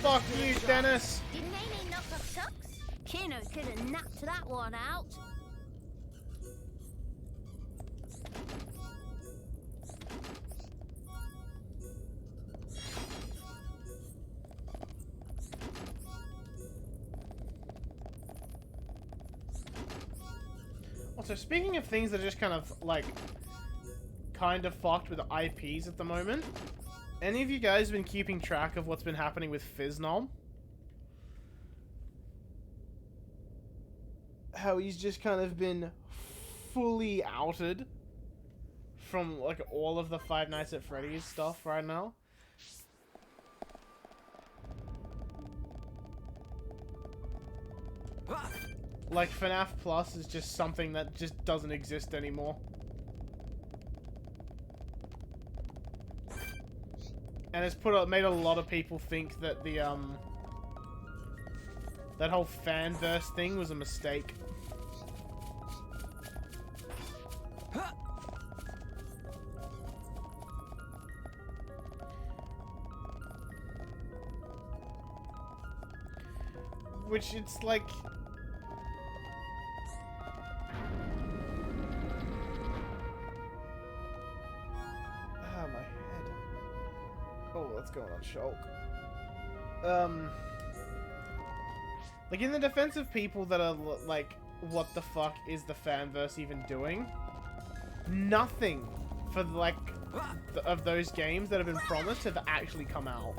Fuck you, Dennis! Did Nene knock off socks? Kino could have napped that one out. Also, speaking of things that are just kind of, like, fucked with IPs at the moment, any of you guys been keeping track of what's been happening with Fizznom? How he's just kind of been fully outed from, like, all of the Five Nights at Freddy's stuff right now? Like, FNAF Plus is just something that just doesn't exist anymore. And it's made a lot of people think that the, that whole fanverse thing was a mistake. Which, it's like... What's going on, Shulk? Like, in the defense of people that are like, what the fuck is the fanverse even doing? Nothing for, like, of those games that have been promised have actually come out.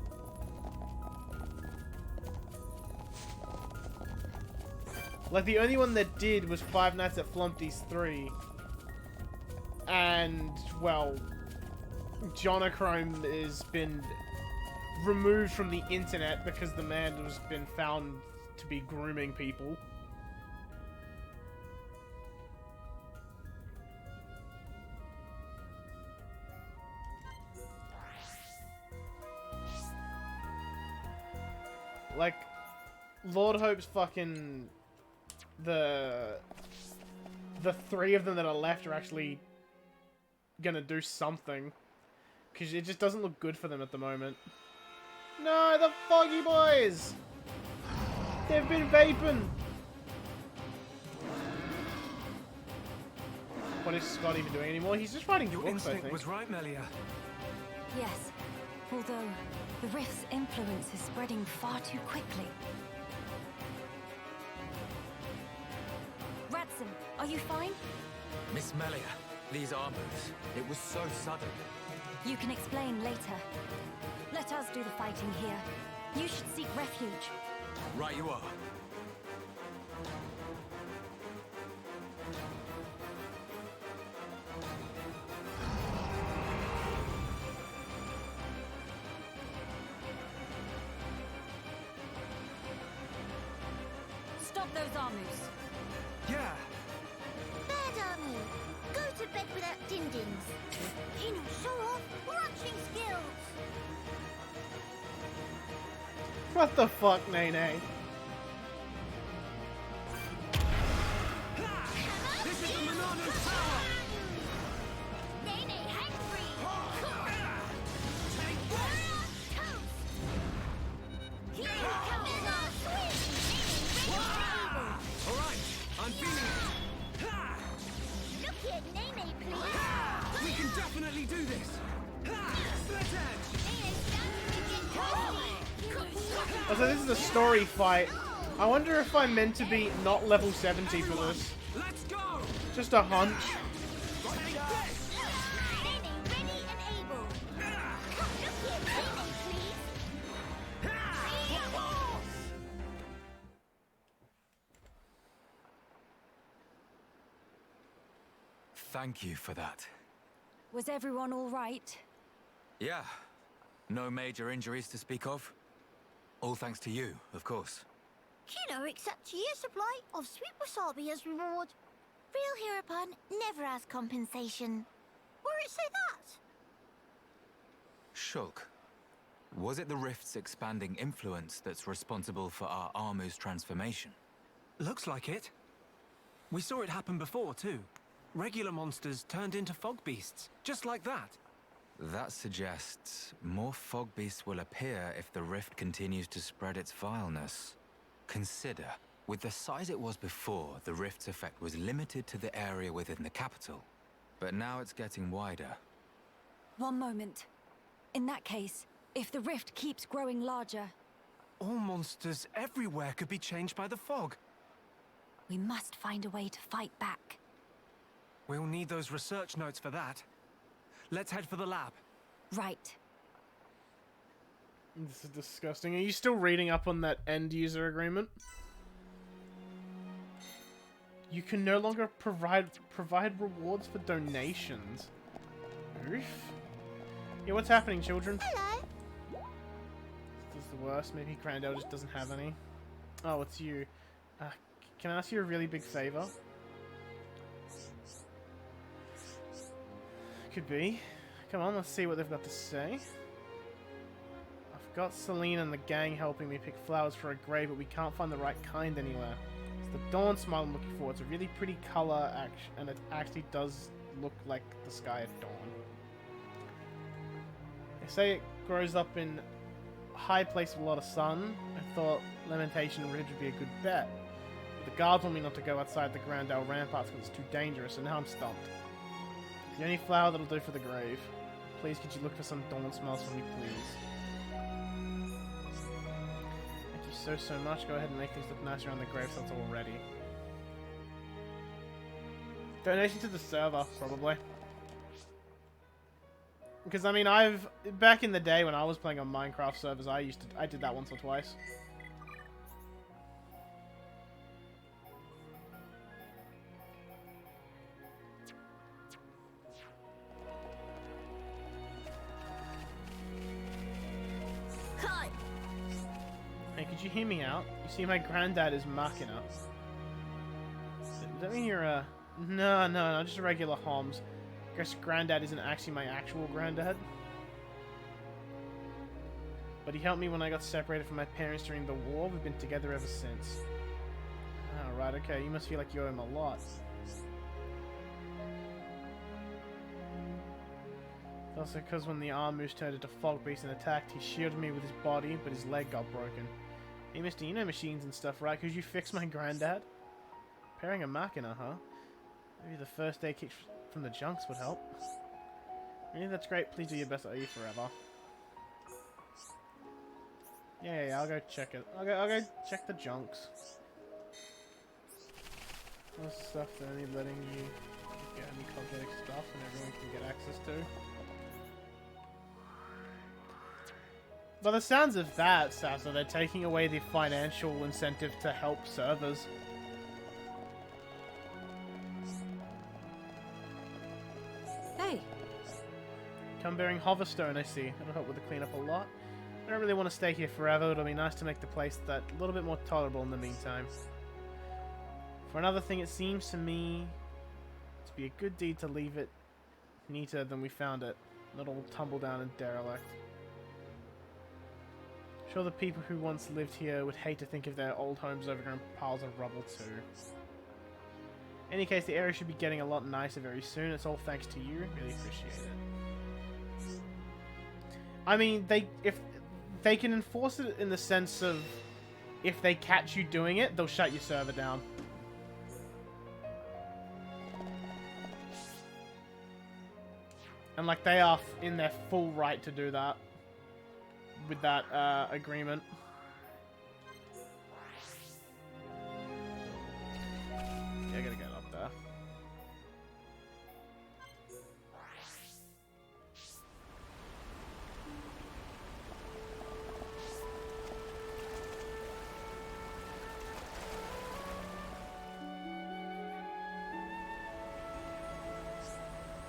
Like, the only one that did was Five Nights at Flumpty's 3. And, well, Jonachrome has been removed from the internet because the man has been found to be grooming people. Like, Lord hopes fucking the three of them that are left are actually gonna do something, because it just doesn't look good for them at the moment. No, the Foggy Boys! They've been vaping! What is Scott even doing anymore? He's just writing Your books, I instinct think. was right, Melia. Yes, although the rift's influence is spreading far too quickly. Ratson, are you fine? Miss Melia, these armors, it was so sudden. You can explain later. Let us do the fighting here. You should seek refuge. Right you are. Stop those armus. Yeah. Bad Army, go to bed without dindins. Kino, show off crunching skills. What the fuck, Nene? This is the Monano's power! Nene hungry. Here comes our swing. Alright, I'm feeling it. Look at Nene, please. We can definitely do this. Split edge! Nene's starting to get cozy. Also, this is a story fight. I wonder if I'm meant to be not level 70 for this. Let's go! Just a hunch. Take this! Nene ready and able. Look at Nene, please. Thank you for that. Was everyone all right? Yeah, no major injuries to speak of. All thanks to you, of course. Kino accepts a year's supply of sweet wasabi as reward. Real hero pun never has compensation. Where it say that? Shulk, was it the rift's expanding influence that's responsible for our Armu's transformation? Looks like it. We saw it happen before, too. Regular monsters turned into fog beasts, just like that. That suggests more fog beasts will appear if the rift continues to spread its vileness. Consider, with the size it was before, the rift's effect was limited to the area within the capital. But now it's getting wider. One moment. In that case, if the rift keeps growing larger, All monsters everywhere could be changed by the fog. we must find a way to fight back. We'll need those research notes for that. Let's head for the lab. Right. This is disgusting. Are you still reading up on that end user agreement? You can no longer provide rewards for donations. Oof. Yeah, what's happening, children? Hello. This is the worst. Maybe Grandel just doesn't have any. Oh, it's you. Can I ask you a really big favor? Could be. Come on, let's see what they've got to say. I've got Celine and the gang helping me pick flowers for a grave, but we can't find the right kind anywhere. It's the dawn smile I'm looking for. It's a really pretty color, and it actually does look like the sky at dawn. They say it grows up in a high place with a lot of sun. I thought Lamentation Ridge would be a good bet. But the guards want me not to go outside the Grandale ramparts because it's too dangerous, and now I'm stumped. It's the only flower that'll do for the grave. Please, could you look for some dawn smells for me, please? Thank you so much. Go ahead and make things look nice around the grave so it's all ready. Donation to the server, probably. Because, I mean, back in the day when I was playing on Minecraft servers, I did that once or twice. Hi. Hey, could you hear me out? You see my granddad is mucking us. Does that mean you're No, just a regular Homs. Guess granddad isn't actually my actual granddad. but he helped me when I got separated from my parents during the war. We've been together ever since. Oh, right, okay. You must feel like you owe him a lot. Also, because when the arm moose turned into fog beast and attacked, he shielded me with his body, but his leg got broken. Hey, mister, you know machines and stuff, right? Could you fix my granddad? Repairing a machina, huh? Maybe the first aid kick from the junks would help. Really, that's great. Please do your best. I owe you forever. Yeah, I'll go check it. I'll go check the junks. All stuff that only letting you get any cosmetic stuff and everyone can get access to. By the sounds of that, Sasa, they're taking away the financial incentive to help servers. Hey. Come bearing Hoverstone, I see. It'll help with the cleanup a lot. I don't really want to stay here forever. It'll be nice to make the place that a little bit more tolerable in the meantime. For another thing, it seems to me to be a good deed to leave it neater than we found it. Not all tumble down and derelict. Sure, the people who once lived here would hate to think of their old homes overgrown piles of rubble too. In any case, the area should be getting a lot nicer very soon. It's all thanks to you. Really appreciate it. I mean, if they can enforce it in the sense of if they catch you doing it, they'll shut your server down. And like they are in their full right to do that. With that agreement. Yeah, I gotta get up there.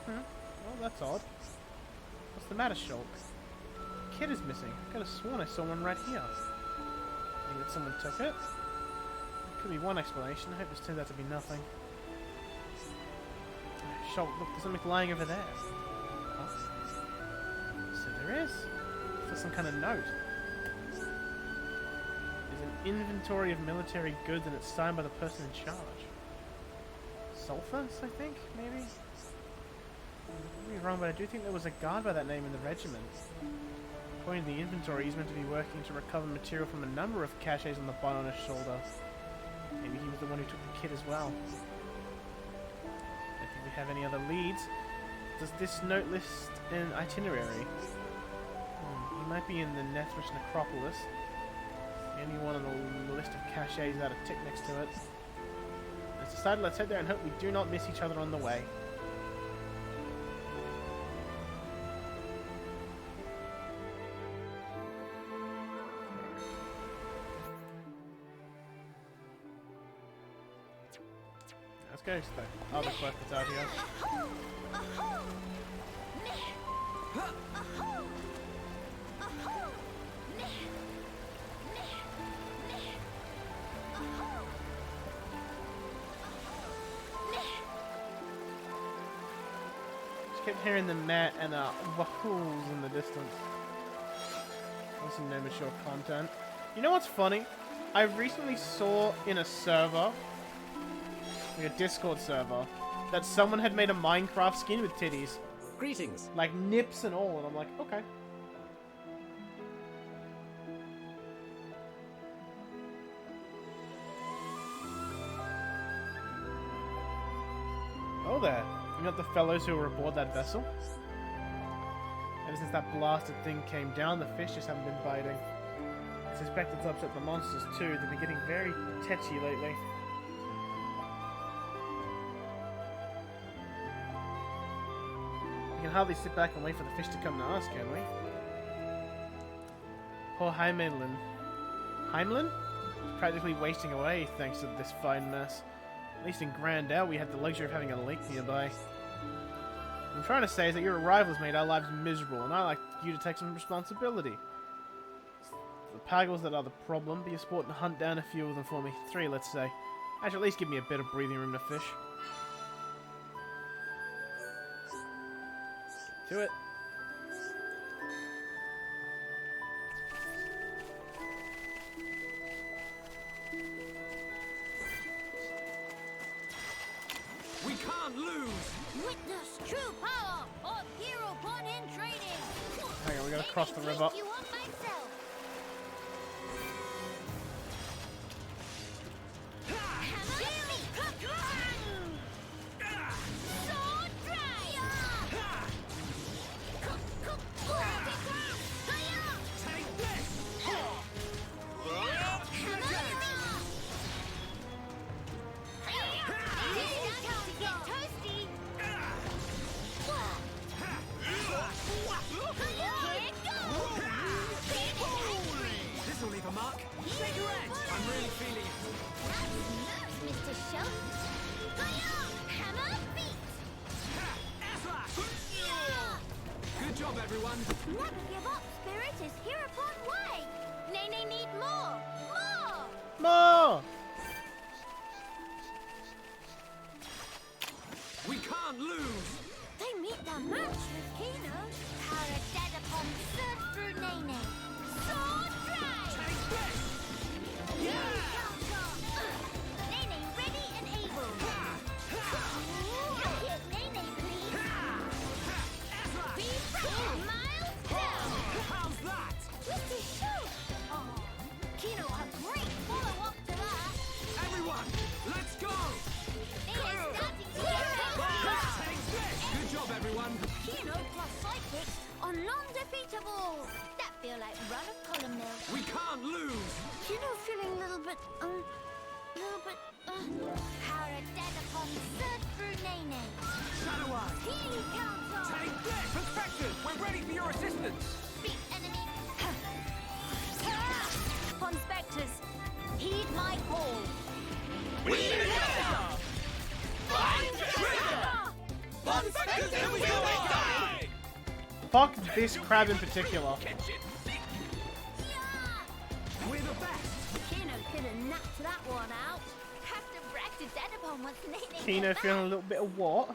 Well, that's odd. What's the matter, Shulk? Kid is missing. I could have sworn I saw one right here. Maybe that someone took it? Could be one explanation. I hope this turns out to be nothing. Shulk, look, there's something lying over there. Huh? So there is. There's some kind of note. There's an inventory of military goods and it's signed by the person in charge. Sulphurs, I think, maybe? I could be wrong, but I do think there was a guard by that name in the regiment. According to the inventory, he's meant to be working to recover material from a number of caches on the bone on his shoulder. Maybe he was the one who took the kid as well. Don't think we have any other leads. Does this note list an itinerary? He might be in the Nethrish Necropolis. The only one on the list of caches without a tick next to it. Let's decide, let's head there and hope we do not miss each other on the way. Let's go to the other quest that's out here. Just kept hearing the mat and wahoos in the distance. There's some no mature content. You know what's funny? I recently saw in a server, like a Discord server, that someone had made a Minecraft skin with titties. Greetings. Like nips and all, and I'm like, okay. Oh there. You got the fellows who were aboard that vessel? Ever since that blasted thing came down, the fish just haven't been biting. I suspect it's upset the monsters too. They've been getting very tetchy lately. We can hardly sit back and wait for the fish to come to us, can we? Poor Heimelin. Heimlin? He's practically wasting away thanks to this fine mess. At least in Grandel we had the luxury of having a lake nearby. What I'm trying to say is that your arrival has made our lives miserable, and I'd like you to take some responsibility. It's the Paggles that are the problem. Be a sport and hunt down a few of them for me. 3, let's say. I should at least give me a bit of breathing room to fish. To it. can't lose! Witness true power of hero born in training. Hang on, we gotta cross the Let me river. take you on myself. Sword drive. Take this! This'll leave a mark. Shake your edge. I'm really feeling it. Mr. Shelton. Hammer feet. Good job, everyone. Never give up. Spirit is here upon way. Nene need more. More. More! We can't lose. They meet their match with Kino. Power dead upon surge through Nene. Sword drive. Take this! Nene ready and able. Hit Nene, please. Be fresh. Miles down. How's that? Mr. Shoot. Kino, a great follow-up to that. Everyone, let's go! Nene's starting to get Take this! Good job, everyone. Kino plus sidekicks are non-defeatable. That feel like run of column mill. We can't lose. Kino feeling a little bit, Power of dead upon surge through Nene. Shadow Eye. Healing counter. Take this! Perspective, we're ready for your assistance. Beat enemy. Ponspectors, heed my call. Fuck this crab in particular. We're the best. Kino could have knocked that one out. Have to brag to dead upon once Nene. Kino gets feeling a back. little bit of what?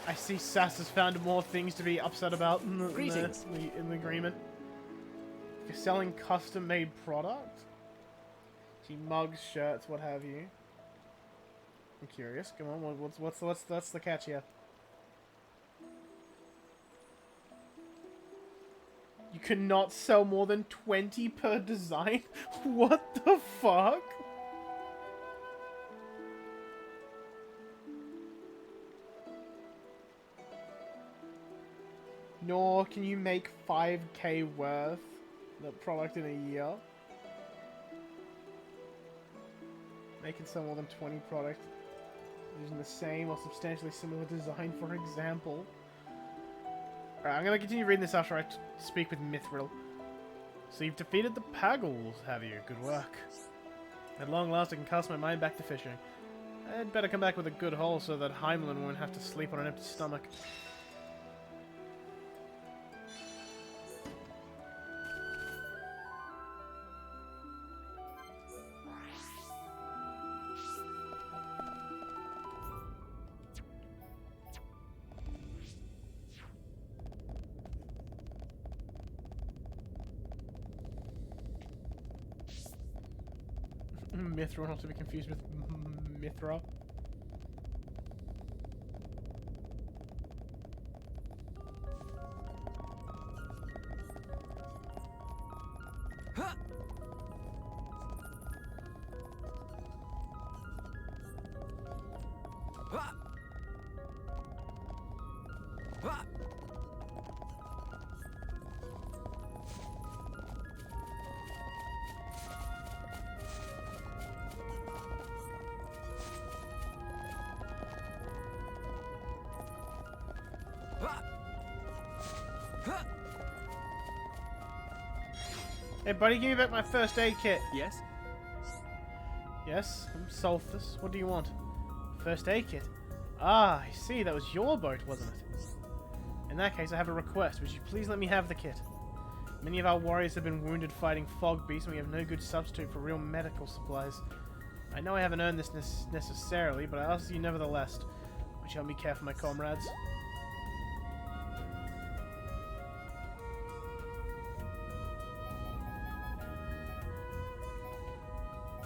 I see Sass has found more things to be upset about in the agreement. If you're selling custom-made product, see mugs, shirts, what have you. I'm curious. Come on, what's the catch here? You cannot sell more than 20 per design. What the fuck? Nor can you make 5k worth the product in a year. Make and sell more than 20 products using the same or substantially similar design, for example. Alright, I'm gonna continue reading this after I speak with Mithril. So you've defeated the Paggles, have you? Good work. At long last, I can cast my mind back to fishing. I'd better come back with a good haul so that Heimlin won't have to sleep on an empty stomach. Mithra, not to be confused with Mithra. Hey buddy, give me back my first aid kit. Yes? Yes, I'm Sulphus. What do you want? First aid kit. Ah, I see, that was your boat, wasn't it? In that case, I have a request. Would you please let me have the kit? Many of our warriors have been wounded fighting fog beasts, and we have no good substitute for real medical supplies. I know I haven't earned this necessarily, but I ask you nevertheless. Which help me care for my comrades.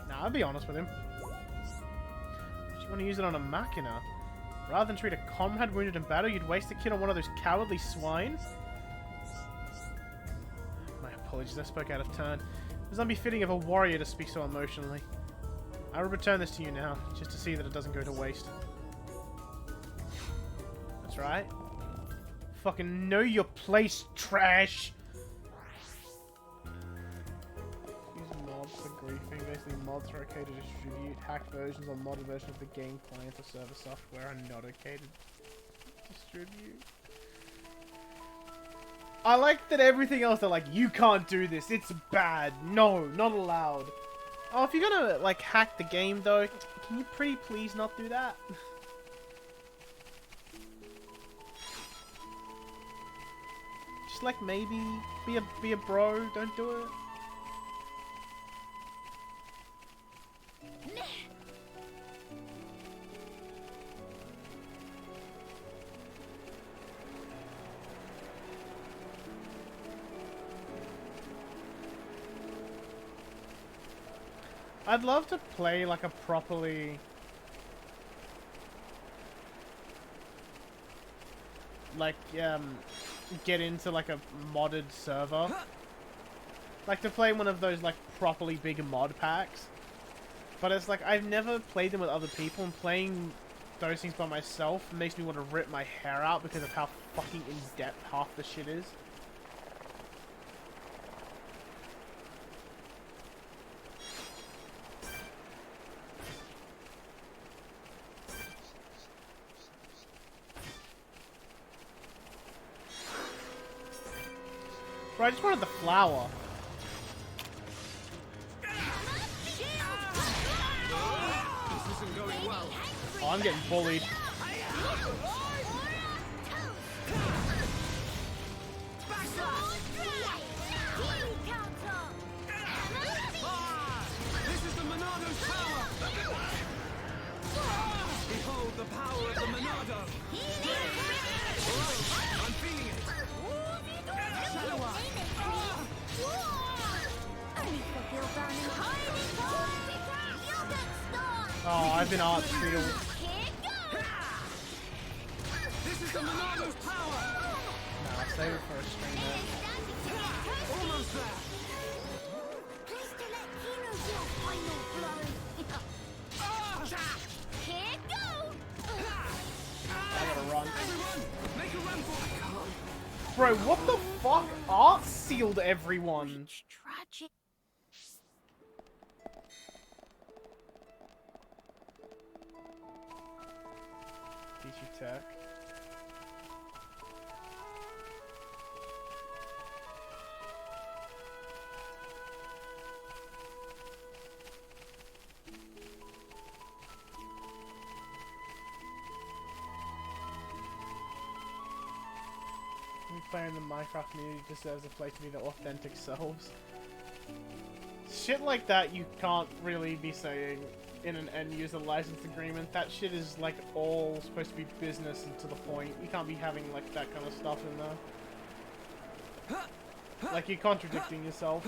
Nah, I'll be honest with him. Do you want to use it on a Machina? Rather than treat a comrade wounded in battle, you'd waste a kid on one of those cowardly swine? My apologies, I spoke out of turn. It was unbefitting of a warrior to speak so emotionally. I will return this to you now, just to see that it doesn't go to waste. That's right. Fucking know your place, trash! Use mods for griefing. Basically, mods are okay to distribute. Hacked versions or modded versions of the game client or server software are not okay to distribute. I like that everything else, they're like, you can't do this, it's bad. No, not allowed. Oh, if you're gonna, like, hack the game, though, can you pretty please not do that? Just, like, maybe be a bro, don't do it. I'd love to play like a properly get into like a modded server. Like to play one of those like properly big mod packs. But it's like I've never played them with other people, and playing those things by myself makes me want to rip my hair out because of how fucking in depth half the shit is. Bro, I just wanted the flower. Oh, I'm getting bullied. This is the Monado's power! Behold the power of the Monado! I'm feeling it! Oh, I've been art sealed. This is the Monado's power! Nah, save it for a stream there. Almost there! Please to let Kino do a final blow. Here goes. I gotta run. Everyone, make a run for it! Bro, what the fuck? Art sealed everyone. Tragic. Teach you tech. Every player in the Minecraft community deserves a place to be their authentic selves. Shit like that you can't really be saying in an end-user license agreement. That shit is like all supposed to be business and to the point. You can't be having like that kind of stuff in there. Like you're contradicting yourself.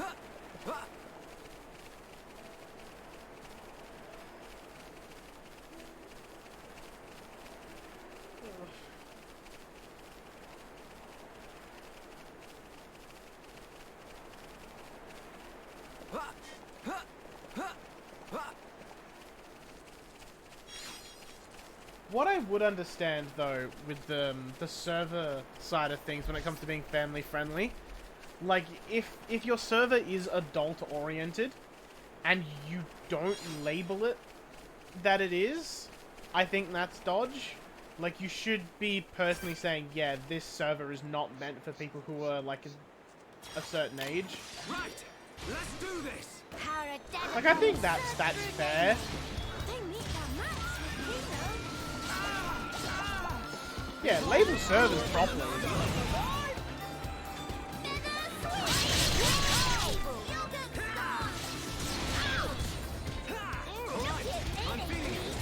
What I would understand, though, with the server side of things when it comes to being family friendly, like, if your server is adult-oriented, and you don't label it that it is, I think that's dodge. Like, you should be personally saying, yeah, this server is not meant for people who are, like, a certain age. Right! Let's do this! Like, I think that's fair. Yeah, label servers properly. I'm feeling it!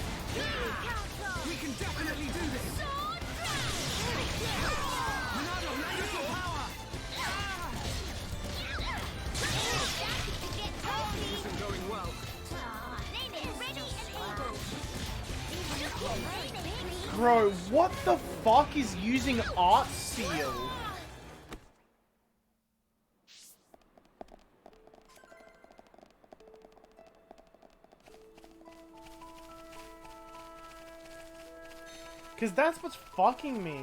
We can definitely do this! Bro, what the fuck is using art seal? Because that's what's fucking me.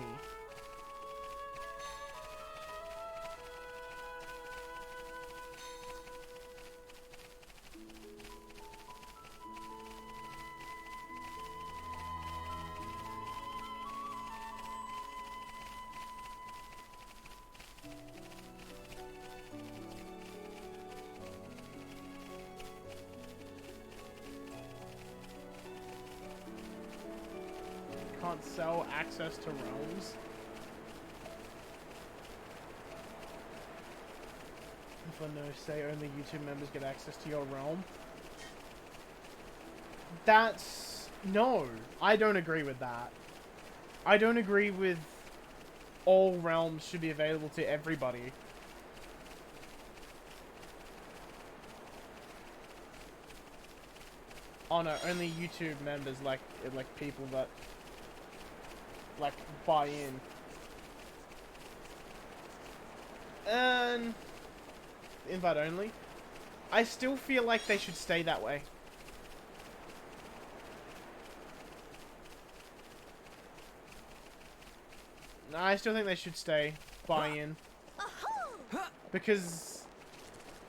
Can't sell access to realms. For no say, only YouTube members get access to your realm. That's... no, I don't agree with that. I don't agree with all realms should be available to everybody. Oh no, only YouTube members, like people that like buy in. And invite only. I still feel like they should stay that way. No, I still think they should stay buy in. Because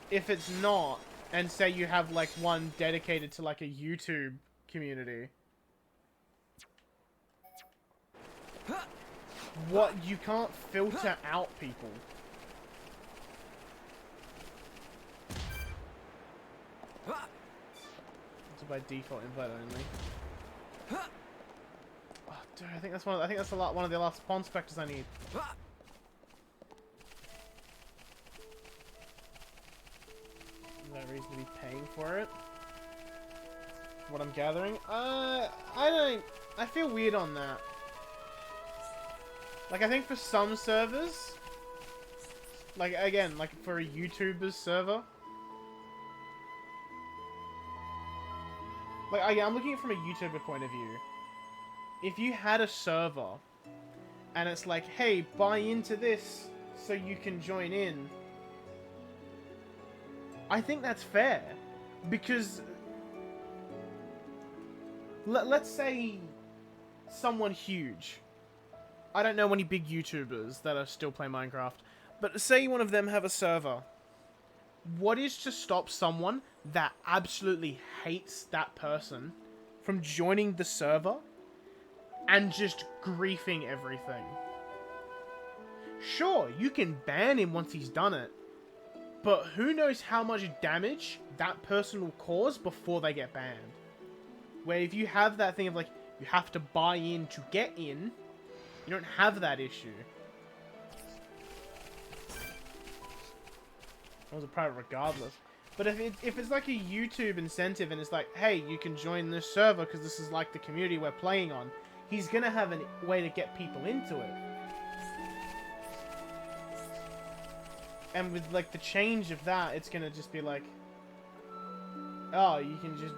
if it's not, and say you have like one dedicated to like a YouTube community, what, you can't filter out people. So by default invite only. Oh, dude, I think that's one. I think that's one of the last Ponspectors I need. No reason to be paying for it. What I'm gathering, I feel weird on that. Like, I think for some servers, like, again, like for a YouTuber's server, like, I'm looking at it from a YouTuber point of view. If you had a server, and it's like, hey, buy into this so you can join in, I think that's fair. Because, let's say someone huge. I don't know any big YouTubers that are still playing Minecraft, but say one of them have a server. What is to stop someone that absolutely hates that person from joining the server and just griefing everything? Sure, you can ban him once he's done it, but who knows how much damage that person will cause before they get banned. Where if you have that thing of like, you have to buy in to get in, you don't have that issue. It was a private regardless. But if it's like a YouTube incentive and it's like, hey, you can join this server because this is like the community we're playing on, he's going to have a way to get people into it. And with like the change of that, it's going to just be like, oh, you can just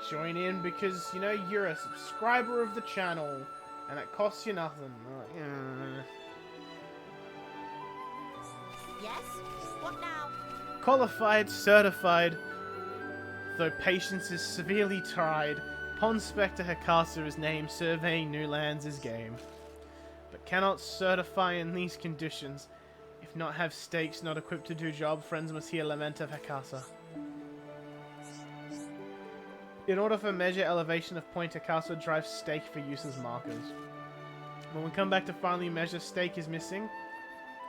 join in because, you know, you're a subscriber of the channel. And it costs you nothing. Yes? What now? Qualified, certified. Though patience is severely tried, Ponspector Hikasa is named, surveying new lands is game. But cannot certify in these conditions. If not have stakes, not equipped to do job, friends must hear lament of Hikasa. In order for measure elevation of point, Hikasa drives stake for use as markers. When we come back to finally measure, stake is missing,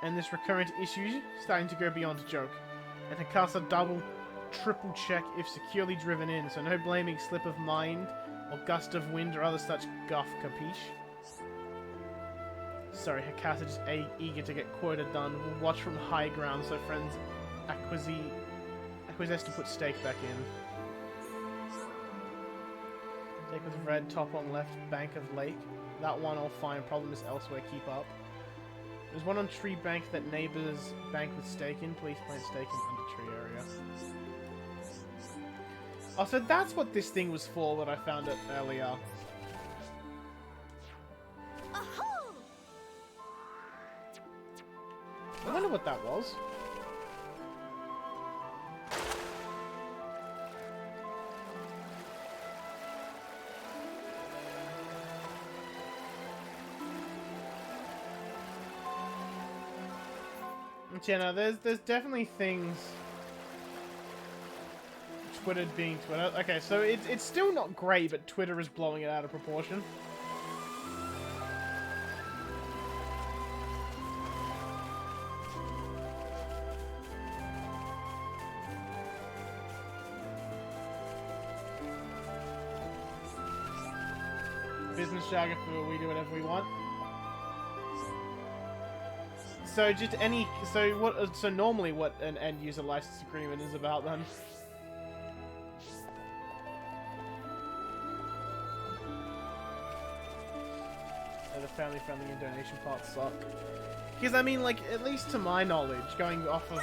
and this recurrent issue starting to go beyond a joke. And Hikasa double, triple check if securely driven in, so no blaming slip of mind, or gust of wind, or other such guff, capiche? Sorry, Hikasa just eager to get quota done. We'll watch from high ground so friends acquiesce to put stake back in. Stake with red, top on left, bank of lake. That one all fine, problem is elsewhere, keep up. There's one on tree bank that neighbors bank with stake in. Please plant stake in under tree area. Oh, so that's what this thing was for that I found it earlier. wonder what that was. Yeah, no, there's definitely things. Twitter being Twitter. Okay, so it's still not great, but Twitter is blowing it out of proportion. Business jargon for we do whatever we want. So just any so normally what an end user license agreement is about then. So the family friendly and donation parts suck. Because I mean, like, at least to my knowledge, going off of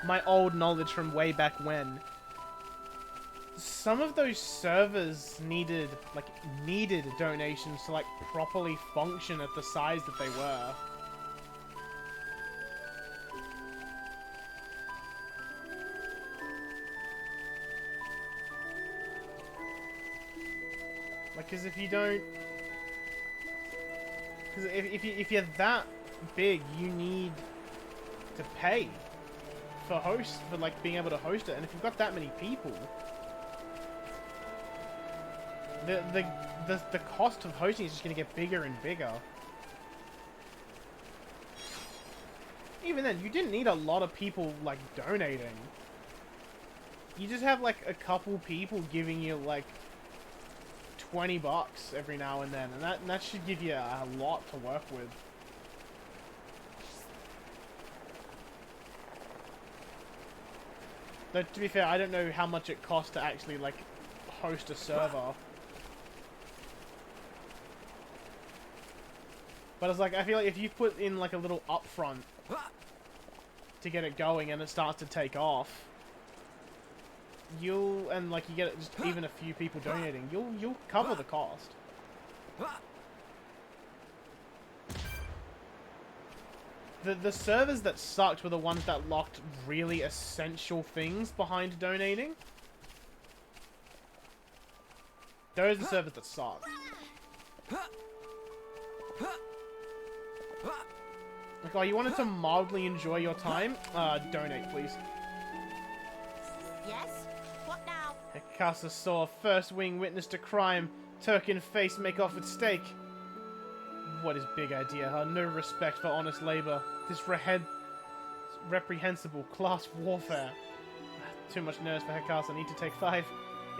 my old knowledge from way back when, some of those servers needed donations to like properly function at the size that they were. Like, because if you don't, because if you're that big, you need to pay for like being able to host it, and if you've got that many people, the cost of hosting is just going to get bigger and bigger. Even then, you didn't need a lot of people like donating. You just have like a couple people giving you like $20 every now and then, and that should give you a lot to work with. Though, to be fair, I don't know how much it costs to actually like host a server. But it's like, I feel like if you put in like a little upfront to get it going and it starts to take off, and like you get just even a few people donating, you'll cover the cost. The servers that sucked were the ones that locked really essential things behind donating. Those are the servers that suck. Like, oh, you wanted to mildly enjoy your time? Donate, please. Yes? What now? Hekasa saw first wing witnessed a crime. Turk in face make off with steak. What is big idea? No respect for honest labor. This reprehensible class warfare. Too much nerves for Hekasa. Need to take 5.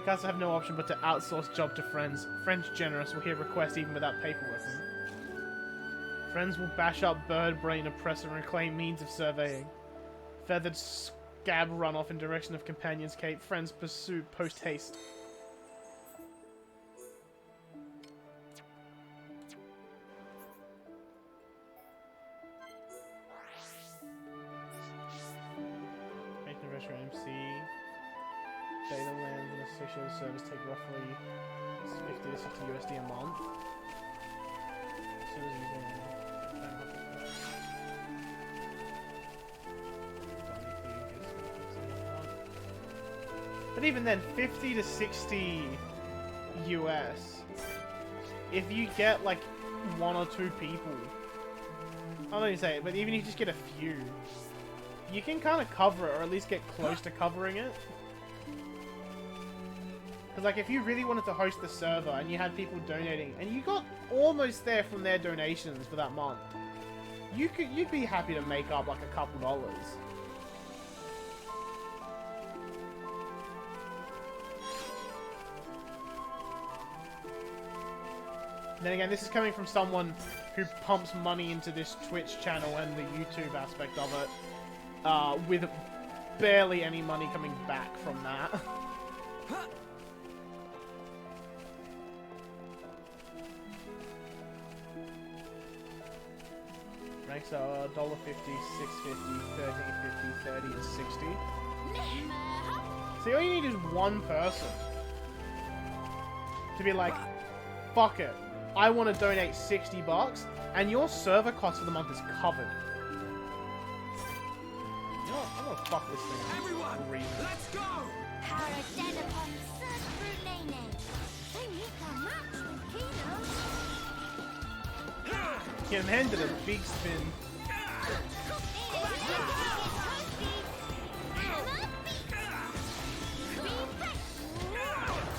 Hekasa have no option but to outsource job to friends. Friends generous will hear request even without paperwork. Friends will bash up bird brain oppressor and claim means of surveying. Feathered scab run off in direction of companion's cape. Friends pursue post haste. MC. Data lands and associated service take roughly 50 to 60 USD a month. As soon as you go but even then, 50 to 60 US, if you get like 1 or 2 people, I don't even say it, but even if you just get a few, you can kind of cover it, or at least get close to covering it. Because like, if you really wanted to host the server and you had people donating, and you got almost there from their donations for that month, you'd be happy to make up like a couple dollars. Then again, this is coming from someone who pumps money into this Twitch channel and the YouTube aspect of it, with barely any money coming back from that. Ranks are $1.50, $6.50, $13.50, $30, and $60. See, all you need is one person to be like, fuck it, I want to donate $60, and your server cost for the month is covered. Fuck this thing. Everyone, Breathe. let's go! Paradedapon search through Nene. They need a match with Kino. Get him handed a big spin.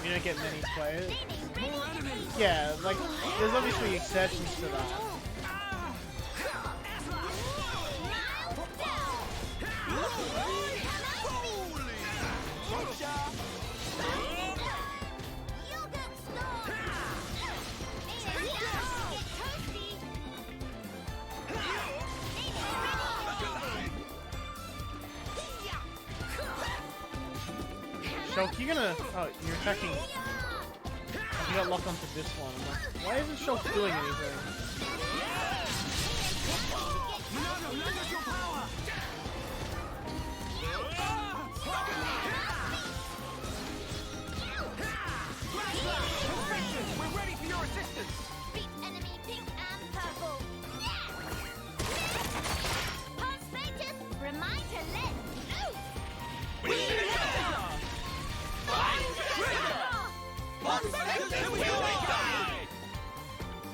You don't get many players. Yeah, like, there's obviously exceptions to that. Shulk, you're gonna... Oh, you're attacking... You got locked onto this one. I'm like, why isn't Shulk doing anything? We're ready for your assistance! Beat enemy pink and purple. Ponspecting, remind to let loose.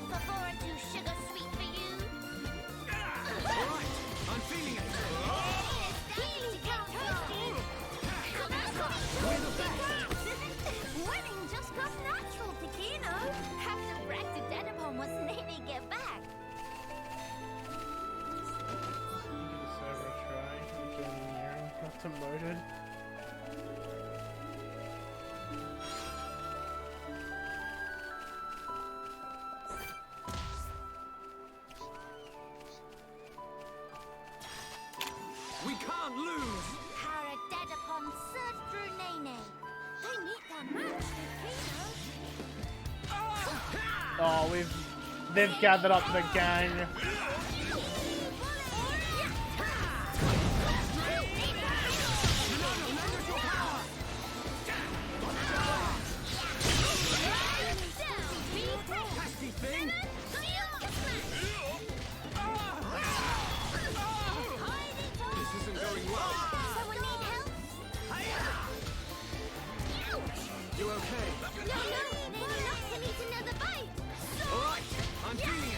Before I do sugar sweet for you. Alright, I'm feeling it! Winning just comes natural to Kino. Have to brag to Dedapon once Nene get back. Give the server a try. Engineering. Not demoted. We can't lose! Paradedapon search through Nene. They need that match with Kino. Oh, they've gathered up the gang. Nasty thing! This isn't going well. Someone need help? You okay? No, Nene needs another bite. Alright, I'm feeling it!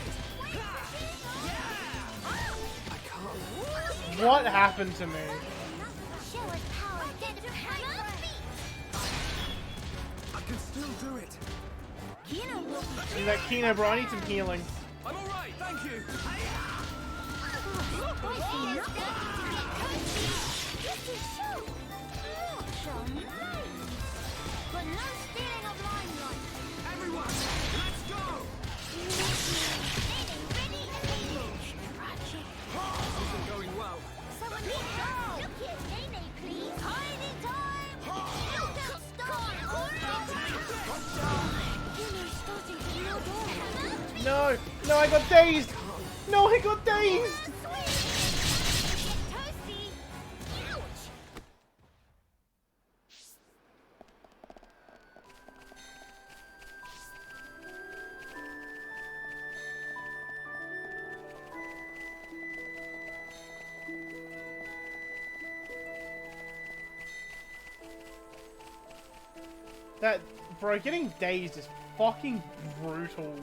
I can't. What happened to me? Show us power, Dedapon. I can still do it! Kino will be Is that Kino, bro? I need some healing. I'm alright, thank you! This is show. Show nice. But no stealing of limelight. Everyone, let's go! Ready? Scratch it. This isn't going well. Someone needs help. Look here, Nene, please. Hiding time. Look out, stop. Kino's starting to look on. No, no, I got dazed. No, I got dazed. Toasty. Ouch. That, bro, getting dazed is fucking brutal.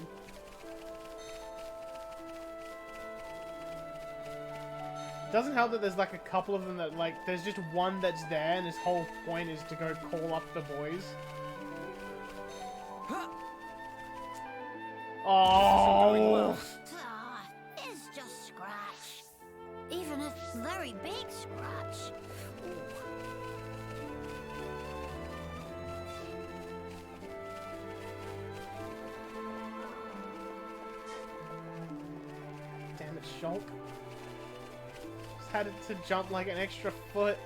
Doesn't help that there's like a couple of them that like, there's just one that's there and his whole point is to go call up the boys. Oh! It's just scratch. Even a very big scratch. Damn it, Shulk. Just had it to jump like an extra foot.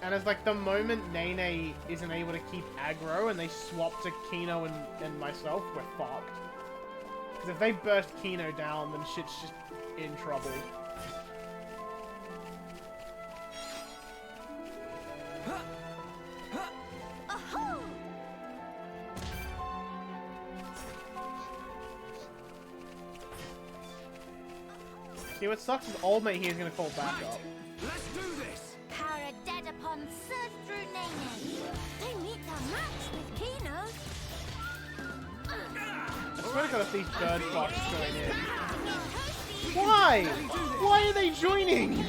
And it's like the moment Nene isn't able to keep aggro and they swap to Kino and myself, we're fucked. Because if they burst Kino down, then shit's just in trouble. See, what sucks is old mate here is gonna fall back up. Let's do this! Power of dead upon surge through Nene. They meet the match with Kino. I swear to God if these bird fucks join in. Why? Why are they joining?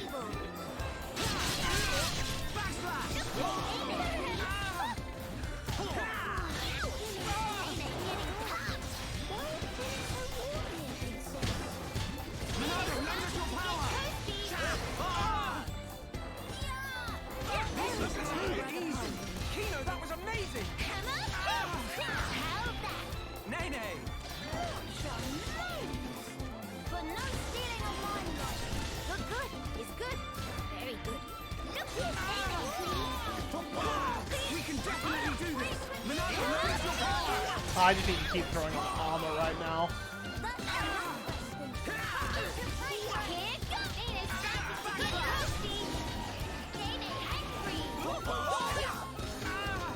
Kino, that was amazing! Nene! But no stealing of mine, Lord. Look good. It's good. Very good. Look here, Nene, please. We can definitely do this! Monado, leverage your power! I just need to keep throwing on armor right now. Here comes Nene, starting to get toasty. Nene, angry.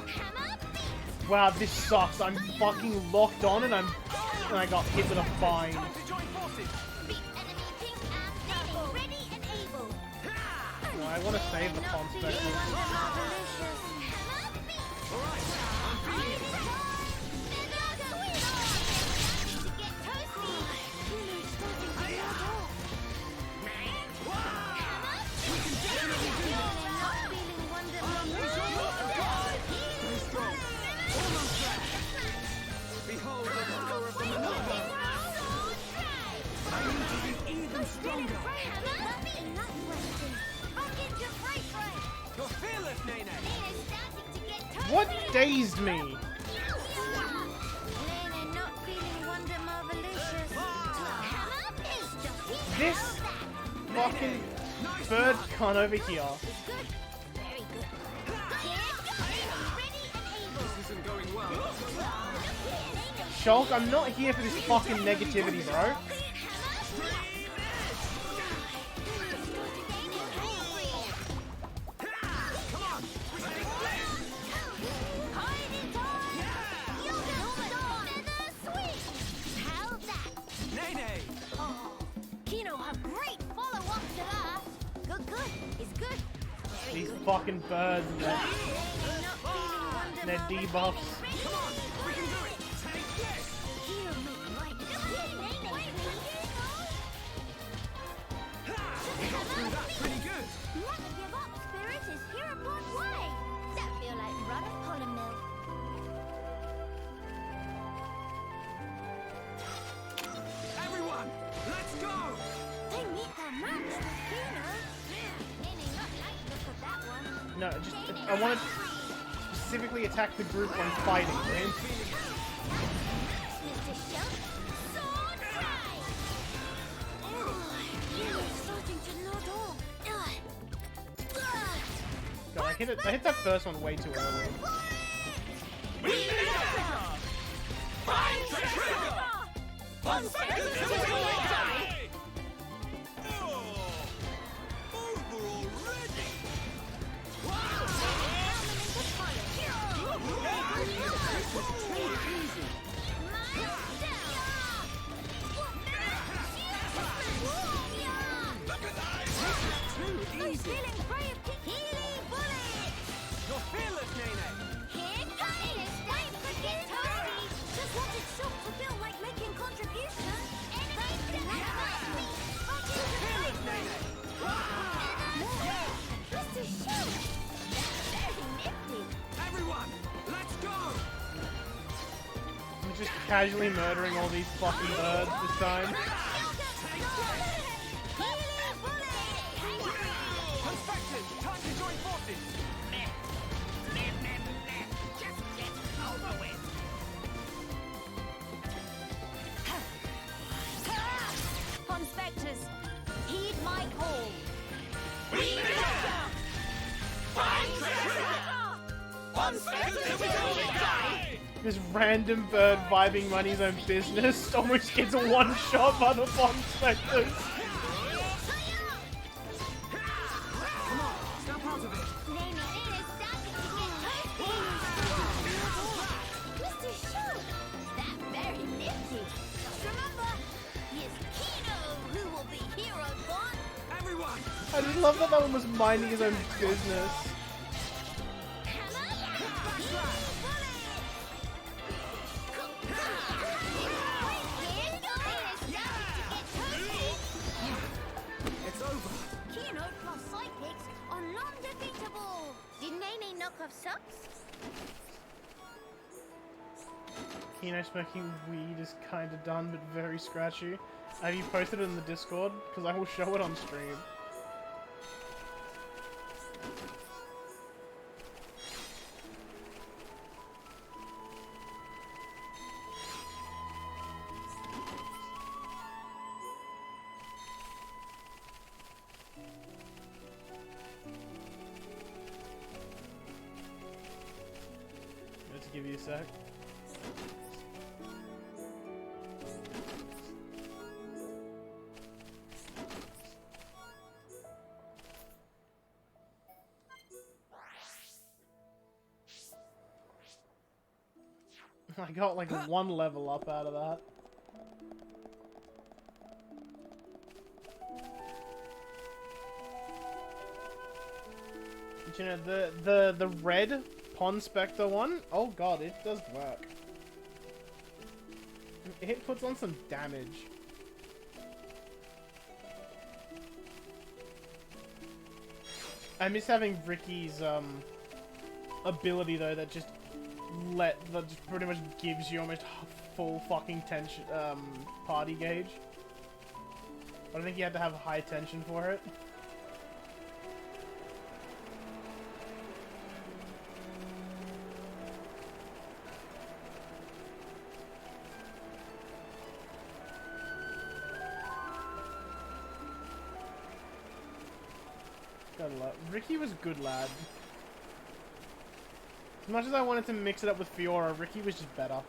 Hammer, beat. Wow, this sucks. I'm fucking locked on and I got hit with a vine. Time to join forces! Beat enemy pink and Nene, ready and able. No, I want to save the Ponspecting. Alright, I'm feeling it! Behold the power of the Monado! I need to be even stronger! You're fearless, Nene! What dazed me? This fucking bird cunt over here. This isn't going well. Shulk, I'm not here for this fucking negativity, bro. Nene! Kino have great follow-up to that. Good, good. It's good. These fucking birds and their debuffs. Come on! We can do it! Take this! Kino make right. We got through that pretty good! Never give up, spirit is hereupon way. That feel like run of pollen milk. Everyone, let's go! They meet their match with Kino. Nene, not like look at that one. No, just I want to specifically attack the group when fighting, man. Mr. Shulk, sword right. Kino's starting to nod off. God, I hit that first one way too early. You're fearless, Nene! Here comes it. Time to get toasty. Just wanted Shulk to feel like making contributions. Fearless, Nene! Mr. Shulk, that's very nifty. Everyone, let's go! I'm just casually murdering all these fucking birds this time. Ponspecting, time to join forces! Just get over with. Ponspectors, heed my call. This random bird vibing money's own business almost gets a one-shot by the Ponspectors. Snap out of it! Mr. Shulk, that's very nifty. Just remember, it's Kino who will be hero for I just love that that one was minding his own business. It's over. Kino plus psychics are non-defeatable. Did Nene knock off socks? Kino smoking weed is kinda done, but very scratchy. Have you posted it in the Discord? Because I will show it on stream. Let's give you a sec. I got like one level up out of that. But you know, the red Ponspecting one, oh god, it does work. It puts on some damage. I miss having Ricky's ability though, that just just pretty much gives you almost full fucking tension party gauge. But I think you had to have high tension for it. Ricky was a good lad. As much as I wanted to mix it up with Fiora, Ricky was just better.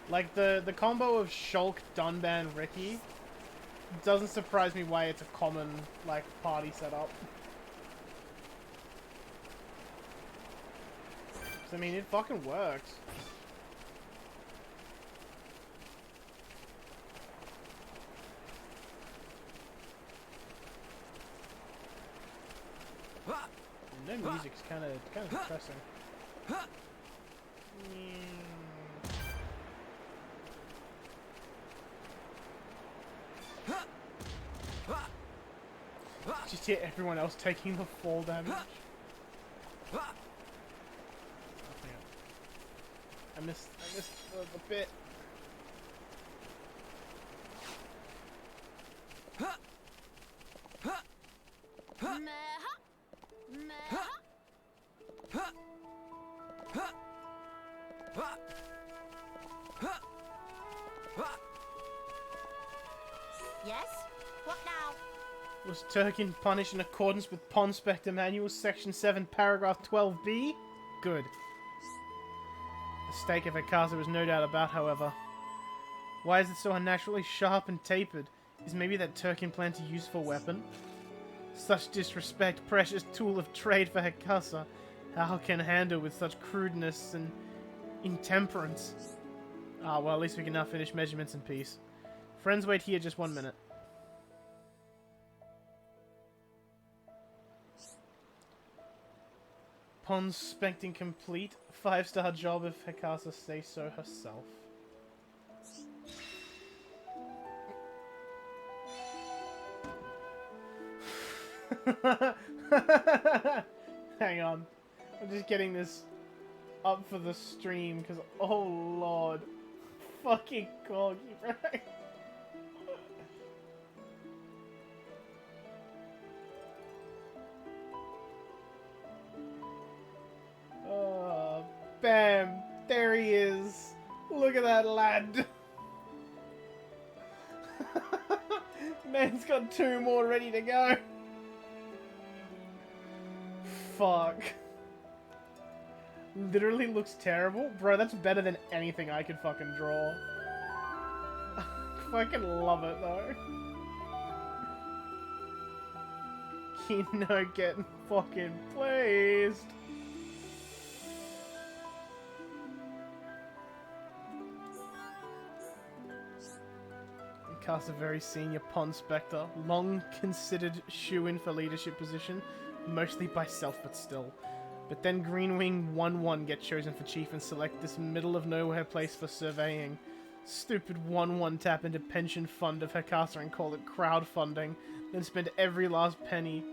Like, the combo of Shulk, Dunban, Ricky doesn't surprise me why it's a common, like, party setup. I mean, it fucking works. No music's kind of depressing. Just hear everyone else taking the fall damage. I missed the bit. Yes? What now? Was Turkin punished in accordance with Ponspecting Manual, Section 7, Paragraph 12b? Good. The stake of Hekasa was no doubt about, however. Why is it so unnaturally sharp and tapered? Is maybe that Turkin planned a useful weapon? Such disrespect, precious tool of trade for Hekasa. How can handle with such crudeness and intemperance? Ah, well, at least we can now finish measurements in peace. Friends, wait here just 1 minute. Ponspecting complete. 5-star job if Hekasa says so herself. Hang on. I'm just getting this up for the stream because, oh lord. Fucking corgi, bro. Oh, bam. There he is. Look at that lad. Man's got 2 more ready to go. Fuck. Literally looks terrible. Bro, that's better than anything I could fucking draw. I fucking love it, though. Kino getting fucking placed. cast a very senior Ponspector, long considered shoe-in for leadership position, mostly by self but still. But then Greenwing 1-1 get chosen for chief and select this middle-of-nowhere place for surveying. Stupid 1-1 tap into pension fund of Hecasa and call it crowdfunding, then spend every last penny.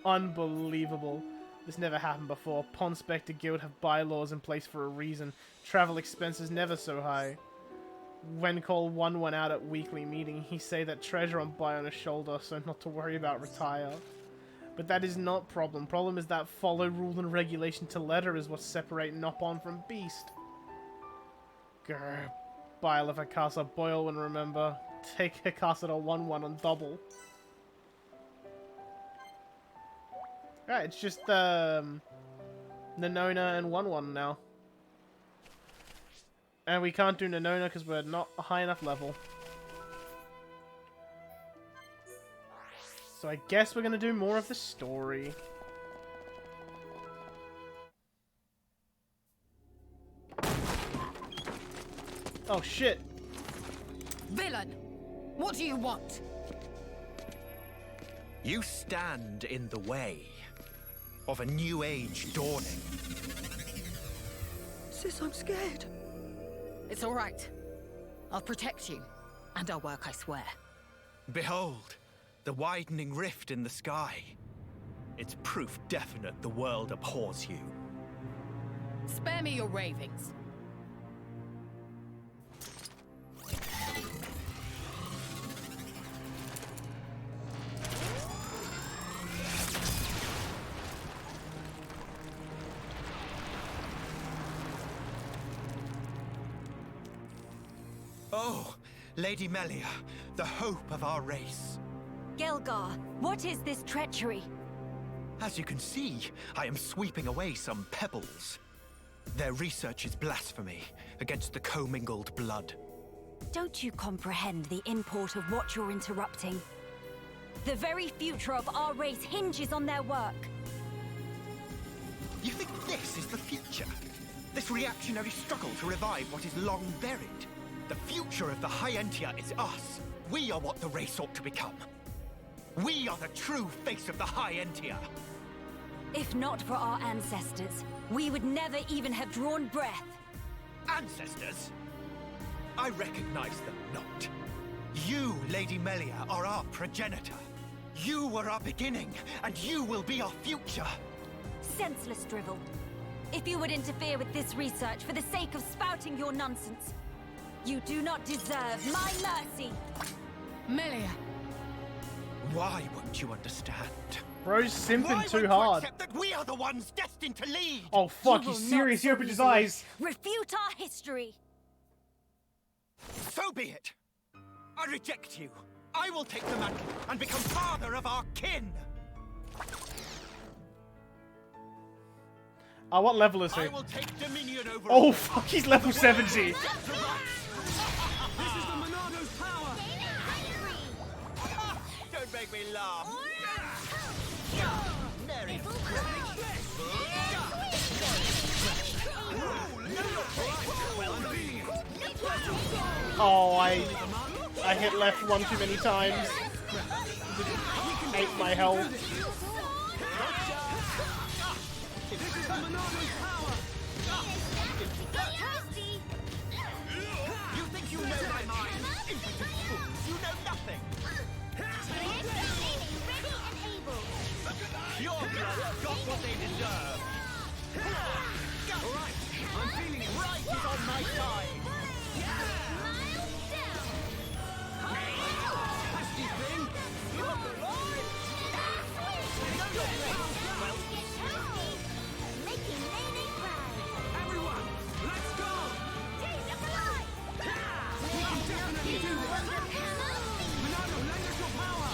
Unbelievable. This never happened before. Ponspector Guild have bylaws in place for a reason. Travel expenses never so high. When call 1-1 out at weekly meeting, he say that treasure on buy on his shoulder, so not to worry about retire. But that is not problem. Problem is that follow rule and regulation to letter is what separate Nopon from Beast. Grr. Bile of Hecasa, boil and remember. Take Hecasa to 1-1 on double. Right, it's just Nanona and 1-1 now. And we can't do Nanona because we're not a high enough level. So I guess we're going to do more of the story. Oh shit. Villain! What do you want? You stand in the way of a new age dawning. Sis, I'm scared. It's all right. I'll protect you. And I'll work, I swear. Behold, the widening rift in the sky. It's proof definite the world abhors you. Spare me your ravings. Oh, Lady Melia, the hope of our race. Gelgar, what is this treachery? As you can see, I am sweeping away some pebbles. Their research is blasphemy against the commingled blood. Don't you comprehend the import of what you're interrupting? The very future of our race hinges on their work. You think this is the future? This reactionary struggle to revive what is long buried? The future of the High Entia is us. We are what the race ought to become. We are the true face of the High Entia. If not for our ancestors, we would never even have drawn breath. Ancestors? I recognize them not. You, Lady Melia, are our progenitor. You were our beginning, and you will be our future. Senseless drivel. If you would interfere with this research for the sake of spouting your nonsense, you do not deserve my mercy. Melia. Why won't you understand? Bro's simping Why too won't you hard. accept that we are the ones destined to lead? Oh fuck, You he's will serious. not He opened his so easily eyes. Refute our history. So be it. I reject you. I will take the mantle and become father of our kin. What level is he? I will take dominion over. Oh fuck, he's level 70. This is the Monado's power. Don't make me laugh. Oh, I hit left one too many times. Ate my health. You think you know my mind? Impotent fools, you know nothing. Your blood got what they deserve. All right, I'm feeling it. Right is on my side. Nasty thing. Everyone, let's go. We can definitely do this. Monado, lend us your power.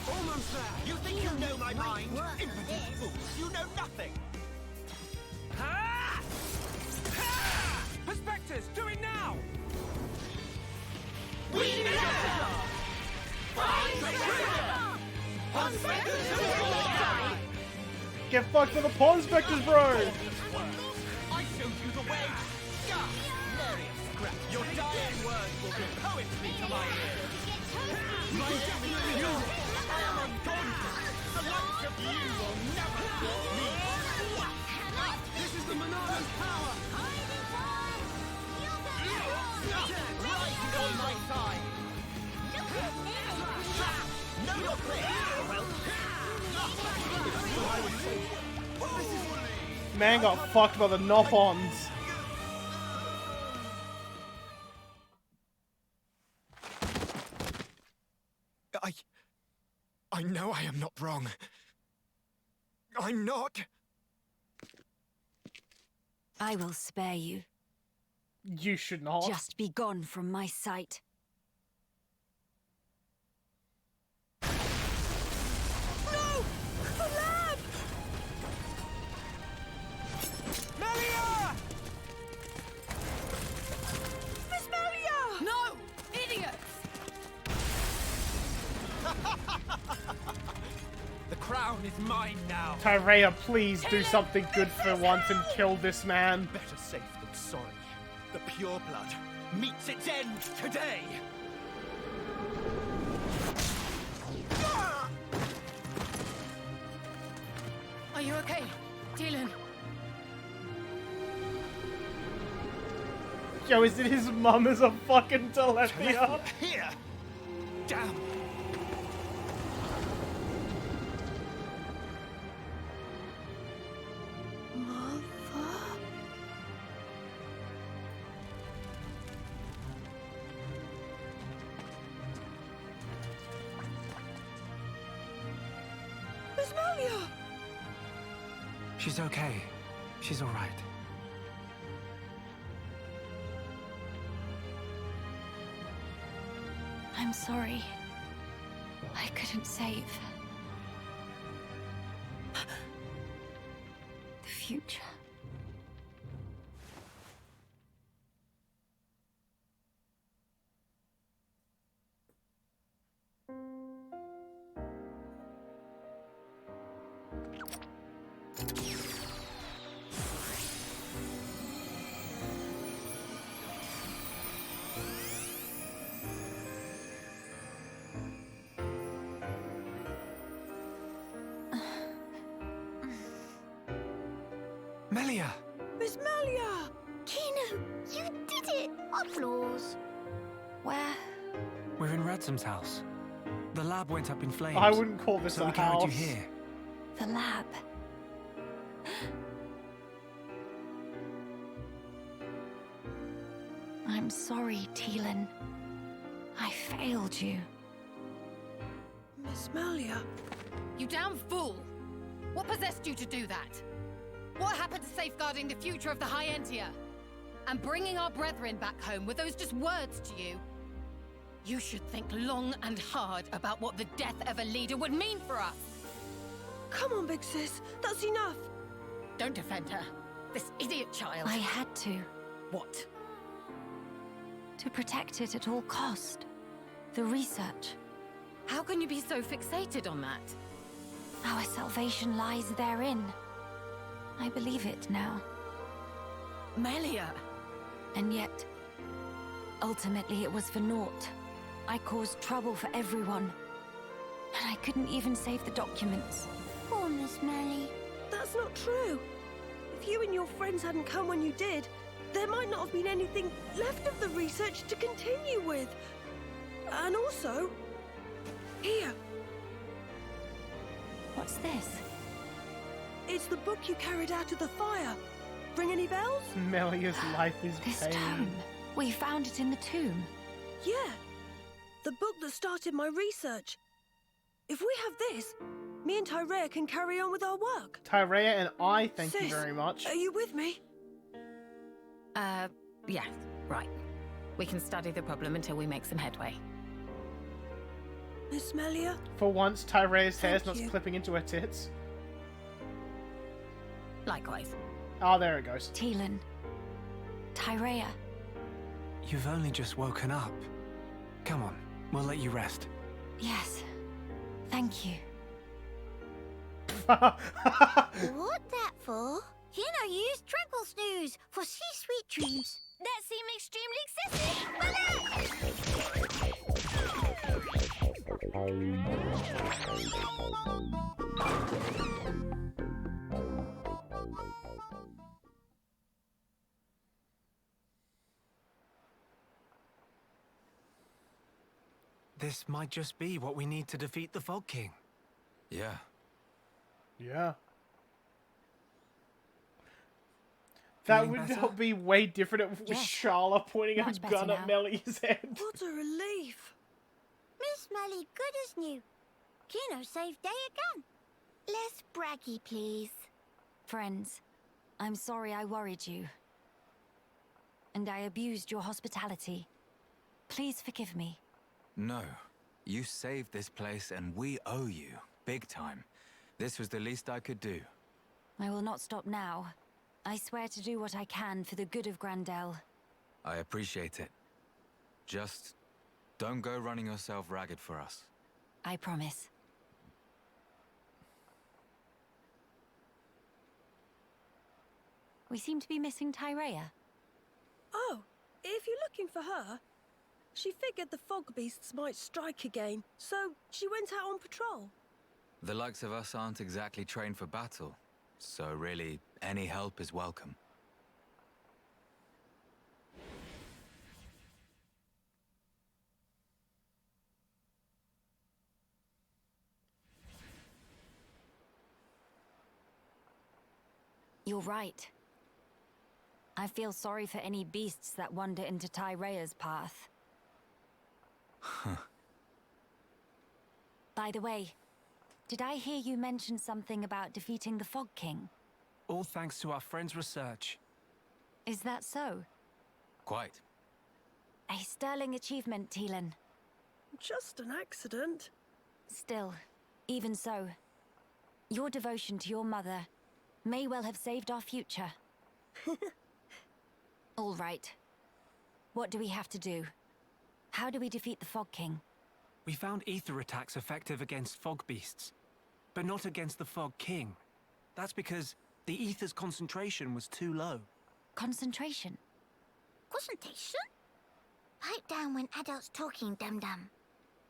Almost there. You think you know my mind? Impotent fools, you know nothing. Get fucked for the Ponspectors, bro! I showed you the way. Gah! Nary a scrap. Your dying words will be poetry to my ears. My destiny is I am undaunted. The likes of you will never stop me. This is the Monarch's power. Rise on my side. Know your place. Well, I would say. Man got fucked by the Nothons. I know I am not wrong. I'm not. I will spare you. You should not. Just be gone from my sight. No! The lab! Melia! Miss Melia! No! Idiots! The crown is mine now. Tyrea, please do something good for once and kill this man. Better safe than sorry. The pure blood meets its end today. Are you okay, Dylan? Yo, is it his mum as a fucking Telethia? Here! Damn! Miss Melia! She's okay. She's all right. I'm sorry. I couldn't save the future. Melia! Miss Melia! Kino, you did it! Applause. Where? We're in Ransom's house. The lab went up in flames. I wouldn't call this so a we carried house. you here. The lab. I'm sorry, Teelan. I failed you. Miss Melia? You damn fool! What possessed you to do that? What happened to safeguarding the future of the High Entia? And bringing our brethren back home, were those just words to you? You should think long and hard about what the death of a leader would mean for us! Come on, big sis. That's enough. Don't defend her. This idiot child. I had to. What? To protect it at all cost. The research. How can you be so fixated on that? Our salvation lies therein. I believe it now. Melia! And yet, ultimately it was for naught. I caused trouble for everyone. And I couldn't even save the documents. Poor Miss Melly. That's not true. If you and your friends hadn't come when you did, there might not have been anything left of the research to continue with. And also, here. What's this? It's the book you carried out of the fire. Ring any bells? Melia's life is This pain. tome. We found it in the tomb. Yeah. The book that started my research. If we have this, me and Tyrea can carry on with our work. Tyrea and I, thank you Sis, very much. Are you with me? Yeah, right. We can study the problem until we make some headway. Miss Melia? For once, Tyrea's hair's Thank not you. clipping into her tits. Likewise. Oh, there it goes. Teelan. Tyrea. You've only just woken up. Come on, we'll let you rest. Yes. Thank you. What that for? You know, use Tranquil Snooze for sweet dreams. That seemed extremely excessive. This might just be what we need to defeat the Fog King. Yeah. Yeah. That Feeling would better? not be way different if it was Yes. Charlotte pointing a Much better gun at now. Melly's head. What a relief. Miss Melly, good as new. Kino saved day again. Less braggy, please. Friends, I'm sorry I worried you. And I abused your hospitality. Please forgive me. No. You saved this place and we owe you. Big time. This was the least I could do. I will not stop now. I swear to do what I can for the good of Grandel. I appreciate it. Just don't go running yourself ragged for us. I promise. We seem to be missing Tyrea. Oh, if you're looking for her, she figured the fog beasts might strike again, so she went out on patrol. The likes of us aren't exactly trained for battle, so really, any help is welcome. You're right. I feel sorry for any beasts that wander into Tyrea's path. By the way, did I hear you mention something about defeating the Fog King? All thanks to our friend's research. Is that so? Quite. A sterling achievement, Teelan. Just an accident. Still, even so, your devotion to your mother may well have saved our future. All right. What do we have to do? How do we defeat the Fog King? We found ether attacks effective against fog beasts, but not against the Fog King. That's because the ether's concentration was too low. Concentration? Concentration? Pipe down when adults talking, dum-dum.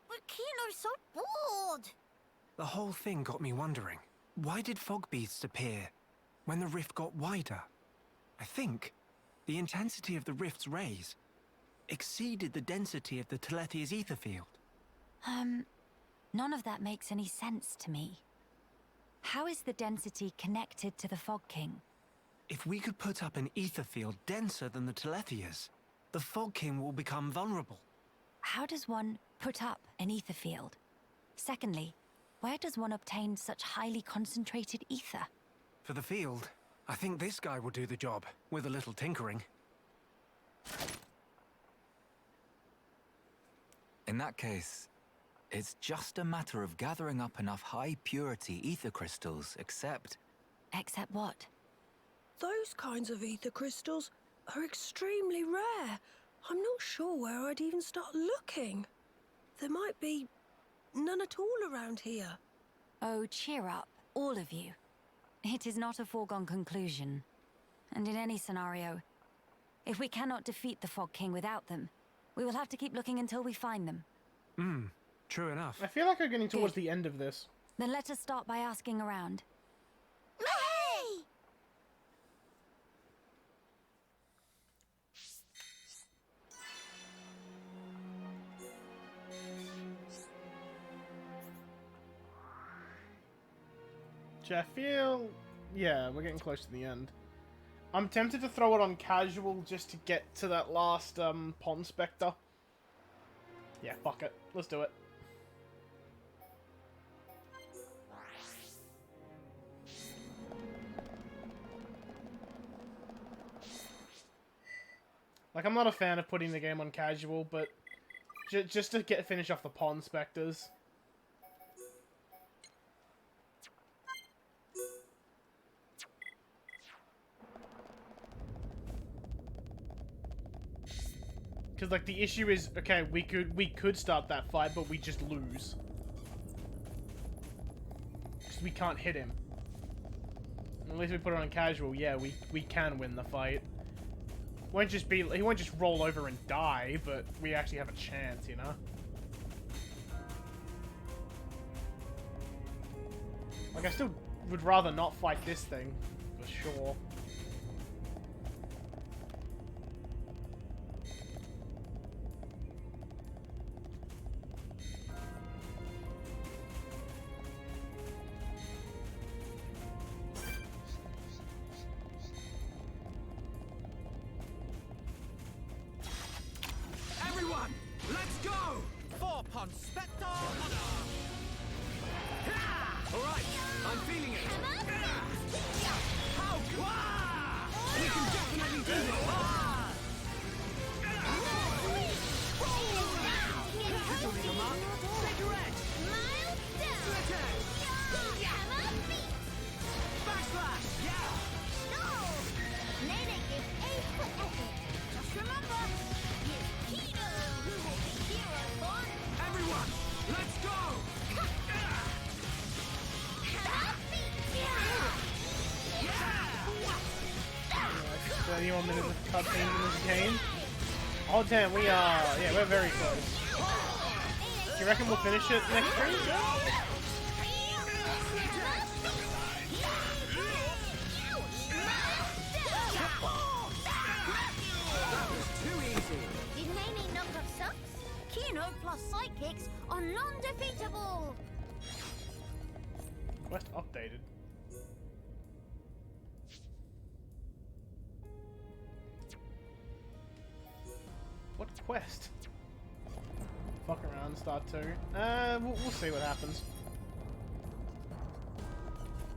But Kino's so bored. The whole thing got me wondering, why did fog beasts appear when the rift got wider? I think the intensity of the rift's rays exceeded the density of the Telethia's ether field. None of that makes any sense to me. How is the density connected to the Fog King? If we could put up an ether field denser than the Telethia's, the Fog King will become vulnerable. How does one put up an ether field? Secondly, where does one obtain such highly concentrated ether? For the field, I think this guy will do the job, with a little tinkering. In that case, it's just a matter of gathering up enough high-purity ether crystals, except... Except what? Those kinds of ether crystals are extremely rare. I'm not sure where I'd even start looking. There might be none at all around here. Oh, cheer up, all of you. It is not a foregone conclusion. And in any scenario, if we cannot defeat the Fog King without them, we will have to keep looking until we find them. True enough. I feel like we're getting towards the end of this. Then let us start by asking around. Hey! Which I feel... Yeah, we're getting close to the end. I'm tempted to throw it on casual just to get to that last, Ponspector. Yeah, fuck it. Let's do it. Like, I'm not a fan of putting the game on casual, but just to finish off the Ponspectors. Because, like, the issue is, okay, we could start that fight, but we just lose. Because we can't hit him. At least we put it on casual. Yeah, we can win the fight. Won't just be, he won't just roll over and die, but we actually have a chance, you know? Like, I still would rather not fight this thing, for sure. Everyone, let's go! For Ponspecting! Alright, I'm feeling it. How? We can definitely do this. Cigarette! Backslash! Yeah! Nene gives A for effort. Just remember, it's Kino who will be hero born. Everyone, let's go! Like 31 minutes of cutscenes in this game. Oh damn, we are, yeah, we're very close. Do you reckon we'll finish it next stream? Too easy. Did Nene knock off socks? Kino plus sidekicks are non-defeatable. Quest updated. What quest? Fuck around, start 2. We'll see what happens.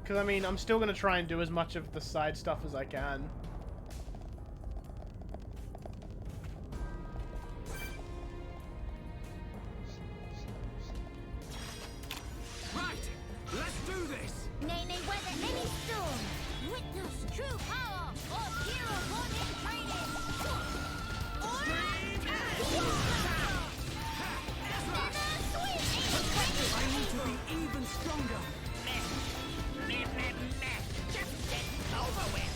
Because, I mean, I'm still going to try and do as much of the side stuff as I can. Right, let's do this. Nene weather any storm. Witness true power of hero born in training. I need to be even stronger. Just get over with.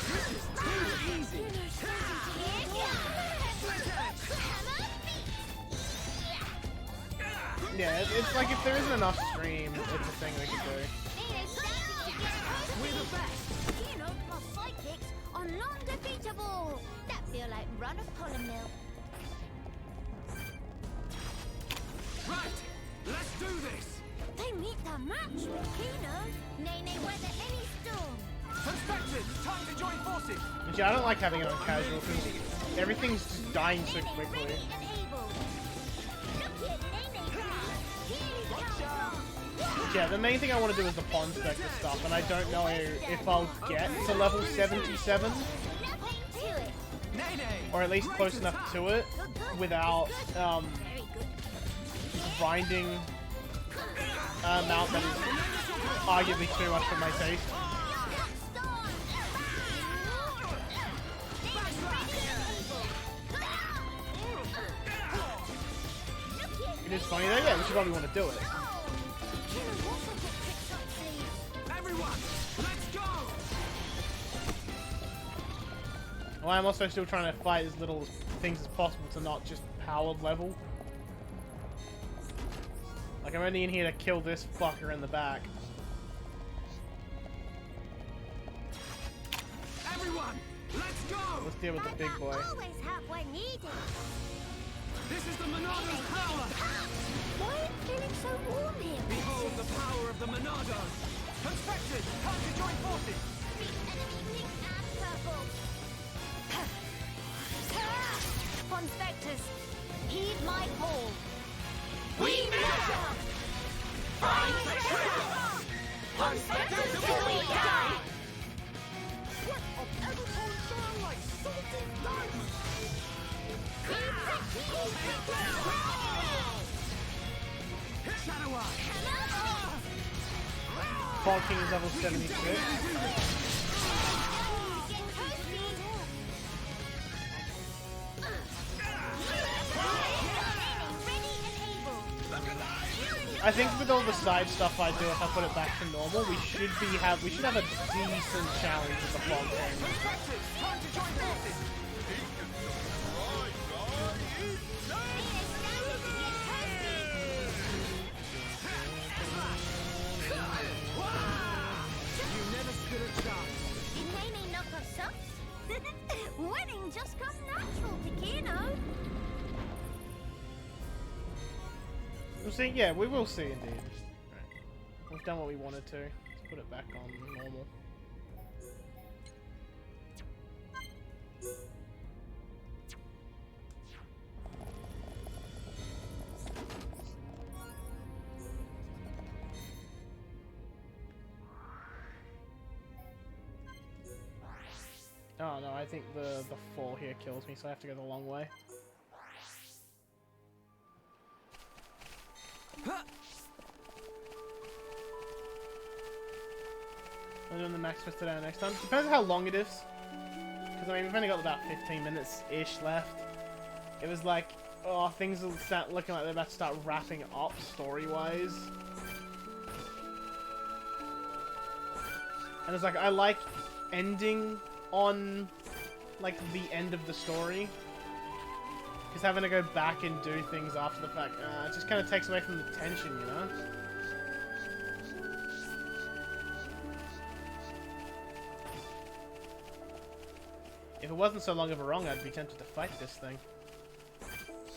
This is too easy. Yeah, it's like if there isn't enough stream, it's a thing we can do. We're the best. Kino plus sidekicks are non-defeatable. That feel like run of column mill. Right, let's do this. They meet the match with Kino. Nene weather any storm. Suspected, time to join forces. Which I don't like having it on casual because everything's just dying so quickly. Ready and able. Look at Nene. Here he comes. Yeah, the main thing I want to do is the Ponspecting stuff, and I don't know if I'll get to level 77, Nothing to it. or at least close enough to it, without Very good. grinding amount that is arguably too much for my taste. It is funny though, yeah, we should probably want to do it. Everyone, let's go. Well, I'm also still trying to fight as little things as possible to not just powered level. Like, I'm only in here to kill this fucker in the back. Everyone, let's go. Let's deal with the big boy. Always have when needed. This is the Monado's power. Why are you feeling so warm here? Behold the power of the Monados. Suspected, time to join forces. Beat enemy pink and purple. Ponspectors, heed my call. We measure. Find the truth. Ponspectors till we die. What of everyone sound like salted diamonds? Shadow Eye. Vape King is level 76. Ready and able. I think with all the side stuff I do, if I put it back to normal, we should have a decent challenge with the Fog King. Winning just come natural to Kino. We'll see. Yeah, we will see indeed. Right. We've done what we wanted to. Let's put it back on normal. Oh no, I think the fall here kills me, so I have to go the long way. I'm doing the max quest today or next time. Depends on how long it is. Because I mean, we've only got about 15 minutes-ish left. It was like, oh, things will start looking like they're about to start wrapping up story-wise. And it's like, I like ending on, like, the end of the story. Because having to go back and do things after the fact, it just kind of takes away from the tension, you know? If it wasn't so long of a wrong, I'd be tempted to fight this thing.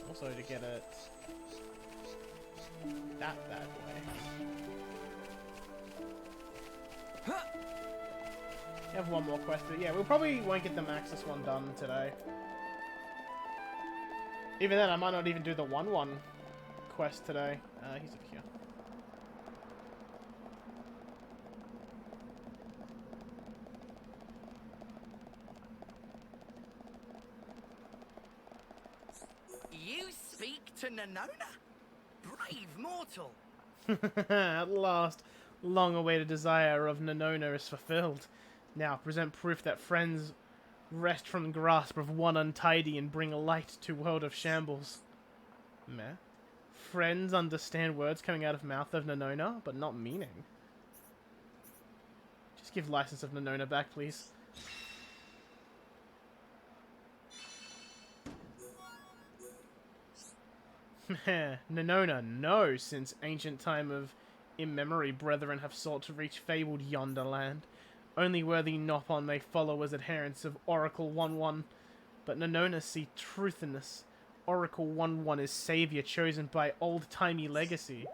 Also to get it that way. We have one more quest, but yeah, we probably won't get the Maxis one done today. Even then, I might not even do the 1-1 quest today. He's up here. You speak to Nanona? Brave mortal. At last, long-awaited desire of Nanona is fulfilled. Now, present proof that friends wrest from the grasp of one untidy and bring light to world of shambles. Meh. Friends understand words coming out of mouth of Nanona, but not meaning. Just give license of Nanona back, please. Nanona, no, since ancient time of immemory, brethren have sought to reach fabled yonder land. Only worthy Nopon may follow as adherents of Oracle 1-1, but Nanona see truth in this. Oracle 1-1 is savior chosen by old-timey legacy.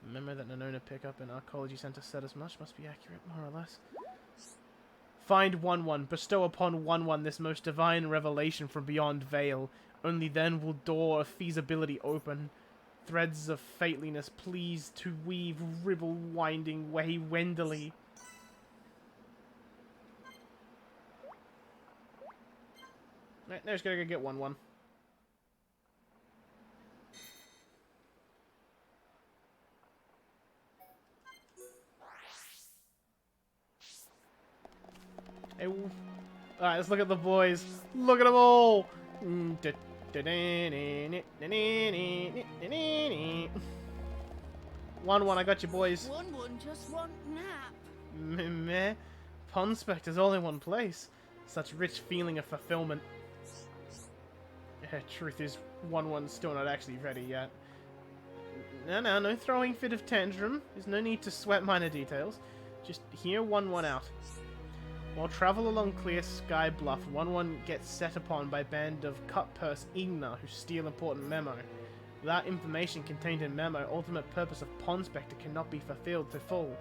Remember that Nanona pickup in Arcology Center said as much, must be accurate, more or less. Find 1-1, bestow upon 1-1 this most divine revelation from beyond veil. Only then will door of feasibility open. Threads of fateliness please to weave ribble winding way wendily. Right, now just gotta go get 1-1. Hey, alright, let's look at the boys. Look at them all! 1-1, I got you, boys. 1-1 just want nap. Meh. Ponspecting's all in one place. Such rich feeling of fulfillment. Truth is, 1-1's still not actually ready yet. No throwing fit of tantrum. There's no need to sweat minor details. Just hear 1-1 out. While travel along Clear Sky Bluff, 1-1 gets set upon by a band of cut-purse Igna who steal important memo. Without information contained in memo, ultimate purpose of Ponspecting cannot be fulfilled to full.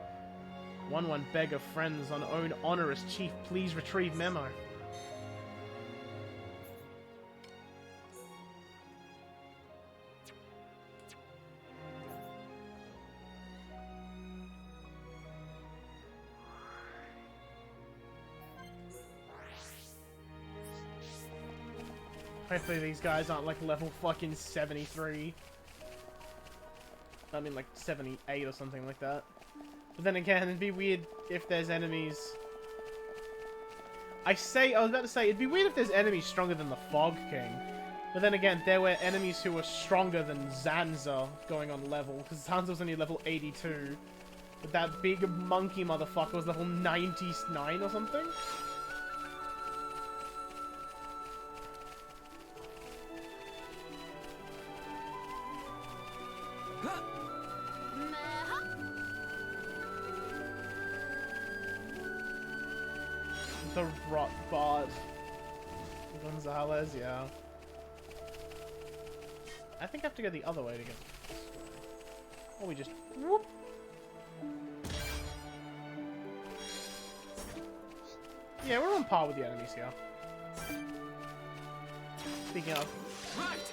1-1 beg of friends on own honor as chief, please retrieve memo. Hopefully these guys aren't like level fucking 73. I mean like 78 or something like that. But then again, it'd be weird if there's enemies... I was about to say, it'd be weird if there's enemies stronger than the Fog King. But then again, there were enemies who were stronger than Zanza going on level, because Zanza was only level 82. But that big monkey motherfucker was level 99 or something? The Rot Bard. Gonzalez, yeah. I think I have to go the other way to get this way. Or we just whoop. Yeah, we're on par with the enemies here. Speaking of,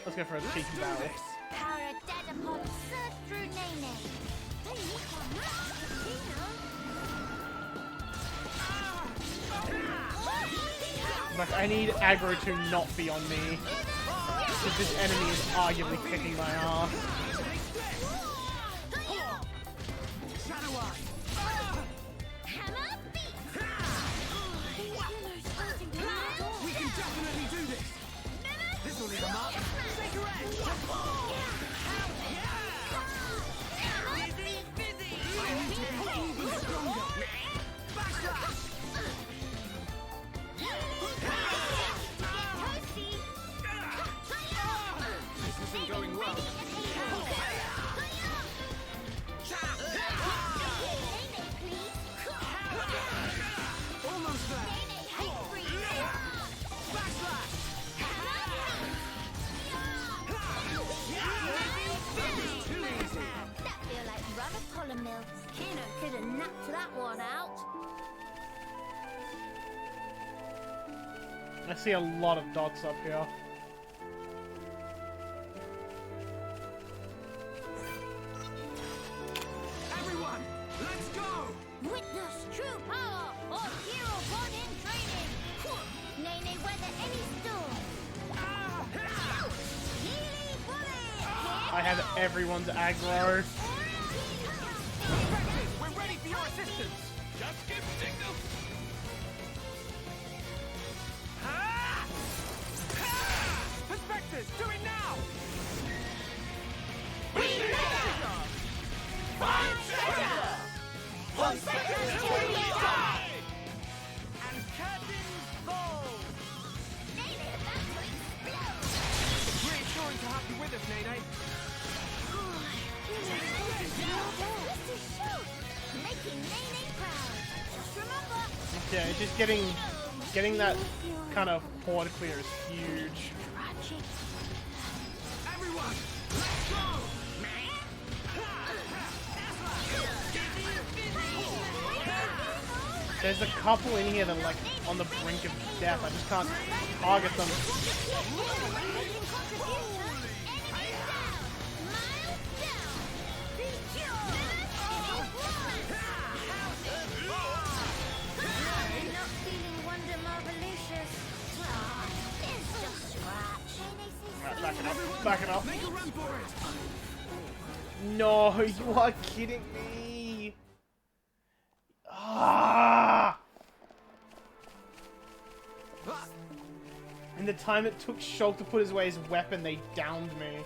let's go for a cheeky battle. Power of Dadapod surf through Nene. Like, I need aggro to not be on me. Because this enemy is arguably kicking my ass. We can definitely do this! This'll leave a mark. This isn't going well. Almost there. That feel like rubber column milk. Kino could have napped that one out. I see a lot of dots up here. Everyone, let's go! Witness true power of hero born in training. Nene weather any storm. Healy bullet. I have everyone's aggro. We're ready for your assistance! Just give signal! Perspectives, do it now! Ponspecting till we die! And curtains fall! Nene about to explode. It's reassuring to have you with us, Nene. This is shoot. Making Nene proud. Just remember. Yeah, just getting that kind of horde clear is huge. Tragic. Everyone, let's go! There's a couple in here that are like on the brink of death. I just can't target them. Not feeling Wonder Marvelicious. It's just scratch. Right, back it up. Back it up. Make a run for it! No, you are kidding me. Ah! In the time it took Shulk to put away his weapon, they downed me.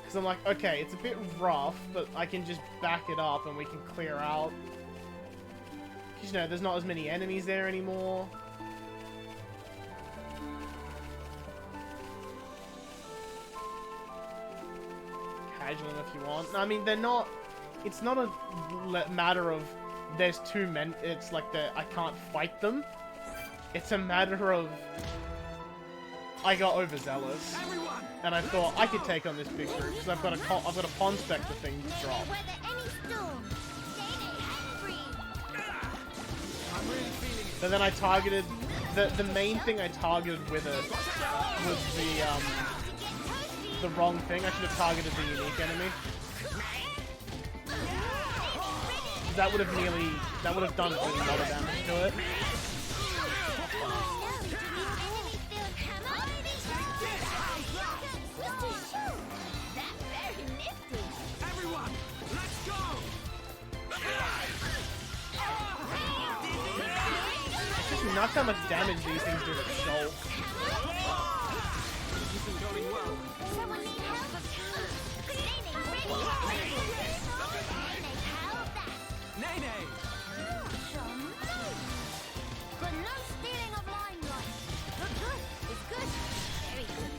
Because I'm like, okay, it's a bit rough, but I can just back it up and we can clear out. Because, you know, there's not as many enemies there anymore. Casual them if you want. I mean, they're not... It's not a matter of there's too many... It's like I can't fight them. It's a matter of... I got overzealous. And I thought I could take on this big group because I've got a Ponspecting thing to drop. But then I targeted... The main thing I targeted with it was the wrong thing. I should have targeted the unique enemy. That would have done a lot of damage to it. Everyone, let's go! It's just nuts how much damage these things do to Shulk. going well. Someone need help? Nene, ready? Nene, how's that? Nene! But no stealing of limelight. Good, good. It's good. Very good.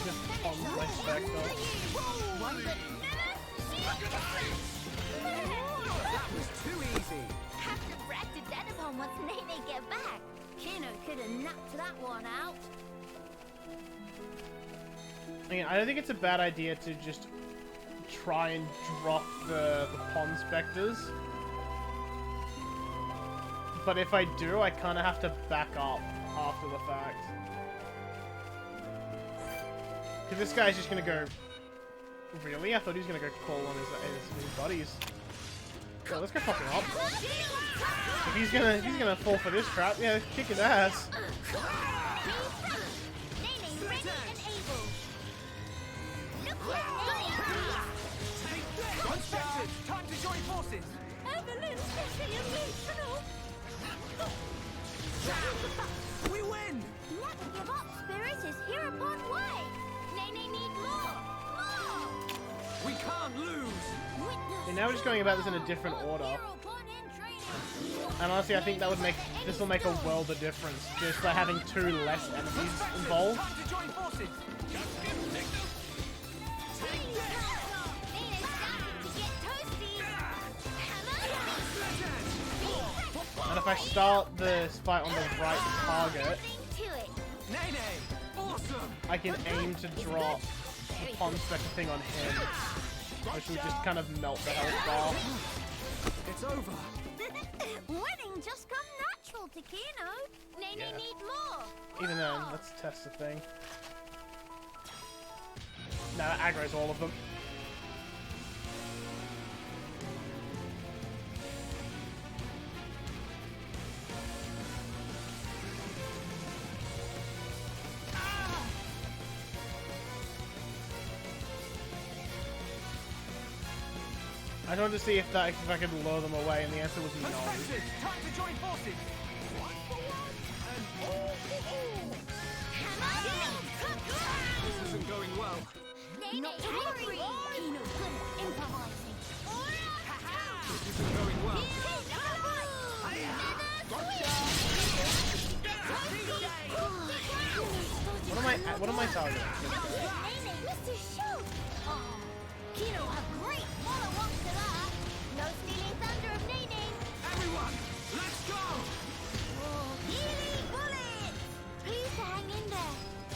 Just on my spectacle. That was too easy. Have to practice that upon once Nene get back. Kino could have knocked that one out. Again, I don't think it's a bad idea to just try and drop the Ponspectors. But if I do, I kind of have to back up after the fact. Because this guy's just going to go... Really? I thought he was going to go call on his buddies. So let's go fuck him up. If he's gonna fall for this trap, yeah, kick his ass. Time to join forces. We win! Never give up, Spirit is hereupon way. Nene need more. We can't lose. And now we're just going about this in a different order. And honestly, I think that would this will make a world of difference, just by having 2 less enemies involved. Time to join forces. And if I start this fight on the right target, Nene! Awesome! I can aim to drop the Ponspecting thing on him, which will just kind of melt the health bar. It's over. Winning just come natural to Kino. Nene Yeah. need more. Even then, let's test the thing. No, that aggro's all of them. I just wanted to see if I could lure them away, and the answer was no. Time to join forces. This isn't going well. Not to worry. Kino good at improvising. This isn't going well. What am I targeting? Mr. Shoot! Kino have great follow-up to that. No stealing thunder of Nene. Everyone, let's go! Healy bullets! Please hang in there.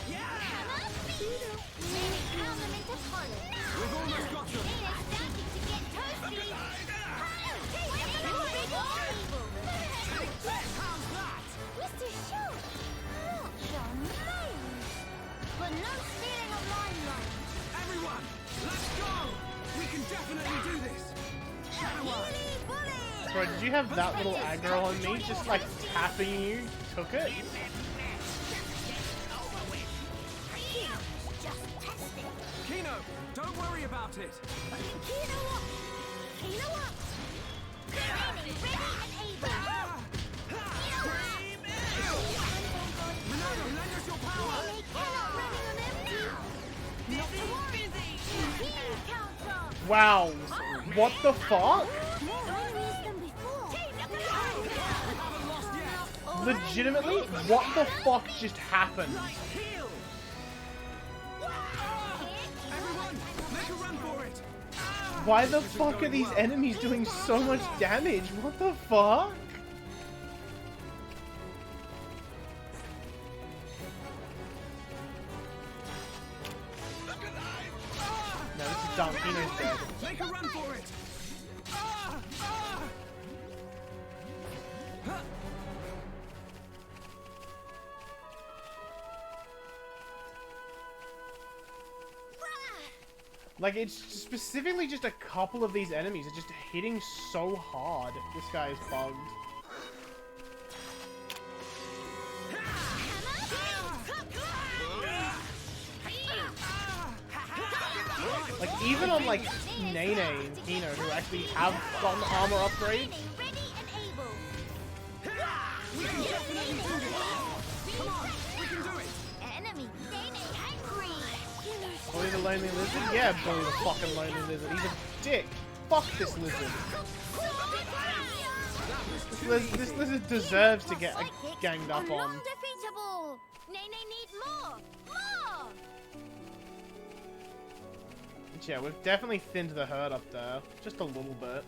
Yeah! Hammer speed! Nene pound them into hollow. We've almost got them. Nene's starting to get toasty. How's that? Mr. Shoot! Much amazed. But no stealing of limelight. Everyone, let's go! We can definitely do this! Shadow Eye! Healy bullets! Bro, did you have that little aggro on me? Just like tapping you, took it? Just testing. Kino, don't worry about it! Kino up! Kino up! Ready and able! Kino up! Ronaldo, lend us your power! They cannot run on them now! Not to worry! Healy counter! Wow, what the fuck? I've used them before! Legitimately, what the fuck just happened? Heal! Everyone, make a run for it! Why the fuck are these enemies doing so much damage? What the fuck? No, this is dumb. Kino's dead. Make a run for it! Like, it's specifically just a couple of these enemies are just hitting so hard. This guy is bugged. Like, even on, like, Nene and Kino, who actually have gotten armor upgrades, Enemy, Nene hungry. Bully the lonely lizard? Yeah, bully the fucking lonely lizard. He's a dick. Fuck this lizard. This lizard deserves to get ganged up on. Undefeatable. Nene need more. More. But yeah, we've definitely thinned the herd up there. Just a little bit.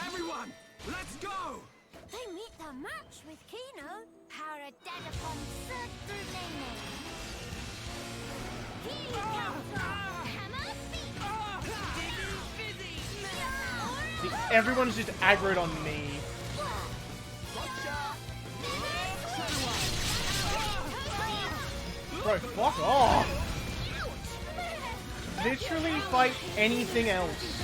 Everyone, let's go! They meet the match with Kino. Power a dagger from surge through Nene. Healing counter. Hammer feet. See, everyone's just aggroed on me. Bro, fuck off! Literally fight anything else.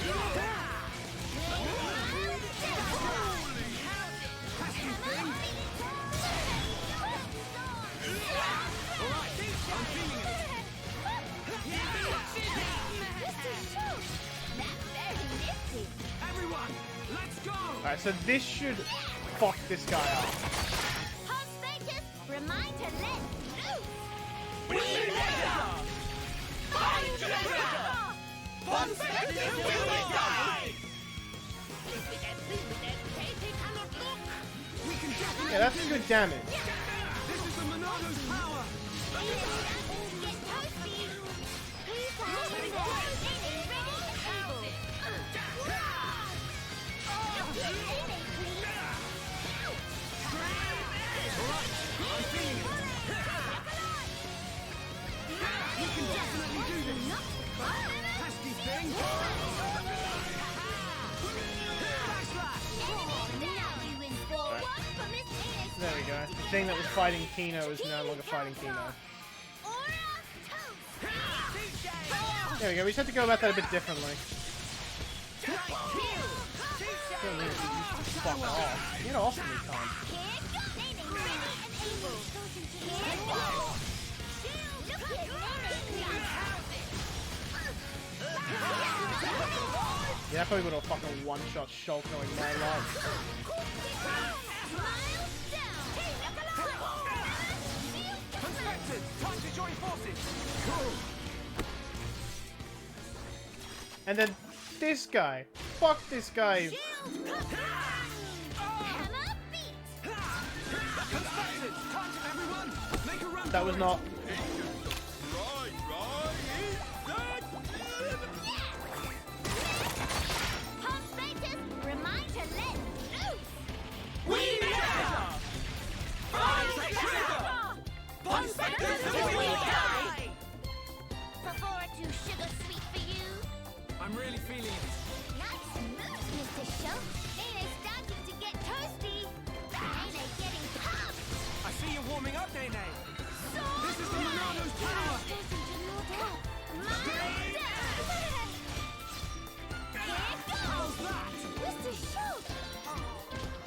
Alright, so this should fuck this guy up. Ponspecting, remind to let loose. Yeah, that's good damage. This is the Monado's power! Get toasty. Who's the husband? Nene ready and able. We can definitely do this! Pesky thing! There we go. The thing that was fighting Kino is no longer fighting Kino. There we go. We just have to go about that a bit differently. Fuck off. Get off me, cunt. Yeah, I probably would have fucking one-shot Shulk knowing my life. Time to join forces! And then this guy. Fuck this guy. That was not. Remind to let loose. Before too sugar sweet for you. I'm really feeling it. Nice moves, Mr. Schultz. Nene's starting to get toasty. Nene getting pumped. I see you warming up, Nene. This is the Monado's power. How's that? Mr. Schultz.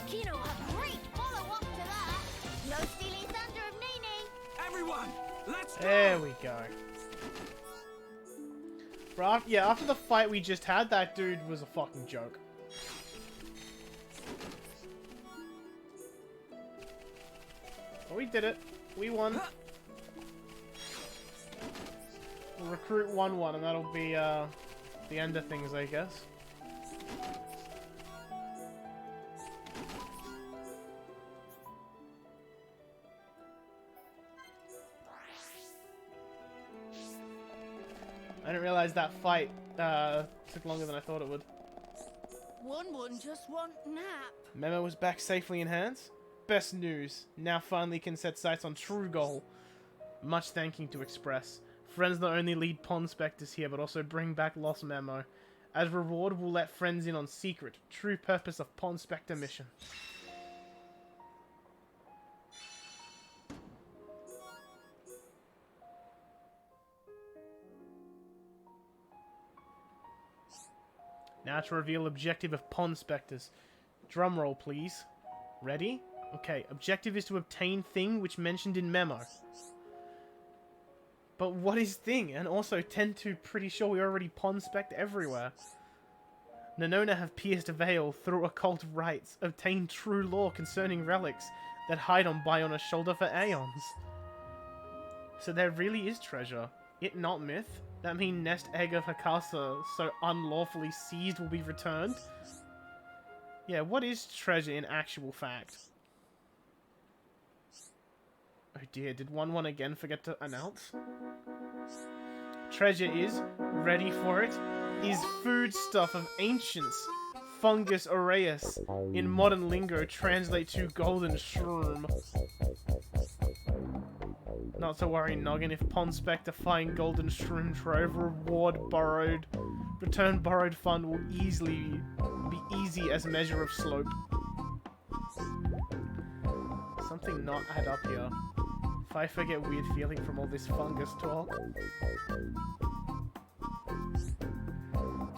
Kino, a great follow-up to that. No stealing thunder of Nene. Everyone, let's go! There we go. Bro, yeah, after the fight we just had, that dude was a fucking joke. But we did it. We won. We'll recruit 1-1, and that'll be the end of things, I guess. I didn't realize that fight took longer than I thought it would. One just want nap. Memo was back safely in hands. Best news. Now finally can set sights on true goal. Much thanking to express. Friends not only lead Ponspectors here, but also bring back lost Memo. As reward, we'll let friends in on secret. True purpose of Ponspector mission. Now to reveal objective of Ponspectors. Drumroll, please. Ready? Okay, objective is to obtain thing which mentioned in memo. But what is thing? And also, 10-2, pretty sure we already Ponspect everywhere. Nanona have pierced a veil through occult rites, obtained true lore concerning relics that hide on Biona's shoulder for aeons. So there really is treasure. It not myth? That mean nest egg of Hakasa, so unlawfully seized, will be returned? Yeah, what is treasure in actual fact? Oh dear, did 1-1 again forget to announce? Treasure is, ready for it, is foodstuff of ancients. Fungus aureus. In modern lingo, translate to golden shroom. Not to worry, Noggin, if Ponspector find golden shroom trove, return borrowed fund will easily be easy as measure of slope. Something not add up here. If I forget weird feeling from all this fungus talk.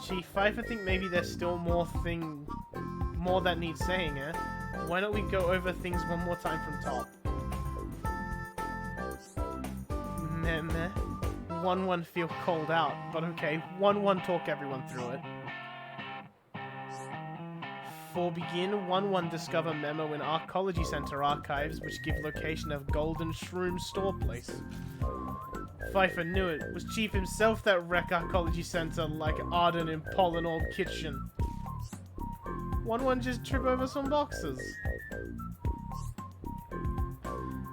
Chief, I think maybe there's still more that needs saying, eh? Why don't we go over things one more time from top? Meh. 1-1 feel called out, but okay. 1-1 talk everyone through it. For begin, 1-1 discover memo in Arcology Center archives, which give location of Golden Shroom store place. Pfeiffer knew it. Was Chief himself that wreck Arcology Center like Arden in Pollinor Kitchen? 1-1 just trip over some boxes.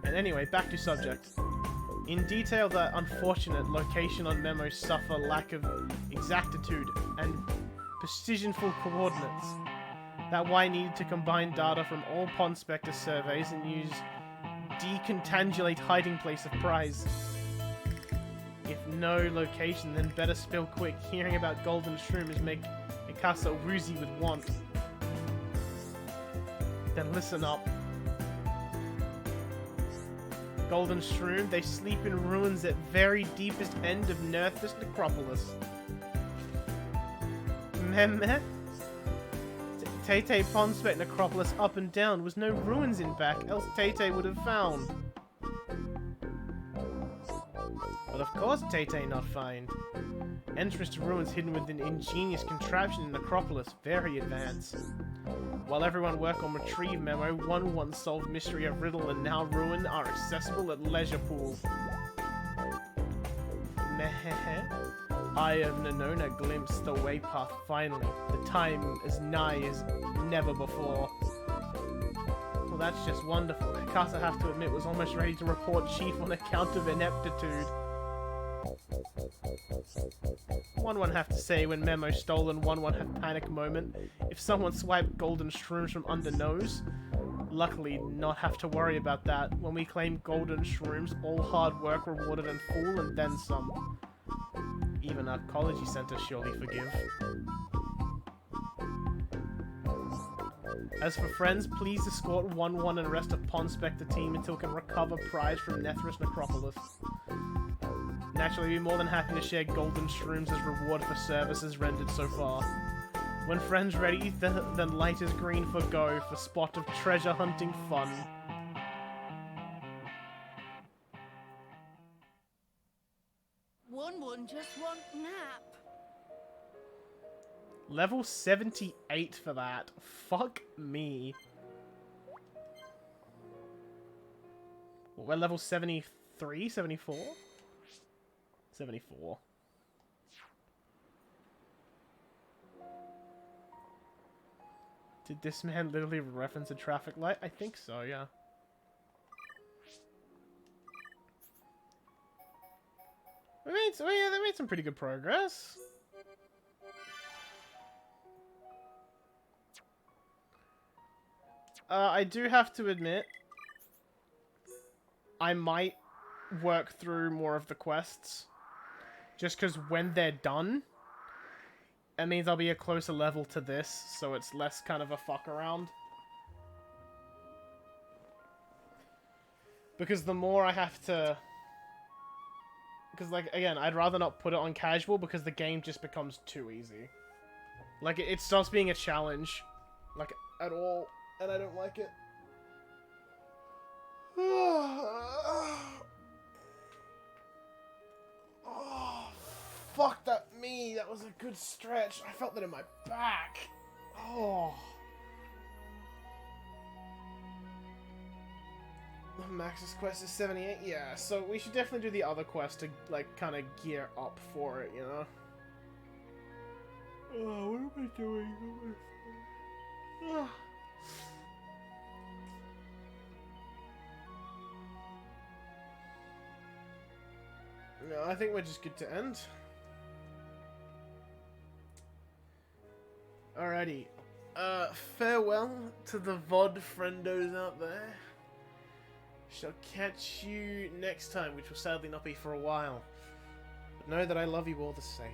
And anyway, back to subject. In detail, that unfortunate location on memo suffer lack of exactitude and precisionful coordinates. That Y needed to combine data from all Ponspector surveys and use decontangulate hiding place of prize. If no location, then better spill quick. Hearing about golden shrooms make Mikasa woozy with want. Then listen up. Golden shroom, they sleep in ruins at very deepest end of Nerthus necropolis. Meh. Tay-Tay Ponspect necropolis up and down was no ruins in back, else Tay-Tay would have found. But of course Tay-Tay not find. Entrance to ruins hidden within ingenious contraption in necropolis, very advanced. While everyone work on retrieve memo, 1-1 solved mystery of riddle and now ruin are accessible at leisure pool. Meh. Eye of Nanona glimpsed the way path finally. The time as nigh as never before. Well, that's just wonderful. Mikasa, have to admit, was almost ready to report Chief on account of ineptitude. 1-1 have to say when memo stolen, 1-1 have panic moment. If someone swiped golden shrooms from under nose, luckily not have to worry about that. When we claim golden shrooms, all hard work rewarded in full and then some. Even our Arcology Center surely forgive. As for friends, please escort 1-1 and rest of Ponspector team until can recover prize from Nerthus necropolis. Naturally, we'd be more than happy to share golden shrooms as reward for services rendered so far. When friends ready, then light is green for go for spot of treasure hunting fun. One just want nap. Level 78 for that. Fuck me. We're level 73? 74? 74. Did this man literally reference a traffic light? I think so, yeah. They made some pretty good progress. I do have to admit, I might work through more of the quests. Just because when they're done, it means I'll be a closer level to this, so it's less kind of a fuck around. Because the more I have to... Because, like, again, I'd rather not put it on casual because the game just becomes too easy. Like, it stops being a challenge. Like, at all. And I don't like it. fuck me. That was a good stretch. I felt that in my back. Oh. Max's quest is 78. Yeah, so we should definitely do the other quest to, like, kind of gear up for it, you know? Oh, what am I doing? Oh. No, I think we're just good to end. Alrighty. Farewell to the VOD friendos out there. Shall catch you next time, which will sadly not be for a while. But know that I love you all the same.